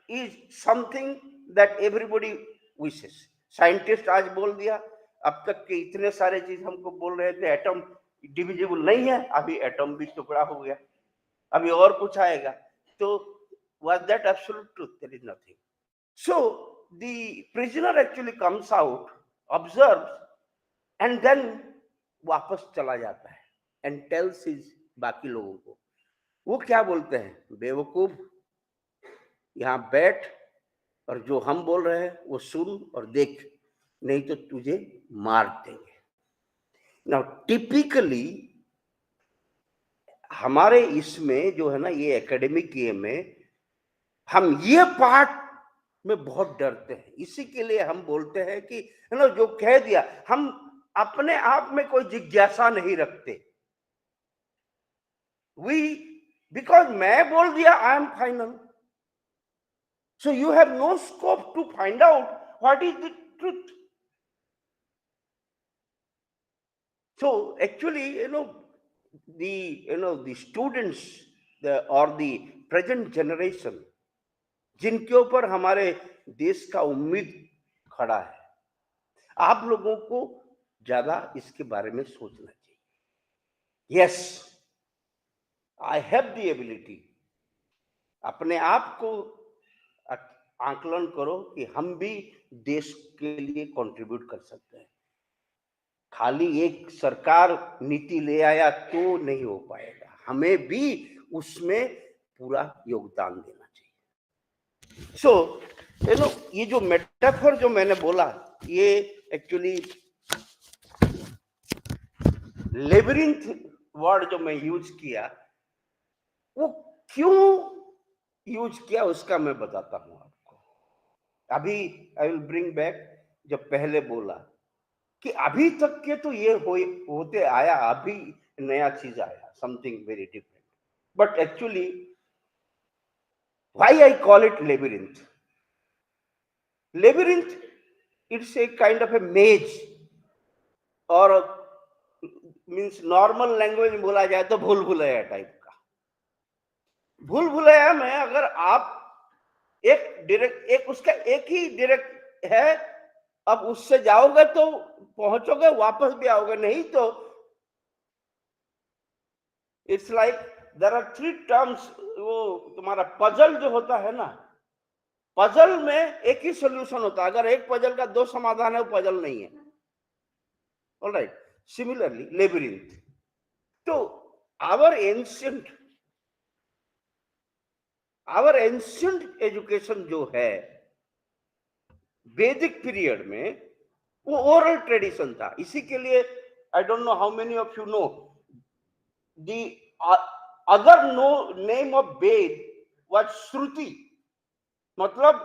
is something that everybody wishes. Scientist आज बोल दिया, अब तक के इतने सारे चीज हमको बोल रहे थे एटम डिविजिबल नहीं है, अभी एटम भी टुकड़ा हो गया, अभी और कुछ आएगा। तो was that absolute truth? There is nothing. So the prisoner actually comes out, observes, and then वापस चला जाता है and tells his बाकी लोगों को। वो क्या बोलते हैं, बेवकूफ, यहां बैठ और जो हम बोल रहे हैं वो सुन और देख, नहीं तो तुझे मार देंगे। नाउ टिपिकली हमारे इसमें जो है ना, ये एकेडमिक ये में हम ये पार्ट में बहुत डरते हैं। इसी के लिए हम बोलते हैं कि जो कह दिया, हम अपने आप में कोई जिज्ञासा नहीं रखते। बिकॉज मैं बोल दिया I am final, so you have no scope to find out what is the truth. So actually, the students, or the present generation, जिनके ऊपर हमारे देश का उम्मीद खड़ा है, आप लोगों को ज्यादा इसके बारे में सोचना चाहिए। Yes, I have the ability. अपने आप को आकलन करो कि हम भी देश के लिए कंट्रीब्यूट कर सकते हैं। खाली एक सरकार नीति ले आया तो नहीं हो पाएगा, हमें भी उसमें पूरा योगदान देना चाहिए। सो ये जो मेटाफर जो मैंने बोला, ये एक्चुअली लेबिरिंथ वर्ड जो मैं यूज किया, वो क्यों यूज किया उसका मैं बताता हूं आपको। अभी आई विल ब्रिंग बैक, जब पहले बोला कि अभी तक के तो ये होते आया, अभी नया चीज आया, something very different. But actually why I call it labyrinth? Labyrinth, it's a kind of a maze, और मींस नॉर्मल लैंग्वेज में बोला जाए तो भूल भुलैया टाइप का। भूल भुलैया में अगर आप उसका एक ही डायरेक्ट है, अब उससे जाओगे तो पहुंचोगे, वापस भी आओगे, नहीं तो it's like there are 3 terms. वो तुम्हारा पजल जो होता है ना, पजल में एक ही सॉल्यूशन होता है, अगर एक पजल का 2 समाधान है वो पजल नहीं है। Alright, similarly labyrinth. तो आवर एंशिएंट एजुकेशन जो है वैदिक पीरियड में, वो ओरल ट्रेडिशन था। इसी के लिए I don't know how many of you know the other name of Veda was Shruti. मतलब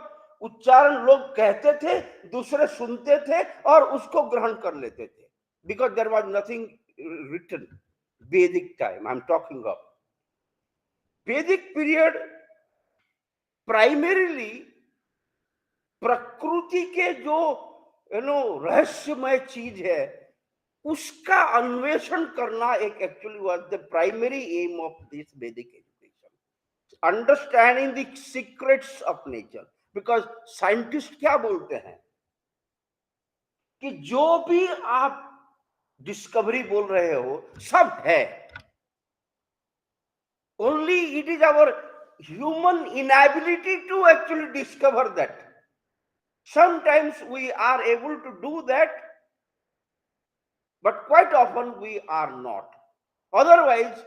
उच्चारण लोग कहते थे, दूसरे सुनते थे और उसको ग्रहण कर लेते थे, because there was nothing written. वैदिक time I am talking of. वैदिक पीरियड प्राइमरीली प्रकृति के जो रहस्यमय चीज है उसका अन्वेषण करना एक actually was the primary aim of this वैदिक education. Understanding the secrets of nature. Because scientist क्या बोलते हैं कि जो भी आप डिस्कवरी बोल रहे हो सब है, only it is our human inability to actually discover that. Sometimes we are able to do that, but quite often we are not. Otherwise,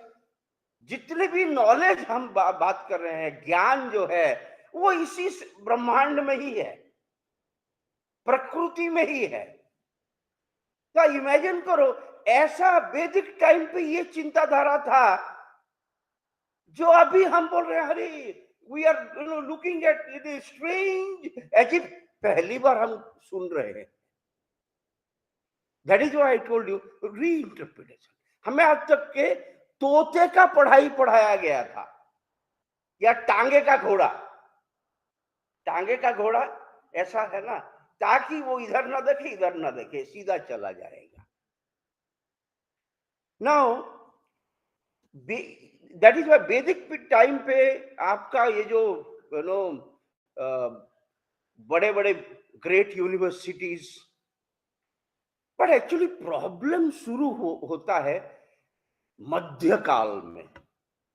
जितने भी नॉलेज हम बात कर रहे हैं, ज्ञान जो है वो इसी ब्रह्मांड में ही है, प्रकृति में ही है। तो इमेजिन करो, ऐसा वैदिक टाइम पे ये चिंताधारा था जो अभी हम बोल रहे हैं, अरे we are looking at it strange, as if पहली बार हम सुन रहे हैं। That is why I told you reinterpretation. हमें आज तक के तोते का पढ़ाया गया था, या टांगे का घोड़ा। टांगे का घोड़ा ऐसा है ना, ताकि वो इधर ना देखे इधर ना देखे, सीधा चला जाएगा। नाउ दैट इज व्हाई वैदिक टाइम पे आपका ये जो बड़े बड़े ग्रेट यूनिवर्सिटीज, पर एक्चुअली प्रॉब्लम शुरू होता है मध्यकाल में।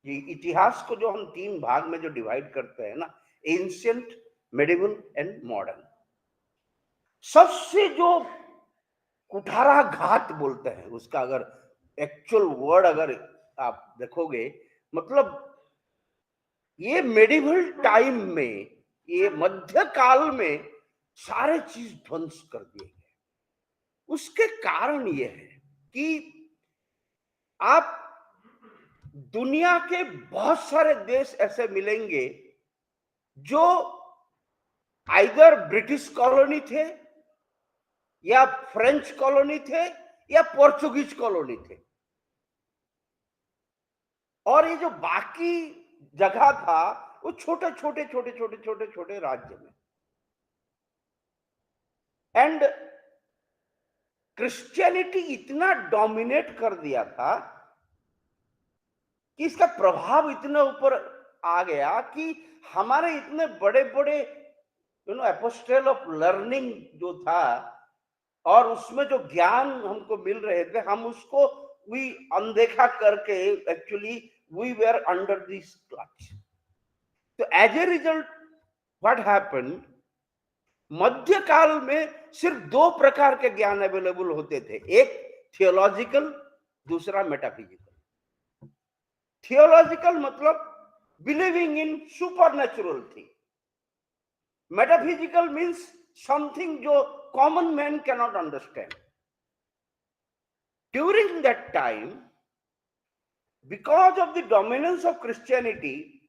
ये इतिहास को जो हम 3 भाग में जो डिवाइड करते हैं ना, एंशिएंट, मेडिवल एंड मॉडर्न, सबसे जो कुठाराघात बोलते हैं उसका अगर एक्चुअल वर्ड अगर आप देखोगे, मतलब ये मेडिवल टाइम में, ये मध्यकाल में सारे चीज ध्वंस कर दिए गए। उसके कारण ये है कि आप दुनिया के बहुत सारे देश ऐसे मिलेंगे जो आइदर ब्रिटिश कॉलोनी थे या फ्रेंच कॉलोनी थे या पोर्चुगीज कॉलोनी थे, और ये जो बाकी जगह था वो छोटे छोटे छोटे छोटे छोटे छोटे राज्य में। एंड क्रिश्चियनिटी इतना डोमिनेट कर दिया था कि इसका प्रभाव इतना ऊपर आ गया कि हमारे इतने बड़े बड़े एपोस्टल ऑफ लर्निंग जो था और उसमें जो ज्ञान हमको मिल रहे थे, हम उसको भी अनदेखा करके actually we were under this clutch. तो as a result what happened, मध्यकाल में सिर्फ दो प्रकार के ज्ञान अवेलेबल होते थे, एक थियोलॉजिकल, दूसरा मेटाफिजिकल। थियोलॉजिकल मतलब believing in supernatural thing, metaphysical means something जो common man cannot understand. During that time, because of the dominance of Christianity,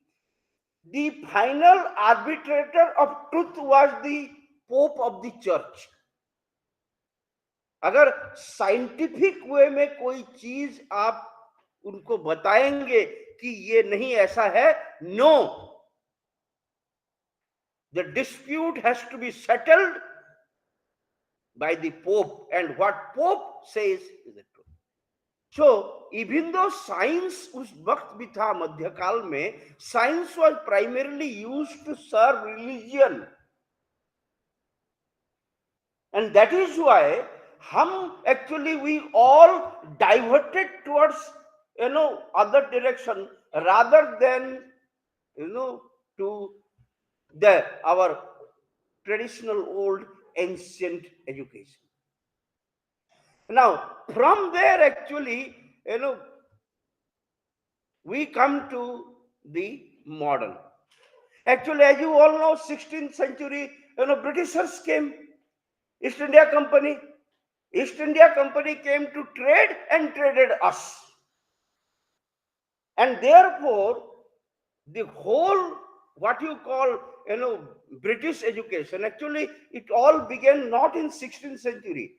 the final arbitrator of truth was the Pope of the Church. अगर scientific way में कोई चीज आप उनको बताएंगे कि ये नहीं ऐसा है, no, the dispute has to be settled by the Pope, and what Pope says is the truth. So even though science उस वक्त भी था मध्यकाल में, science was primarily used to serve religion, and that is why हम actually we all diverted towards other direction rather than to our traditional old ancient education. Now from there actually we come to the modern. Actually, as you all know, 16th century Britishers came, East India Company. East India Company came to trade and traded us, and therefore the whole what you call British education, actually it all began not in 16th century,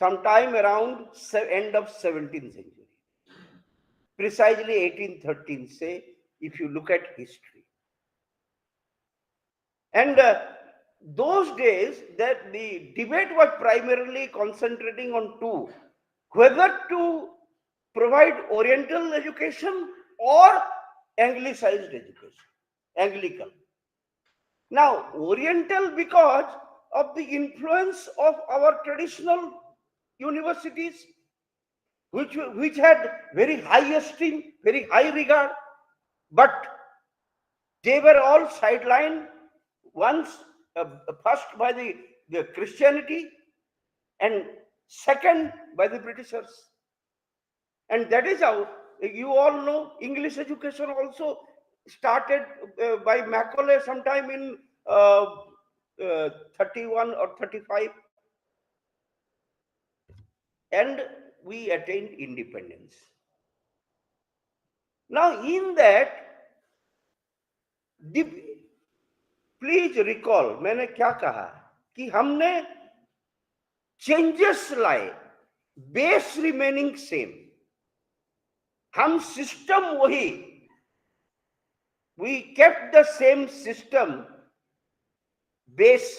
sometime around end of 17th century, precisely 1813 say, if you look at history. And those days that the debate was primarily concentrating on two, whether to provide Oriental education or Anglicized education, Anglican. Now Oriental because of the influence of our traditional universities, which had very high esteem, very high regard, but they were all sidelined once, first by the Christianity and second by the Britishers. And that is how you all know English education also started by Macaulay sometime in 31 or 35, and we attained independence. Now in that, please recall, मैंने क्या कहा कि हमने changes लाए, base remaining same, हम system वही, we kept the same system base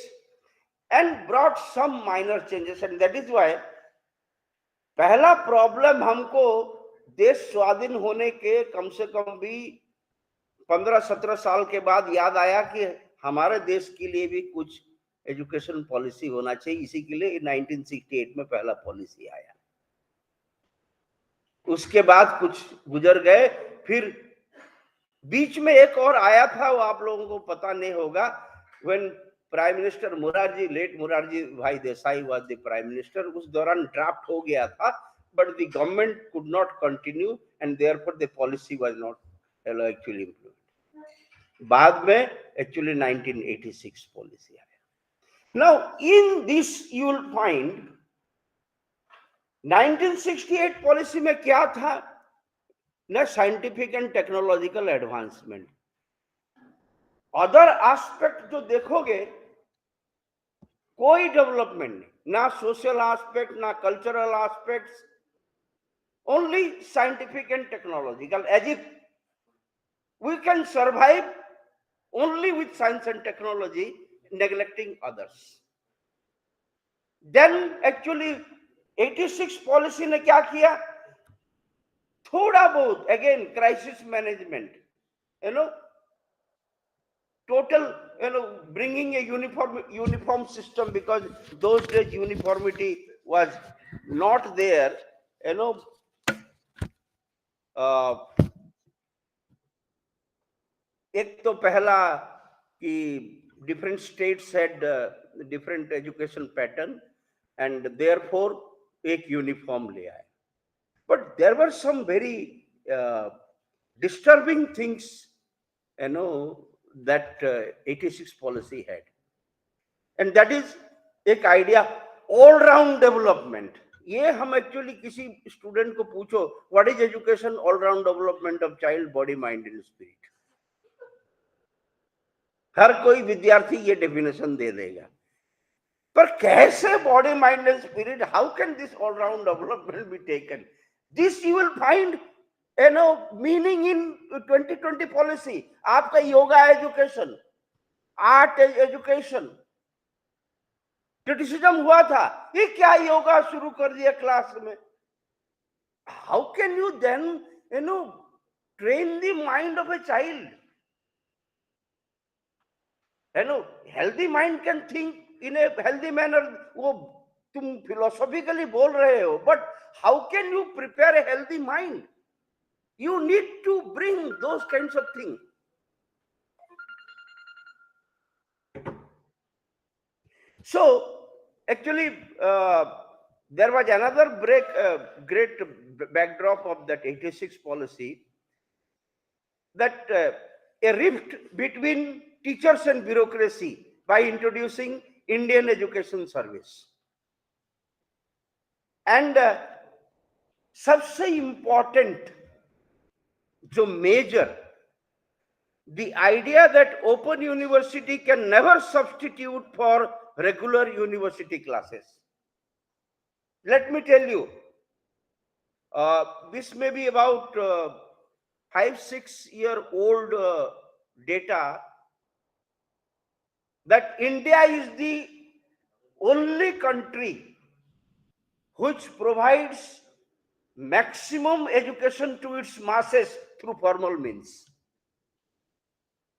and brought some minor changes, and that is why पहला problem हमको देश स्वाधीन होने के कम से कम भी 15-17 साल के बाद याद आया कि हमारे देश के लिए भी कुछ एजुकेशन पॉलिसी होना चाहिए। इसी के लिए 1968 में पहला पॉलिसी आया। उसके बाद कुछ गुजर गए, फिर बीच में एक और आया था, वो आप लोगों को पता नहीं होगा, when prime minister Morarji, late Morarji bhai Desai was the prime minister, उस दौरान ड्राफ्ट हो गया था, but the government could not continue and therefore the policy was not actually implemented. बाद में एक्चुअली 1986 पॉलिसी आया। Now in this you will find 1968 policy में क्या था, न scientific and technological advancement, other aspect जो देखोगे कोई डेवलपमेंट नहीं, ना सोशल एस्पेक्ट, ना cultural aspects, only scientific and technological, as if we can survive only with science and technology, neglecting others. Then actually 86 policy ने क्या किया, थोड़ा बहुत again crisis management, total, bringing a uniform system, because those days uniformity was not there, एक तो पहला कि different states had different education pattern and therefore एक uniform ले आए. But there were some very disturbing things, that 86 policy had, and that is एक idea all round development. ये हम एक्चुअली किसी स्टूडेंट को पूछो what is education, all round development of child body mind and spirit, हर कोई विद्यार्थी ये डेफिनेशन दे देगा. पर कैसे body mind and spirit, how can this all round development be taken? This you will find meaning in 2020 policy. आपका yoga education, art education, criticism हुआ था, ये क्या योगा शुरू कर दिया क्लास में. How can you then train the mind of a child? Healthy mind can think in a healthy manner. वो तुम फिलोसॉफिकली बोल रहे हो, but how can you prepare a healthy mind? You need to bring those kinds of thing. So actually there was another great backdrop of that 86 policy, that a rift between teachers and bureaucracy by introducing Indian Education Service. And सबसे important जो major, the idea that open university can never substitute for regular university classes. Let me tell you, this may be about 5-6 year old data, that India is the only country which provides maximum education to its masses through formal means.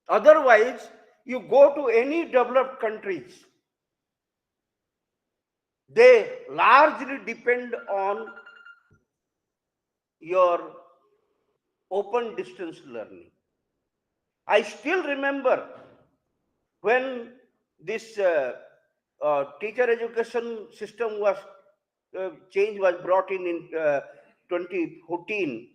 Otherwise, you go to any developed countries, they largely depend on your open distance learning. I still remember when this teacher education system was change was brought in 2014.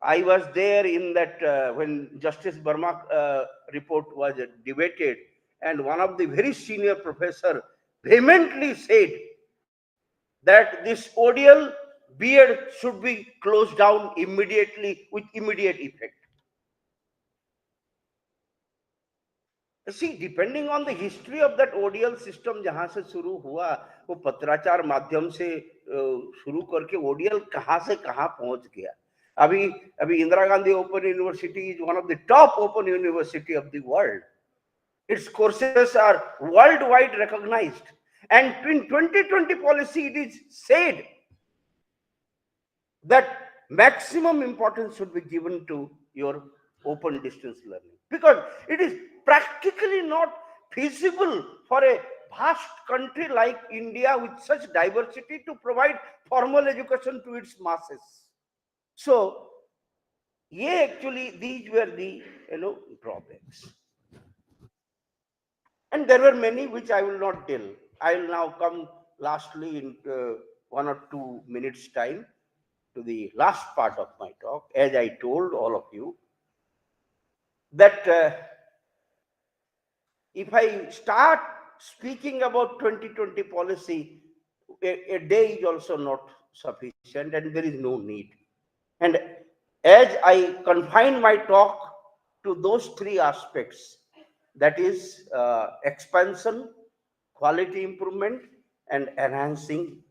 I was there in that when Justice Burma report was debated, and one of the very senior professor vehemently said that this ODL B.Ed should be closed down immediately with immediate effect. See, depending on the history of that ODL system, जहां से शुरू हुआ, वो पत्राचार माध्यम से शुरू करके ODL कहां से कहां पहुंच गया. अभी Indira Gandhi open university is one of the top open university of the world. Its courses are worldwide recognized. And in 2020 policy, it is said that maximum importance should be given to your open distance learning, because it is practically not feasible for a vast country like India with such diversity to provide formal education to its masses. So, these were the drawbacks. And there were many which I will not tell. I will now come lastly in 1 or 2 minutes time to the last part of my talk. As I told all of you, that if I start speaking about 2020 policy, a day is also not sufficient, and there is no need. And as I confine my talk to those 3 aspects, that is expansion, quality improvement, and enhancing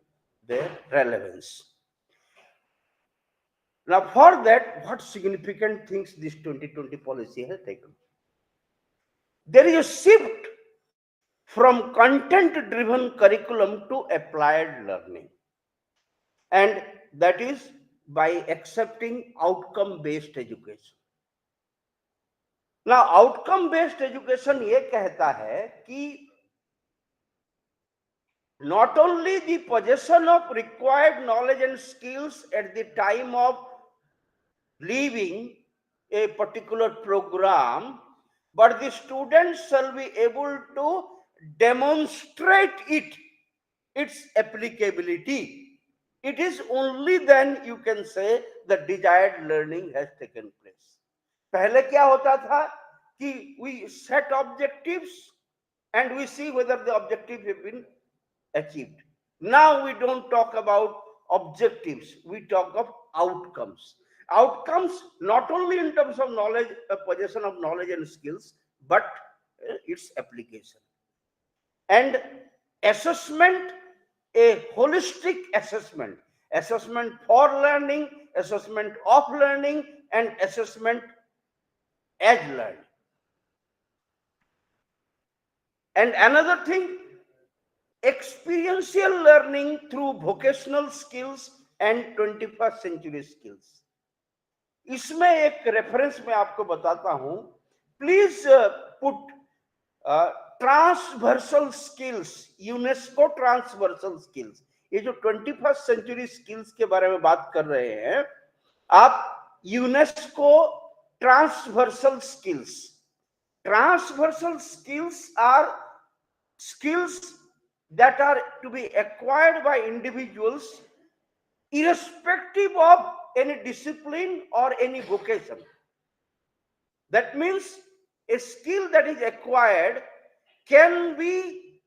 their relevance. Now, for that, what significant things this 2020 policy has taken? There is a shift from content-driven curriculum to applied learning, and that is by accepting outcome-based education. Now, outcome-based education ये कहता है कि not only the possession of required knowledge and skills at the time of leaving a particular program, but the students shall be able to demonstrate its applicability. It is only then you can say the desired learning has taken place. पहले क्या होता था कि we set objectives and we see whether the objectives have been achieved. Now we don't talk about objectives, we talk of outcomes. Outcomes not only in terms of knowledge, possession of knowledge and skills, but its application. And assessment, a holistic assessment, assessment for learning, assessment of learning, and assessment as learning. And another thing, experiential learning through vocational skills and 21st century skills. इसमें एक reference मैं आपको बताता हूं. Please put transversal skills, UNESCO transversal skills. ये जो 21st century skills के बारे में बात कर रहे हैं आप, UNESCO transversal skills. Transversal skills are skills that are to be acquired by individuals irrespective of any discipline or any vocation. That means a skill that is acquired can be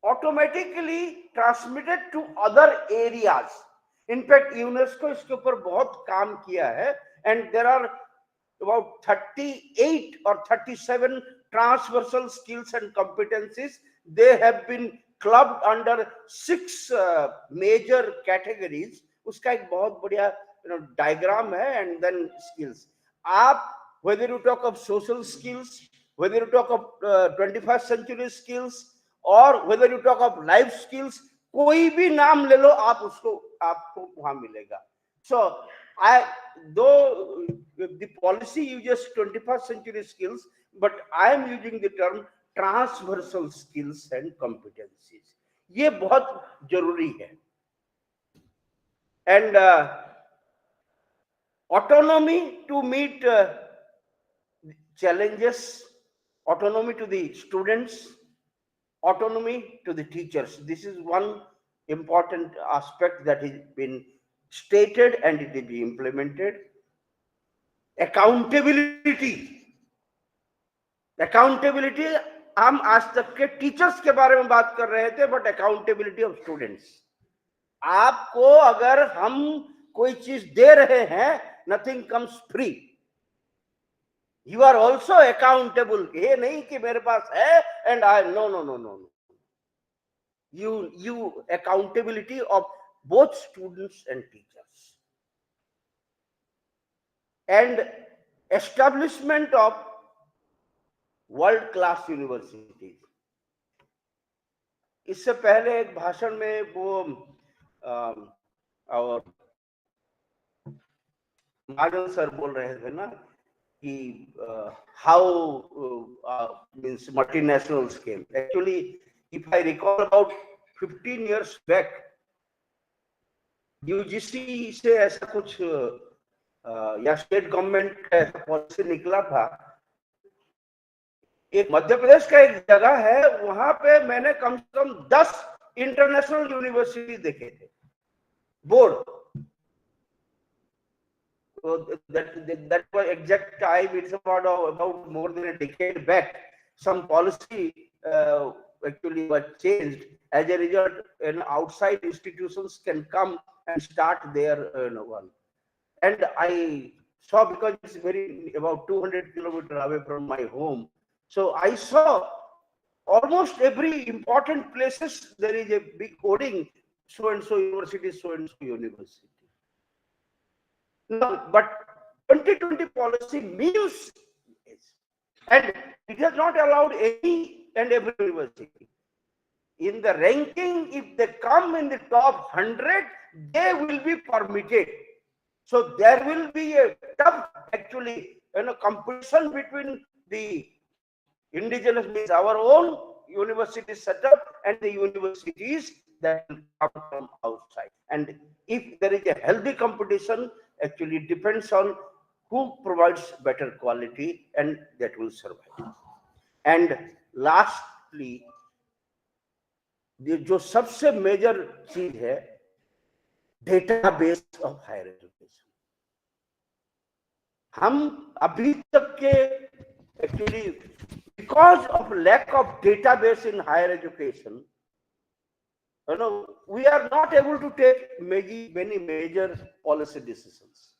automatically transmitted to other areas. In fact, UNESCO इसके ऊपर बहुत काम किया है, and there are about 38 or 37 transversal skills and competencies. They have been clubbed under 6 major categories. उसका एक बहुत बढ़िया diagram है, and then skills. आप, whether you talk of social skills, whether you talk of 21st century skills, or whether you talk of life skills, कोई भी नाम ले लो आप उसको आपको वहां मिलेगा. So though the policy uses 21st century skills, but I am using the term transversal skills and competencies. ये बहुत जरूरी है. And autonomy to meet challenges, autonomy to the students, autonomy to the teachers. This is one important aspect that has been stated and it will be implemented. Accountability. Accountability, हम आज तक के teachers के बारे में बात कर रहे थे, बट अकाउंटेबिलिटी ऑफ स्टूडेंट्स. आपको अगर हम कोई चीज दे रहे हैं, nothing comes free. You are also accountable. ये नहीं कि मेरे पास है and I, no no no no. You accountability of both students and teachers. And establishment of world class universities. इससे पहले एक भाषण में वो और महाजन सर बोल रहे थे ना कि how means multinationals came. Actually, if I recall, about 15 years back, UGC से ऐसा कुछ या स्टेट गवर्नमेंट का ऐसा पॉलिसी निकला था. एक मध्य प्रदेश का एक जगह है, वहां पे मैंने कम से कम 10 इंटरनेशनल यूनिवर्सिटी देखे थे, board. That was exact time. It's about more than a decade back. Some policy actually was changed. As a result, outside institutions can come and start their one. And I saw, because it's about 200 kilometers away from my home, So I saw almost every important places there is a big hoarding, so and so university, so and so university. No, but 2020 policy means this. And it has not allowed any and every university. In the ranking, if they come in the top 100, they will be permitted. So there will be a tough, actually, competition between the indigenous, means our own university setup, and the universities that will come from outside. And if there is a healthy competition, actually it depends on who provides better quality, and that will survive. And lastly, जो सबसे major चीज है, database of higher education. हम अभी तक के actually because of lack of database in higher education, we are not able to take many major policy decisions.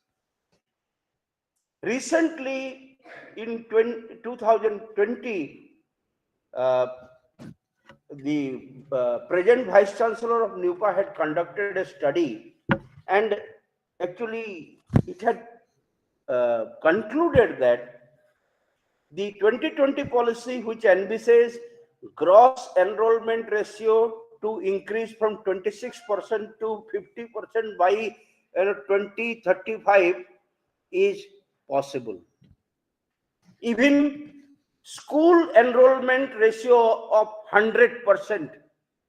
Recently, in 2020, the present Vice Chancellor of NUPA had conducted a study, and actually it had concluded that the 2020 policy, which envisages gross enrollment ratio to increase from 26% to 50% by 2035, is possible. Even school enrollment ratio of 100%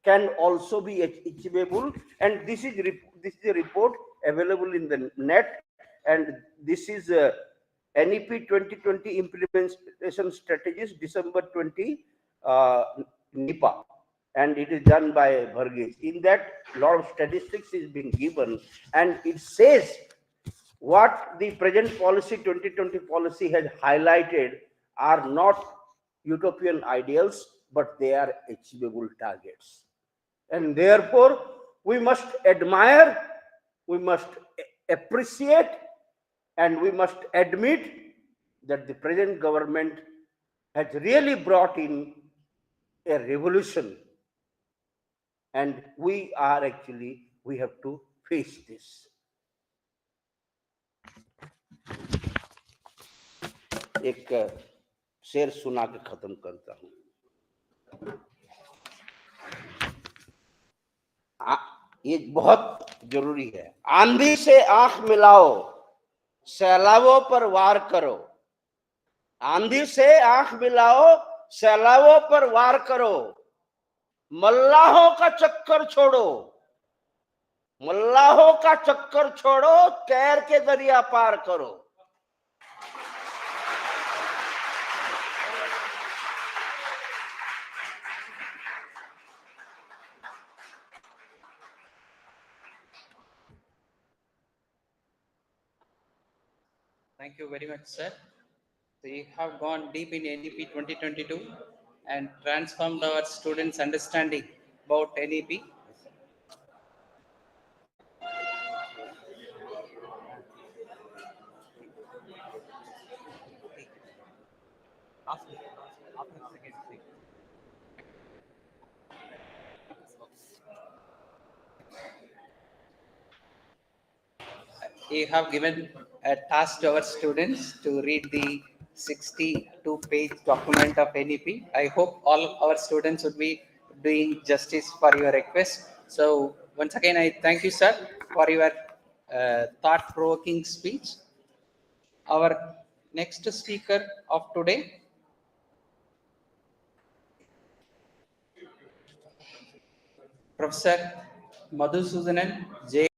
can also be achievable, and this is a report available in the net, and this is NEP 2020 implementation strategies, December 20, NIPA, and it is done by Varghese. In that, a lot of statistics is being given, and it says what the present policy, 2020 policy, has highlighted are not utopian ideals, but they are achievable targets. And therefore, we must admire, we must appreciate, and we must admit that the present government has really brought in a revolution, and we have to face this. एक शेर सुना के खत्म करता हूं. ये बहुत जरूरी है. आंधी से आंख मिलाओ, सैलाबों पर वार करो. आंधी से आंख मिलाओ, सैलाबों पर वार करो. मल्लाहों का चक्कर छोड़ो, मल्लाहों का चक्कर छोड़ो, तैर के दरिया पार करो. Thank you very much, sir. So you have gone deep in NEP 2022 and transformed our students' understanding about NEP. You have given a task to our students to read the 62-page document of NEP. I hope all our students would be doing justice for your request. So once again, I thank you, sir, for your thought-provoking speech. Our next speaker of today, Professor Madhusudanan J.